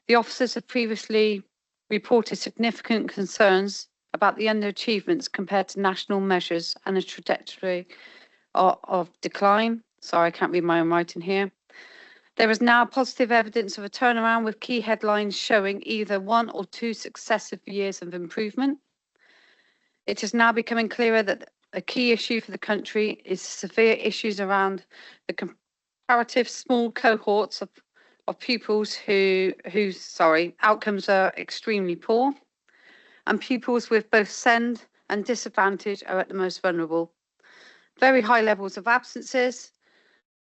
officers have previously reported significant concerns about the underachievements compared to national measures and a trajectory of decline. Sorry, I can't read my own writing here. There is now positive evidence of a turnaround, with key headlines showing either 1 or 2 successive years of improvement. It is now becoming clearer that a key issue for the country is severe issues around the comparative small cohorts of pupils whose outcomes are extremely poor, and pupils with both SEND and disadvantage are at the most vulnerable. Very high levels of absences,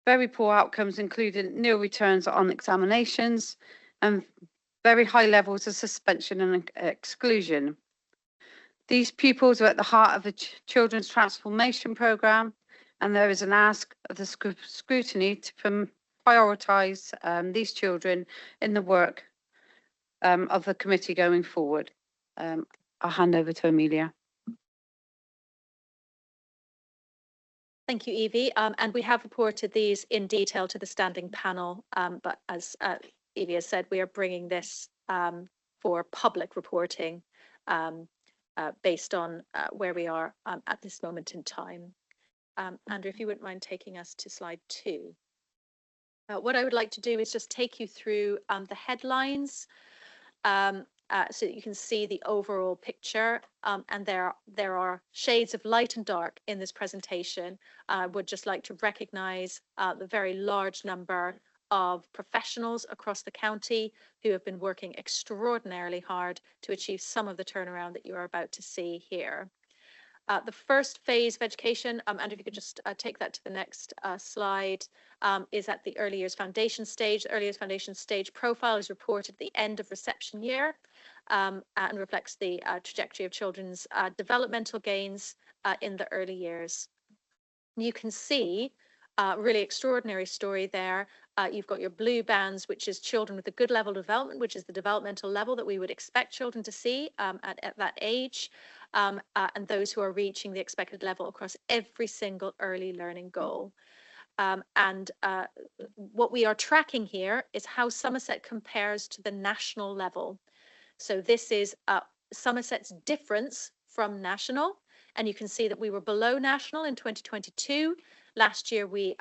very poor outcomes, including nil returns on examinations, and very high levels of suspension and exclusion. These pupils are at the heart of the Children's Transformation Programme, and there is an ask of the Scrutiny to prioritise these children in the work of the committee going forward. I'll hand over to Amelia. Thank you, Evie. And we have reported these in detail to the standing panel, but as Evie has said, we are bringing this for public reporting based on where we are at this moment in time. Andrew, if you wouldn't mind taking us to slide 2. What I would like to do is just take you through the headlines so that you can see the overall picture. And there are shades of light and dark in this presentation. I would just like to recognise the very large number of professionals across the county who have been working extraordinarily hard to achieve some of the turnaround that you are about to see here. The first phase of education, and if you could just take that to the next slide, is at the early years foundation stage. The early years foundation stage profile is reported at the end of reception year and reflects the trajectory of children's developmental gains in the early years. You can see Really extraordinary story there. You've got your blue bands, which is children with a good level of development, which is the developmental level that we would expect children to see at that age, and those who are reaching the expected level across every single early learning goal. What we are tracking here is how Somerset compares to the national level. So this is Somerset's difference from national, and you can see that we were below national in 2022. Last year, we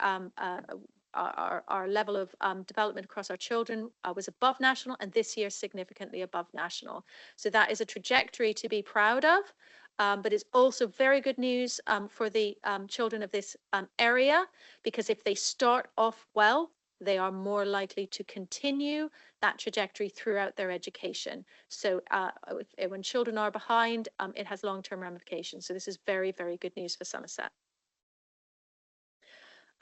our level of development across our children was above national, and this year significantly above national. So that is a trajectory to be proud of, but it's also very good news for the children of this area, because if they start off well, they are more likely to continue that trajectory throughout their education. So when children are behind, it has long-term ramifications. So this is very, very good news for Somerset.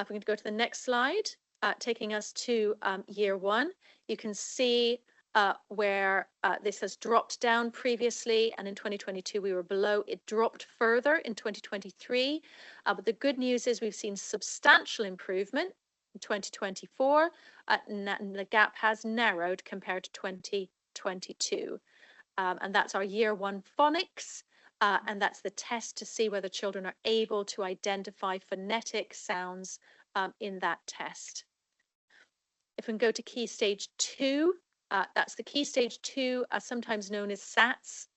If we can go to the next slide, taking us to year one, you can see where this has dropped down previously, and in 2022 we were below. It dropped further in 2023, but the good news is we've seen substantial improvement in 2024, and the gap has narrowed compared to 2022, and that's our year one phonics. And that's the test to see whether children are able to identify phonetic sounds in that test. If we can go to Key Stage 2, that's the Key Stage 2, sometimes known as SATs,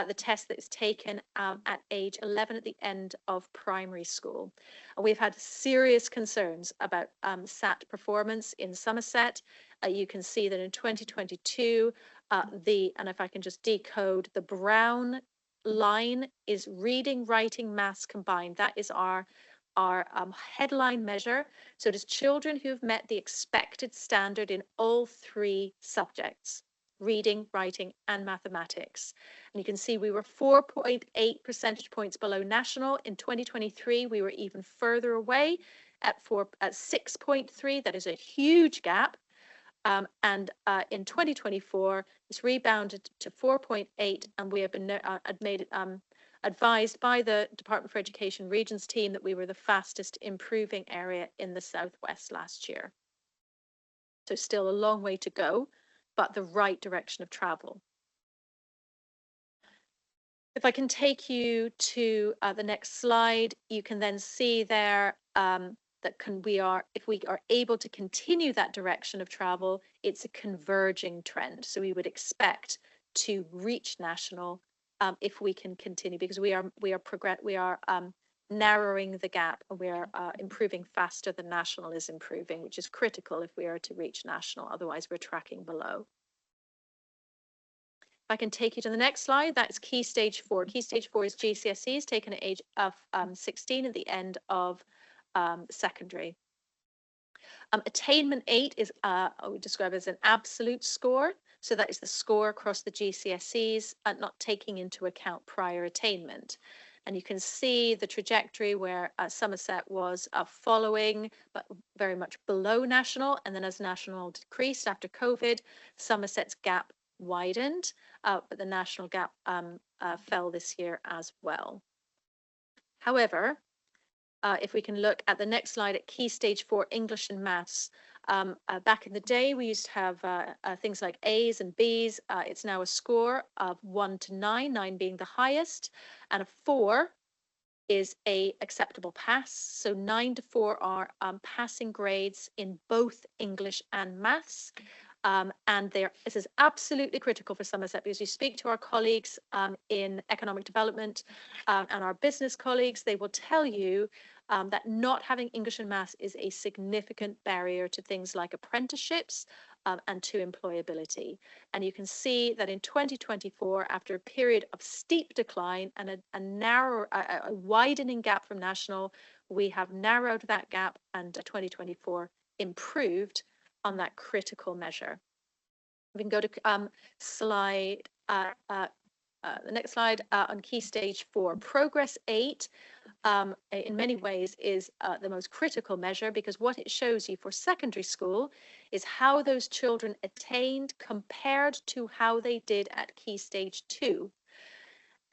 the test that is taken at age 11 at the end of primary school. And we've had serious concerns about SAT performance in Somerset. You can see that in 2022, and if I can just decode, the brown line is reading, writing, maths combined. That is our headline measure. So it is children who have met the expected standard in all three subjects: reading, writing, and mathematics. And you can see we were 4.8 percentage points below national. In 2023, we were even further away at 6.3. That is a huge gap. And in 2024, it's rebounded to 4.8, and we have been advised by the Department for Education Regions team that we were the fastest improving area in the Southwest last year. So still a long way to go, but the right direction of travel. If I can take you to the next slide, you can then see there that if we are able to continue that direction of travel, it's a converging trend. So we would expect to reach national if we can continue, because we are narrowing the gap, and we are improving faster than national is improving, which is critical if we are to reach national. Otherwise, we're tracking below. If I can take you to the next slide, that's Key Stage 4. Key Stage 4 is GCSEs taken at age of 16 at the end of secondary. Attainment 8 is I would describe as an absolute score. So that is the score across the GCSEs, not taking into account prior attainment. And you can see the trajectory where Somerset was following, but very much below national. And then as national decreased after COVID, Somerset's gap widened, but the national gap fell this year as well. However, if we can look at the next slide at Key Stage 4 English and Maths, back in the day we used to have things like A's and B's. It's now a score of 1 to 9, 9 being the highest, and a 4 is a acceptable pass. So 9 to 4 are passing grades in both English and Maths. And this is absolutely critical for Somerset, because you speak to our colleagues in economic development and our business colleagues, they will tell you that not having English and Maths is a significant barrier to things like apprenticeships and to employability. And you can see that in 2024, after a period of steep decline and a widening gap from national, we have narrowed that gap, and 2024 improved on that critical measure. We can go to slide, the next slide on Key Stage 4. Progress 8 in many ways is the most critical measure, because what it shows you for secondary school is how those children attained compared to how they did at Key Stage 2.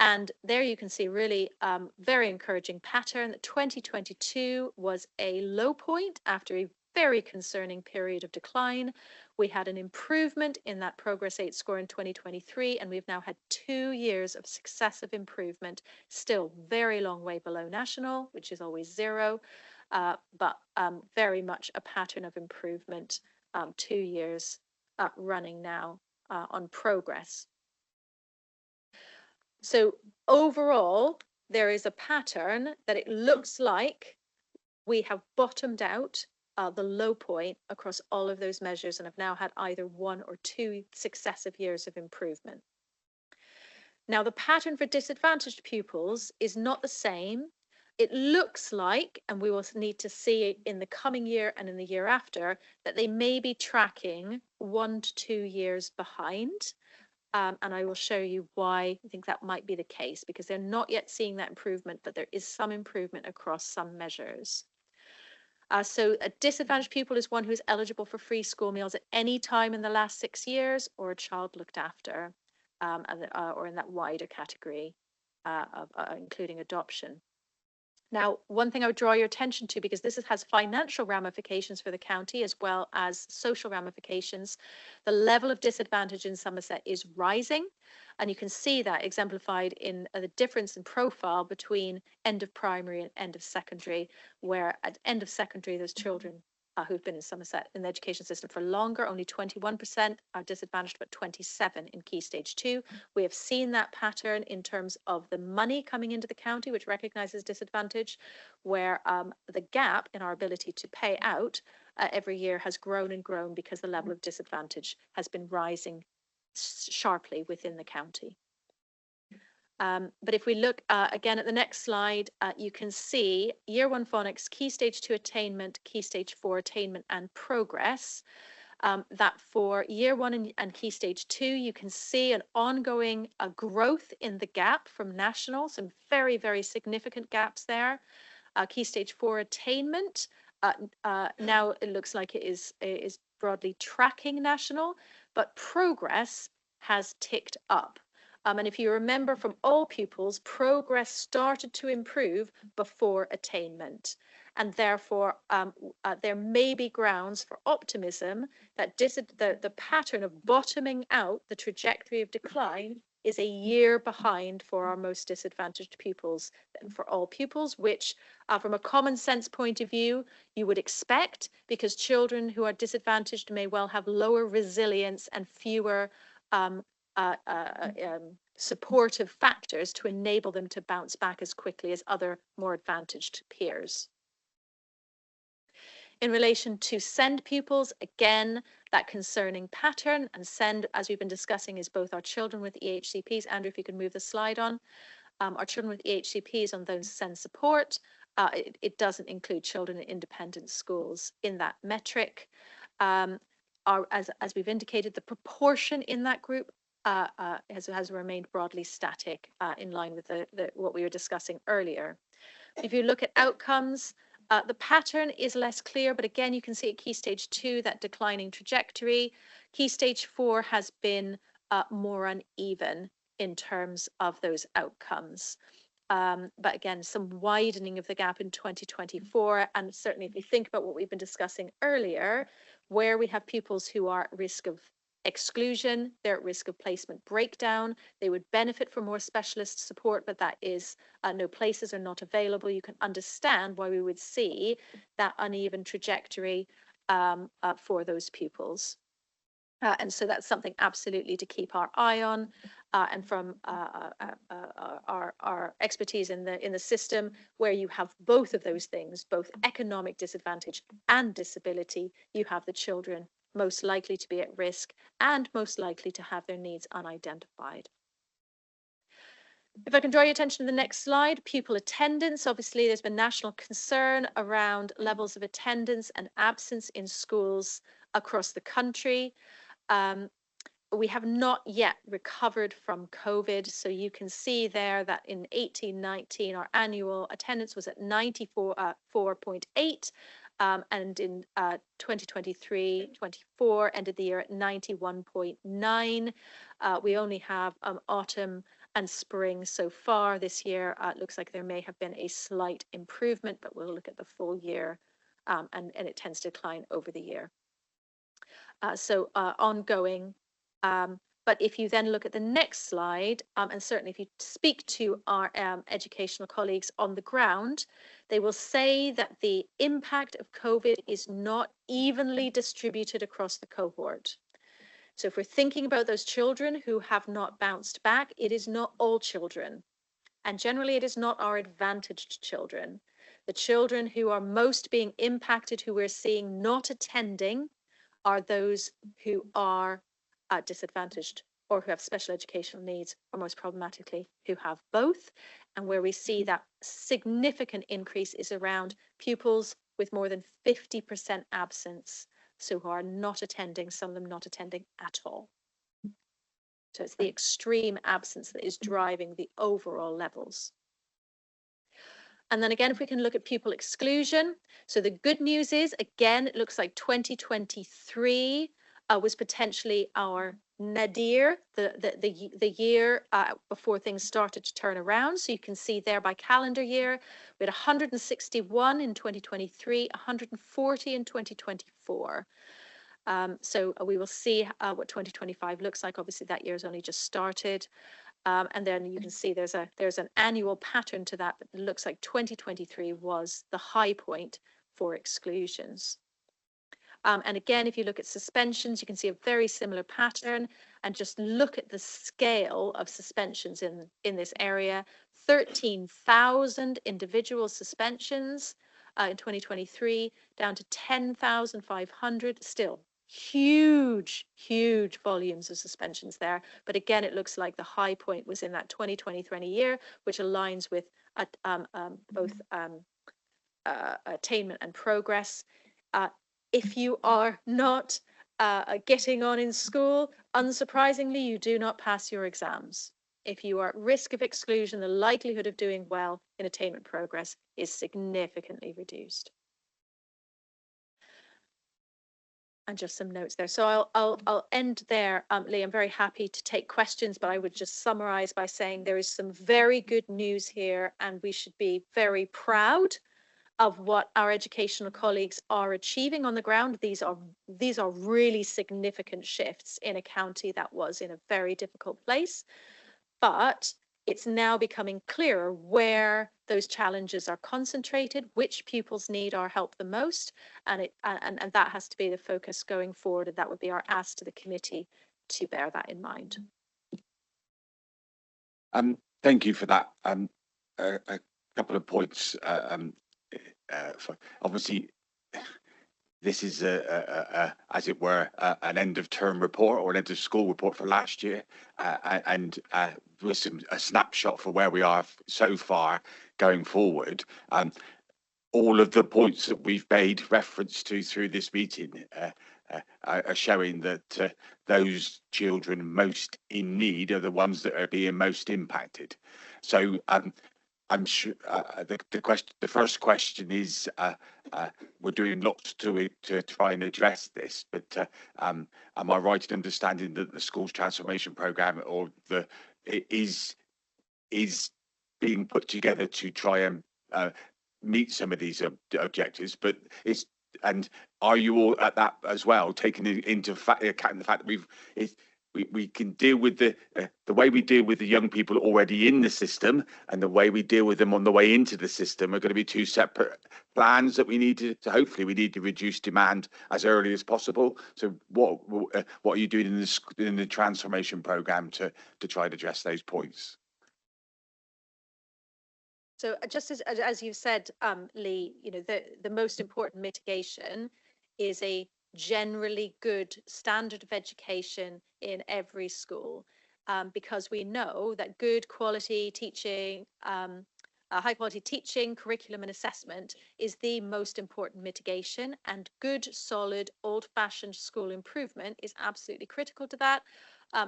And there you can see really very encouraging pattern that 2022 was a low point after a very concerning period of decline. We had an improvement in that Progress 8 score in 2023, and we've now had 2 years of successive improvement, still very long way below national, which is always 0, but very much a pattern of improvement, 2 years running now on progress. So overall, there is a pattern that it looks like we have bottomed out the low point across all of those measures and have now had either 1 or 2 successive years of improvement. Now, the pattern for disadvantaged pupils is not the same. It looks like, and we will need to see in the coming year and in the year after, that they may be tracking 1 to 2 years behind. And I will show you why I think that might be the case, because they're not yet seeing that improvement, but there is some improvement across some measures. So a disadvantaged pupil is one who is eligible for free school meals at any time in the last 6 years, or a child looked after, or in that wider category of including adoption. Now, one thing I would draw your attention to, because this has financial ramifications for the county as well as social ramifications, the level of disadvantage in Somerset is rising. And you can see that exemplified in the difference in profile between end of primary and end of secondary, where at end of secondary, those children who've been in Somerset in the education system for longer, only 21% are disadvantaged, but 27% in Key Stage 2. We have seen that pattern in terms of the money coming into the county, which recognises disadvantage, where the gap in our ability to pay out every year has grown and grown because the level of disadvantage has been rising sharply within the county. But if we look again at the next slide, you can see Year 1 phonics, Key Stage 2 attainment, Key Stage 4 attainment and progress. That for Year 1 and Key Stage 2, you can see an ongoing growth in the gap from national, some very, very significant gaps there. Key Stage 4 attainment, now it looks like it is broadly tracking national, but progress has ticked up. And if you remember from all pupils, progress started to improve before attainment. And therefore, there may be grounds for optimism that the pattern of bottoming out the trajectory of decline is a year behind for our most disadvantaged pupils than for all pupils, which from a common sense point of view, you would expect, because children who are disadvantaged may well have lower resilience and fewer supportive factors to enable them to bounce back as quickly as other more advantaged peers. In relation to SEND pupils, again, that concerning pattern, and SEND, as we've been discussing, is both our children with EHCPs. Andrew, if you could move the slide on. Our children with EHCPs on those SEND support. It doesn't include children in independent schools in that metric. As we've indicated, the proportion in that group has remained broadly static in line with what we were discussing earlier. If you look at outcomes, the pattern is less clear, but again, you can see at Key Stage 2 that declining trajectory. Key Stage 4 has been more uneven in terms of those outcomes. But again, some widening of the gap in 2024. And certainly if we think about what we've been discussing earlier, where we have pupils who are at risk of exclusion, they're at risk of placement breakdown, they would benefit from more specialist support, but that is no places are not available. You can understand why we would see that uneven trajectory for those pupils. And so that's something absolutely to keep our eye on. And from our expertise in the system, where you have both of those things, both economic disadvantage and disability, you have the children most likely to be at risk and most likely to have their needs unidentified. If I can draw your attention to the next slide, pupil attendance. Obviously, there's been national concern around levels of attendance and absence in schools across the country. We have not yet recovered from COVID. So you can see there that in 18-19, our annual attendance was at 94.8. And in 2023-24 ended the year at 91.9. We only have autumn and spring so far this year. It looks like there may have been a slight improvement, but we'll look at the full year, and it tends to decline over the year. So ongoing. But if you then look at the next slide, and certainly if you speak to our educational colleagues on the ground, they will say that the impact of COVID is not evenly distributed across the cohort. So if we're thinking about those children who have not bounced back, it is not all children. And generally it is not our advantaged children. The children who are most being impacted, who we're seeing not attending, are those who are disadvantaged or who have special educational needs, or most problematically, who have both. And where we see that significant increase is around pupils with more than 50% absence, so who are not attending, some of them not attending at all. So it's the extreme absence that is driving the overall levels. And then again, if we can look at pupil exclusion. So the good news is, again, it looks like 2023 was potentially our nadir, the year before things started to turn around. So you can see there by calendar year, we had 161 in 2023, 140 in 2024. So we will see what 2025 looks like. Obviously, that year has only just started. And then you can see there's an annual pattern to that, but it looks like 2023 was the high point for exclusions. And again, if you look at suspensions, you can see a very similar pattern, and just look at the scale of suspensions in this area. 13,000 individual suspensions in 2023, down to 10,500, still huge volumes of suspensions there. But again, it looks like the high point was in that 2020 year, which aligns with both attainment and progress. If you are not getting on in school, unsurprisingly, you do not pass your exams. If you are at risk of exclusion, the likelihood of doing well in attainment progress is significantly reduced. And just some notes there. So I'll end there, Lee. I'm very happy to take questions, but I would just summarize by saying there is some very good news here, and we should be very proud of what our educational colleagues are achieving on the ground. These are really significant shifts in a county that was in a very difficult place, but it's now becoming clearer where those challenges are concentrated, which pupils need our help the most, and that has to be the focus going forward, and that would be our ask to the committee to bear that in mind. Thank you for that. A couple of points. Obviously, this is as it were, an end of term report or an end of school report for last year, and with a snapshot for where we are so far going forward. All of the points that we've made reference to through this meeting are showing that those children most in need are the ones that are being most impacted. So I'm sure the first question is, we're doing lots to try and address this, but am I right in understanding that the schools transformation programme is being put together to try and meet some of these objectives? But are you all at that as well, taking into account the fact that we can deal with the way we deal with the young people already in the system and the way we deal with them on the way into the system are going to be two separate plans that we need to hopefully we need to reduce demand as early as possible. So what are you doing in the transformation programme to try and address those points? So just as you've said, Lee, the most important mitigation is a generally good standard of education in every school, because we know that good quality teaching, high quality teaching, curriculum and assessment is the most important mitigation, and good, solid, old-fashioned school improvement is absolutely critical to that.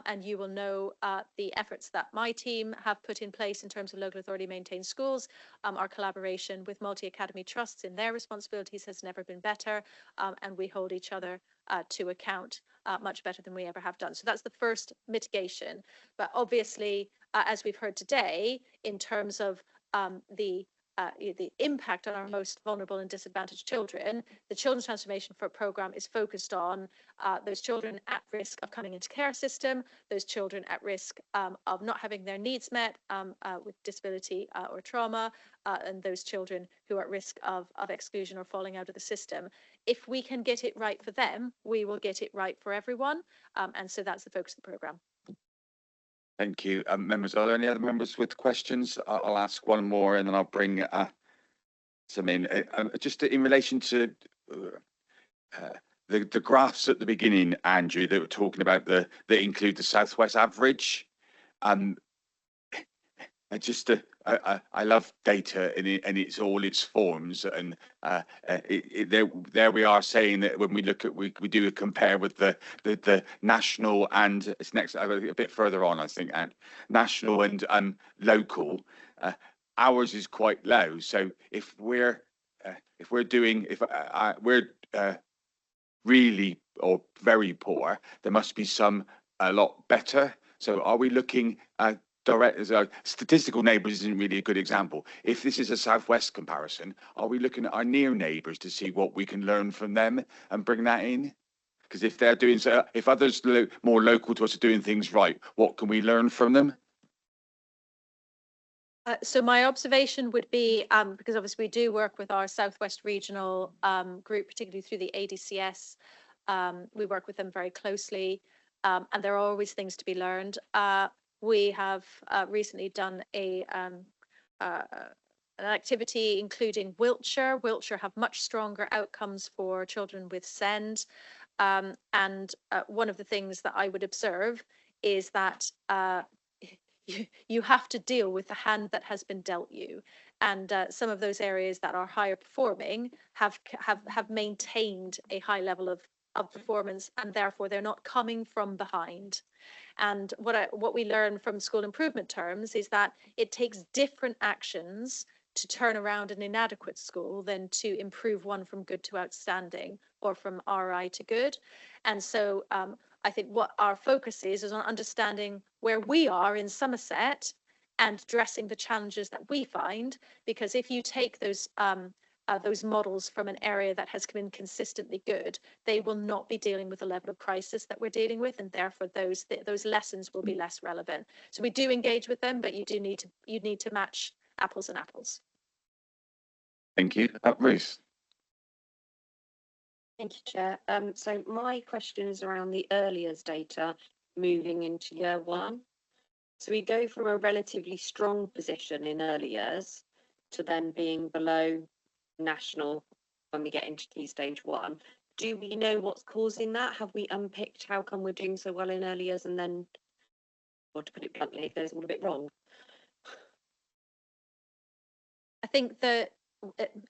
And you will know the efforts that my team have put in place in terms of local authority maintained schools. Our collaboration with multi-academy trusts in their responsibilities has never been better, and we hold each other to account much better than we ever have done. So that's the first mitigation. But obviously, as we've heard today, in terms of the impact on our most vulnerable and disadvantaged children, the Children's Transformation Programme is focused on those children at risk of coming into care system, those children at risk of not having their needs met with disability or trauma, and those children who are at risk of exclusion or falling out of the system. If we can get it right for them, we will get it right for everyone. And so that's the focus of the programme. Thank you. Members, are there any other members with questions? I'll ask one more and then I'll bring some in. Just in relation to the graphs at the beginning, Andrew, that were talking about that include the Southwest average. I love data in its all its forms, and there we are saying that when we look at we do a compare with the national and it's next a bit further on, I think, and national and local, ours is quite low. So if we're really or very poor, there must be some a lot better. So are we looking at statistical neighbours isn't really a good example. If this is a Southwest comparison, are we looking at our near neighbours to see what we can learn from them and bring that in? Because if they're doing so, if others more local to us are doing things right, what can we learn from them? So my observation would be, because obviously we do work with our Southwest Regional group, particularly through the ADCS. We work with them very closely, and there are always things to be learned. We have recently done an activity including Wiltshire. Wiltshire have much stronger outcomes for children with SEND. And one of the things that I would observe is that you have to deal with the hand that has been dealt you. And some of those areas that are higher performing have maintained a high level of performance, and therefore they're not coming from behind. And what we learn from school improvement terms is that it takes different actions to turn around an inadequate school than to improve one from good to outstanding or from RI to good. And so I think what our focus is on understanding where we are in Somerset and addressing the challenges that we find, because if you take those models from an area that has been consistently good, they will not be dealing with the level of crisis that we're dealing with, and therefore those lessons will be less relevant. So we do engage with them, but you need to match apples and apples. Thank you. Ruth. Thank you, Chair. So my question is around the early years data moving into year one. So we go from a relatively strong position in early years to then being below national when we get into key stage one. Do we know what's causing that? Have we unpicked how come we're doing so well in early years and then, or to put it bluntly, it goes all a bit wrong? I think that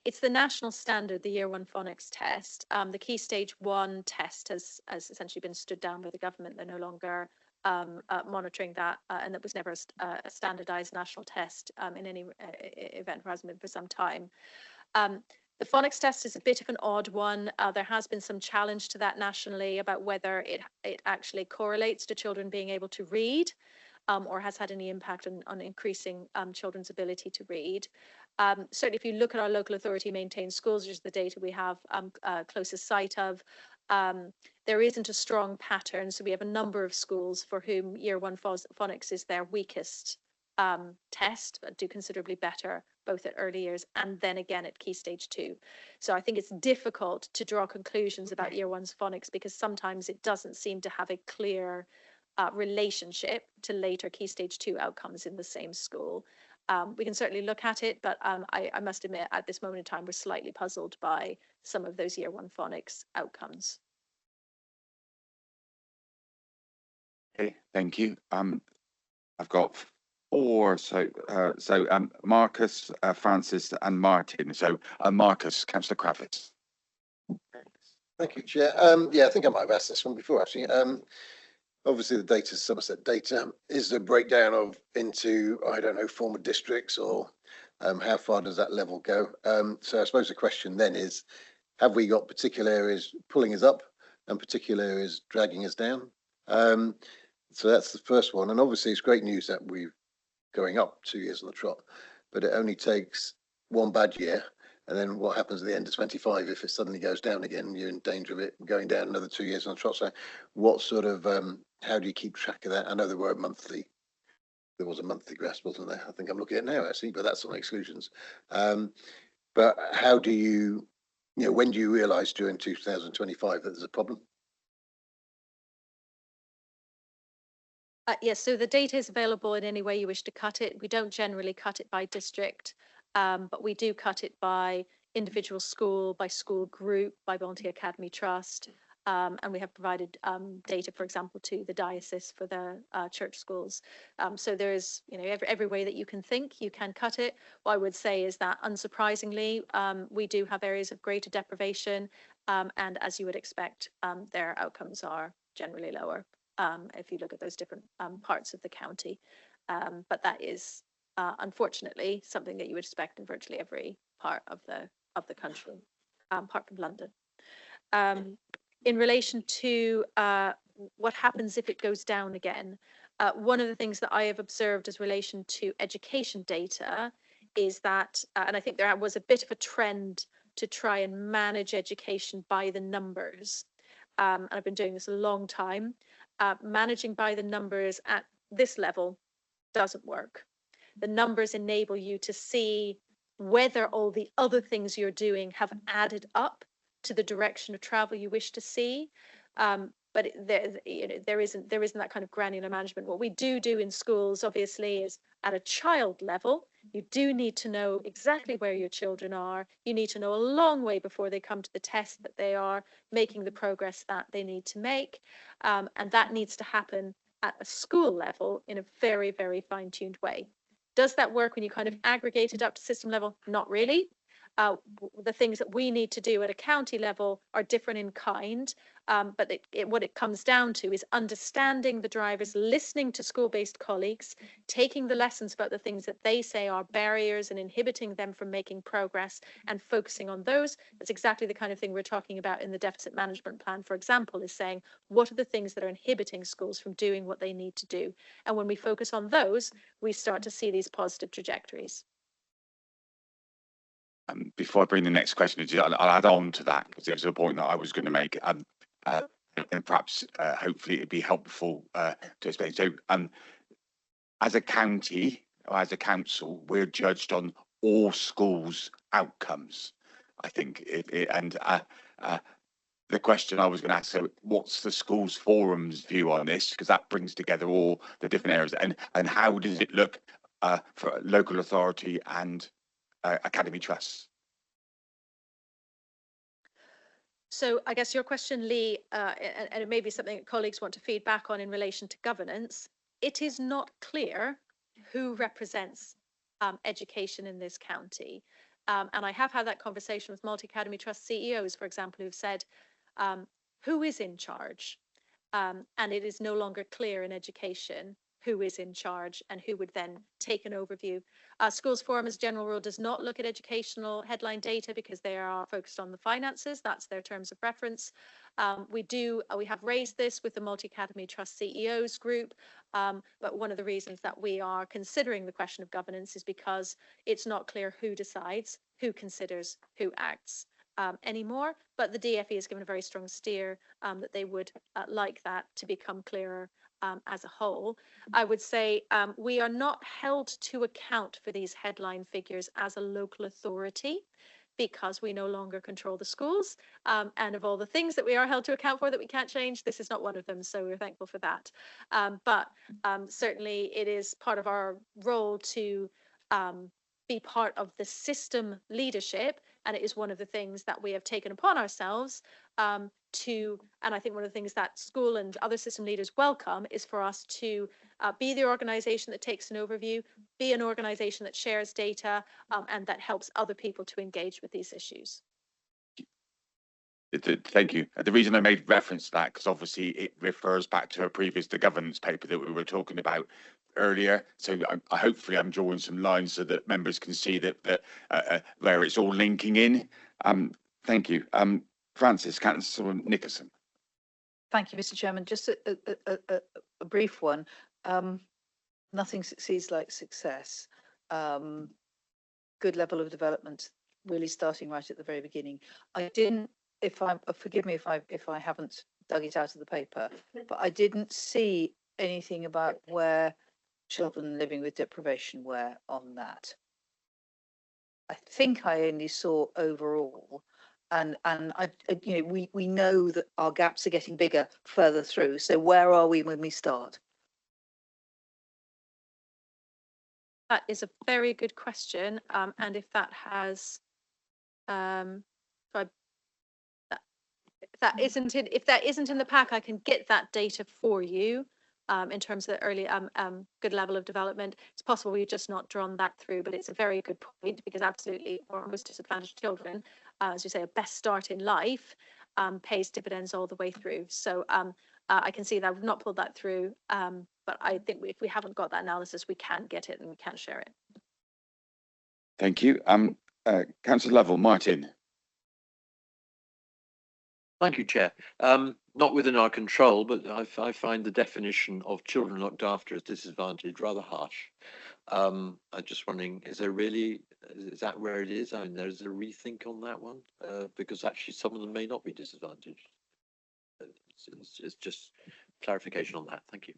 it's the national standard, the year one phonics test. The key stage one test has essentially been stood down by the government. They're no longer monitoring that, and it was never a standardized national test in any event, or hasn't been for some time. The phonics test is a bit of an odd one. There has been some challenge to that nationally about whether it actually correlates to children being able to read, or has had any impact on increasing children's ability to read. Certainly, if you look at our local authority maintained schools, which is the data we have closest sight of, there isn't a strong pattern. So we have a number of schools for whom year one phonics is their weakest test, but do considerably better both at early years and then again at key stage two. So I think it's difficult to draw conclusions about year one's phonics because sometimes it doesn't seem to have a clear relationship to later key stage two outcomes in the same school. We can certainly look at it, but I must admit at this moment in time, we're slightly puzzled by some of those year one phonics outcomes. Okay, thank you. I've got four, so Marcus, Francis and Martin. So Marcus, Councillor Kravitz. Thank you, Chair. Yeah, I think I might have asked this one before, actually. Obviously, the data is Somerset data. Is the breakdown of into, I don't know, former districts, or how far does that level go? So I suppose the question then is, have we got particular areas pulling us up and particular areas dragging us down? So that's the first one. And obviously, it's great news that we've going up 2 years on the trot, but it only takes one bad year. And then what happens at the end of 25 if it suddenly goes down again? You're in danger of it going down another 2 years on the trot. So, what sort of how do you keep track of that? I know there was a monthly grasp, wasn't there? I think I'm looking at it now actually, but that's on exclusions. But how do you when do you realise during 2025 that there's a problem? Yes, so the data is available in any way you wish to cut it. We don't generally cut it by district, but we do cut it by individual school, by school group, by Volunteer Academy Trust. And we have provided data, for example, to the diocese for the church schools. So there is, every way that you can think, you can cut it. What I would say is that, unsurprisingly, we do have areas of greater deprivation, and as you would expect, their outcomes are generally lower. If you look at those different parts of the county. But that is unfortunately something that you would expect in virtually every part of the country, apart from London. In relation to what happens if it goes down again, one of the things that I have observed as relation to education data is that, and I think there was a bit of a trend to try and manage education by the numbers. And I've been doing this a long time. Managing by the numbers at this level doesn't work. The numbers enable you to see whether all the other things you're doing have added up to the direction of travel you wish to see. But there isn't that kind of granular management. What we do in schools, obviously, is at a child level, you do need to know exactly where your children are. You need to know a long way before they come to the test that they are making the progress that they need to make. And that needs to happen at a school level in a very, very fine-tuned way. Does that work when you kind of aggregate it up to system level? Not really. The things that we need to do at a county level are different in kind, but what it comes down to is understanding the drivers, listening to school-based colleagues, taking the lessons about the things that they say are barriers and inhibiting them from making progress and focusing on those. That's exactly the kind of thing we're talking about in the deficit management plan, for example, is saying, what are the things that are inhibiting schools from doing what they need to do? And when we focus on those, we start to see these positive trajectories. Before I bring the next question, I'll add on to that because there's a point that I was going to make, and perhaps hopefully it'd be helpful to explain. So, as a county or as a council, we're judged on all schools' outcomes. I think, the question I was going to ask, so what's the schools forum's view on this? Because that brings together all the different areas, and how does it look for local authority and academy trusts? So I guess your question, Lee, and it may be something that colleagues want to feed back on in relation to governance. It is not clear who represents education in this county. And I have had that conversation with multi-academy trust CEOs, for example, who've said, who is in charge? And it is no longer clear in education who is in charge and who would then take an overview. Schools Forum, as a general rule, does not look at educational headline data because they are focused on the finances. That's their terms of reference. We have raised this with the Multi-Academy Trust CEOs group, but one of the reasons that we are considering the question of governance is because it's not clear who decides, who considers, who acts anymore. But the DFE has given a very strong steer that they would like that to become clearer as a whole. I would say we are not held to account for these headline figures as a local authority because we no longer control the schools. And of all the things that we are held to account for that we can't change, this is not one of them. So we're thankful for that. But certainly it is part of our role to be part of the system leadership. And it is one of the things that we have taken upon ourselves and I think one of the things that school and other system leaders welcome is for us to be the organization that takes an overview, be an organization that shares data, and that helps other people to engage with these issues. Thank you. The reason I made reference to that, because obviously it refers back to a previous governance paper that we were talking about earlier. So hopefully I'm drawing some lines so that members can see that where it's all linking in. Thank you. Francis, Councillor Nickerson. Thank you, Mr. Chairman. Just a brief one. nothing succeeds like success. Good level of development, really starting right at the very beginning. I didn't, forgive me if I haven't dug it out of the paper, but I didn't see anything about where children living with deprivation were on that. I think I only saw overall, and we know that our gaps are getting bigger further through. So where are we when we start? That is a very good question, and if that has, if that isn't in the pack, I can get that data for you. In terms of the early good level of development, it's possible we've just not drawn that through, but it's a very good point, because absolutely for most disadvantaged children, as you say, a best start in life pays dividends all the way through. So I can see that I've not pulled that through, but I think if we haven't got that analysis, we can't get it and we can't share it. Thank you. Councillor Lovell, Martin. Thank you, Chair. Not within our control, but I find the definition of children looked after as disadvantaged rather harsh. I'm just wondering, is that where it is? I mean, there's a rethink on that one, because actually some of them may not be disadvantaged. It's just clarification on that. Thank you.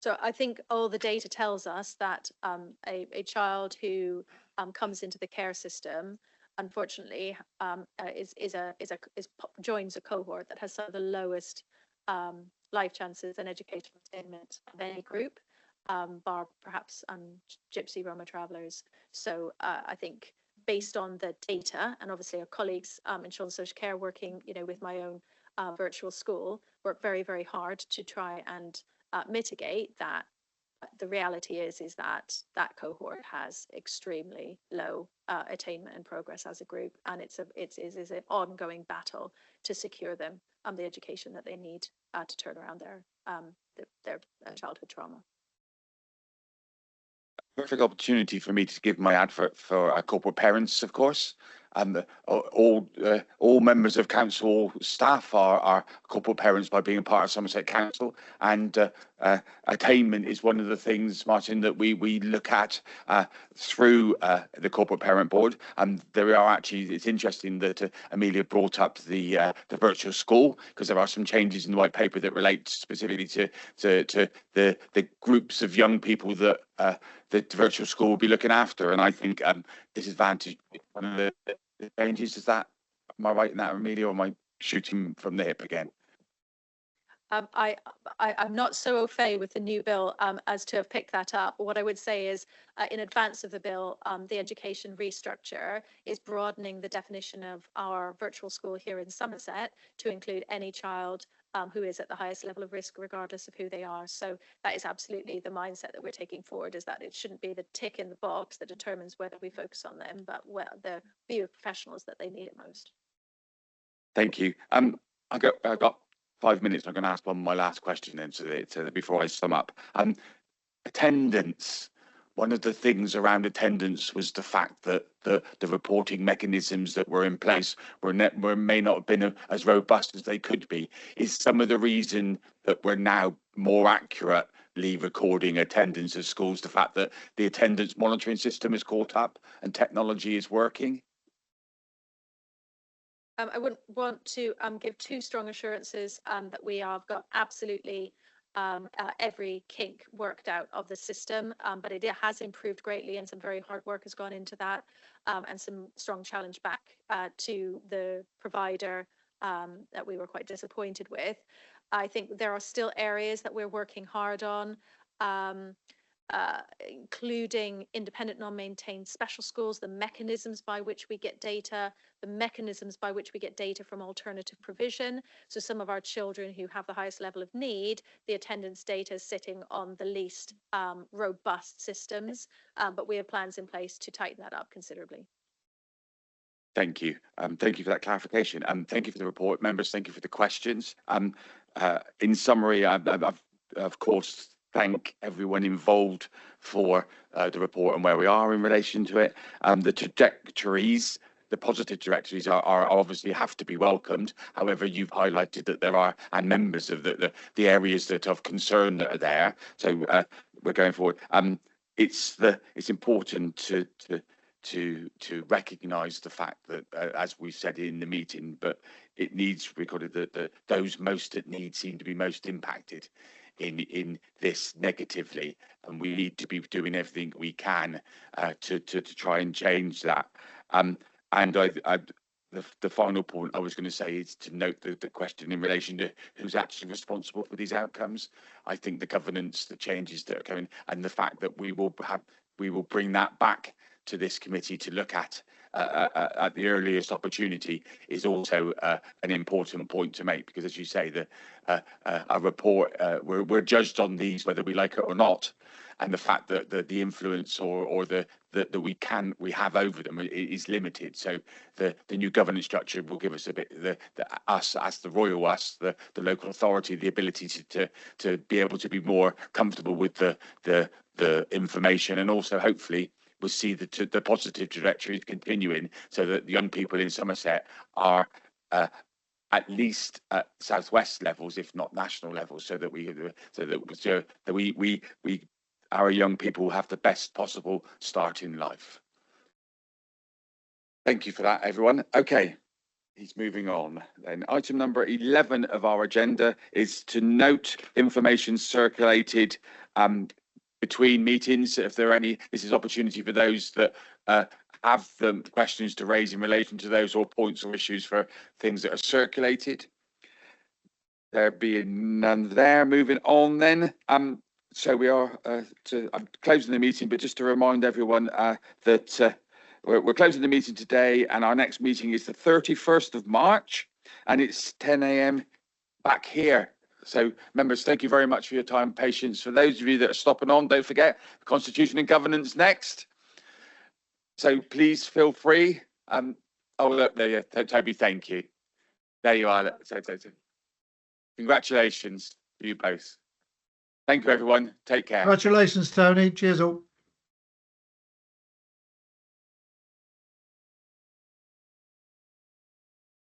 So I think all the data tells us that a child who comes into the care system, unfortunately, joins a cohort that has some of the lowest life chances and educational attainment of any group, bar perhaps Gypsy Roma travellers. So I think based on the data, and obviously our colleagues in children's social care working, with my own virtual school, work very, very hard to try and mitigate that. The reality is that cohort has extremely low attainment and progress as a group, and it's an ongoing battle to secure them the education that they need to turn around their childhood trauma. Perfect opportunity for me to give my advert for corporate parents, of course. All members of council staff are corporate parents by being a part of Somerset Council, and attainment is one of the things, Martin, that we look at through the corporate parent board. And there are actually, it's interesting that Amelia brought up the virtual school, because there are some changes in the white paper that relate specifically to the groups of young people that the virtual school will be looking after. And I think disadvantage, one of the changes is that. Am I right in that, Amelia, or am I shooting from the hip again? I'm not so au fait with the new bill as to have picked that up. What I would say is, in advance of the bill, the education restructure is broadening the definition of our virtual school here in Somerset to include any child who is at the highest level of risk, regardless of who they are. So that is absolutely the mindset that we're taking forward, is that it shouldn't be the tick in the box that determines whether we focus on them, but the view of professionals that they need it most. Thank you. I've got 5 minutes. I'm going to ask my last question then, so before I sum up. Attendance. One of the things around attendance was the fact that the reporting mechanisms that were in place may not have been as robust as they could be. Is some of the reason that we're now more accurately recording attendance at schools the fact that the attendance monitoring system is caught up and technology is working? I wouldn't want to give too strong assurances that we have got absolutely every kink worked out of the system, but it has improved greatly, and some very hard work has gone into that, and some strong challenge back to the provider that we were quite disappointed with. I think there are still areas that we're working hard on, including independent non-maintained special schools, the mechanisms by which we get data, the mechanisms by which we get data from alternative provision. So some of our children who have the highest level of need, the attendance data is sitting on the least robust systems, but we have plans in place to tighten that up considerably. Thank you. Thank you for that clarification. Thank you for the report, members. Thank you for the questions. In summary, I've of course thank everyone involved for the report and where we are in relation to it. The trajectories the positive directories are obviously have to be welcomed. However, you've highlighted that there are, and members of the areas that are of concern that are there. So we're going forward. It's important to recognise the fact that, as we said in the meeting, but it needs recorded that those most at need seem to be most impacted in this negatively, and we need to be doing everything we can to try and change that. And the final point I was going to say is to note the question in relation to who's actually responsible for these outcomes. I think the governance, the changes that are coming, and the fact that we will bring that back to this committee to look at the earliest opportunity is also an important point to make, because, as you say, a report, we're judged on these whether we like it or not, and the fact that the influence or that we have over them is limited. So the new governance structure will give us a bit us as the royal us, the local authority, the ability to be able to be more comfortable with the information, and also hopefully we'll see the positive trajectory continuing, so that young people in Somerset are at least at southwest levels, if not national levels, so that our young people have the best possible start in life. Thank you for that, everyone. Okay, he's moving on. Then item number 11 of our agenda is to note information circulated between meetings. If there are any, this is opportunity for those that have questions to raise in relation to those, or points or issues for things that are circulated. There being none there, moving on then. So we are I'm closing the meeting, but just to remind everyone that we're closing the meeting today, and our next meeting is the 31st of March, and it's 10 a.m. back here. So members, thank you very much for your time and patience. For those of you that are stopping on, don't forget Constitution and Governance next. So please feel free. Oh, look, there you go. Toby, thank you. There you are. So. Congratulations to you both. Thank you, everyone. Take care. Congratulations, Tony. Cheers all.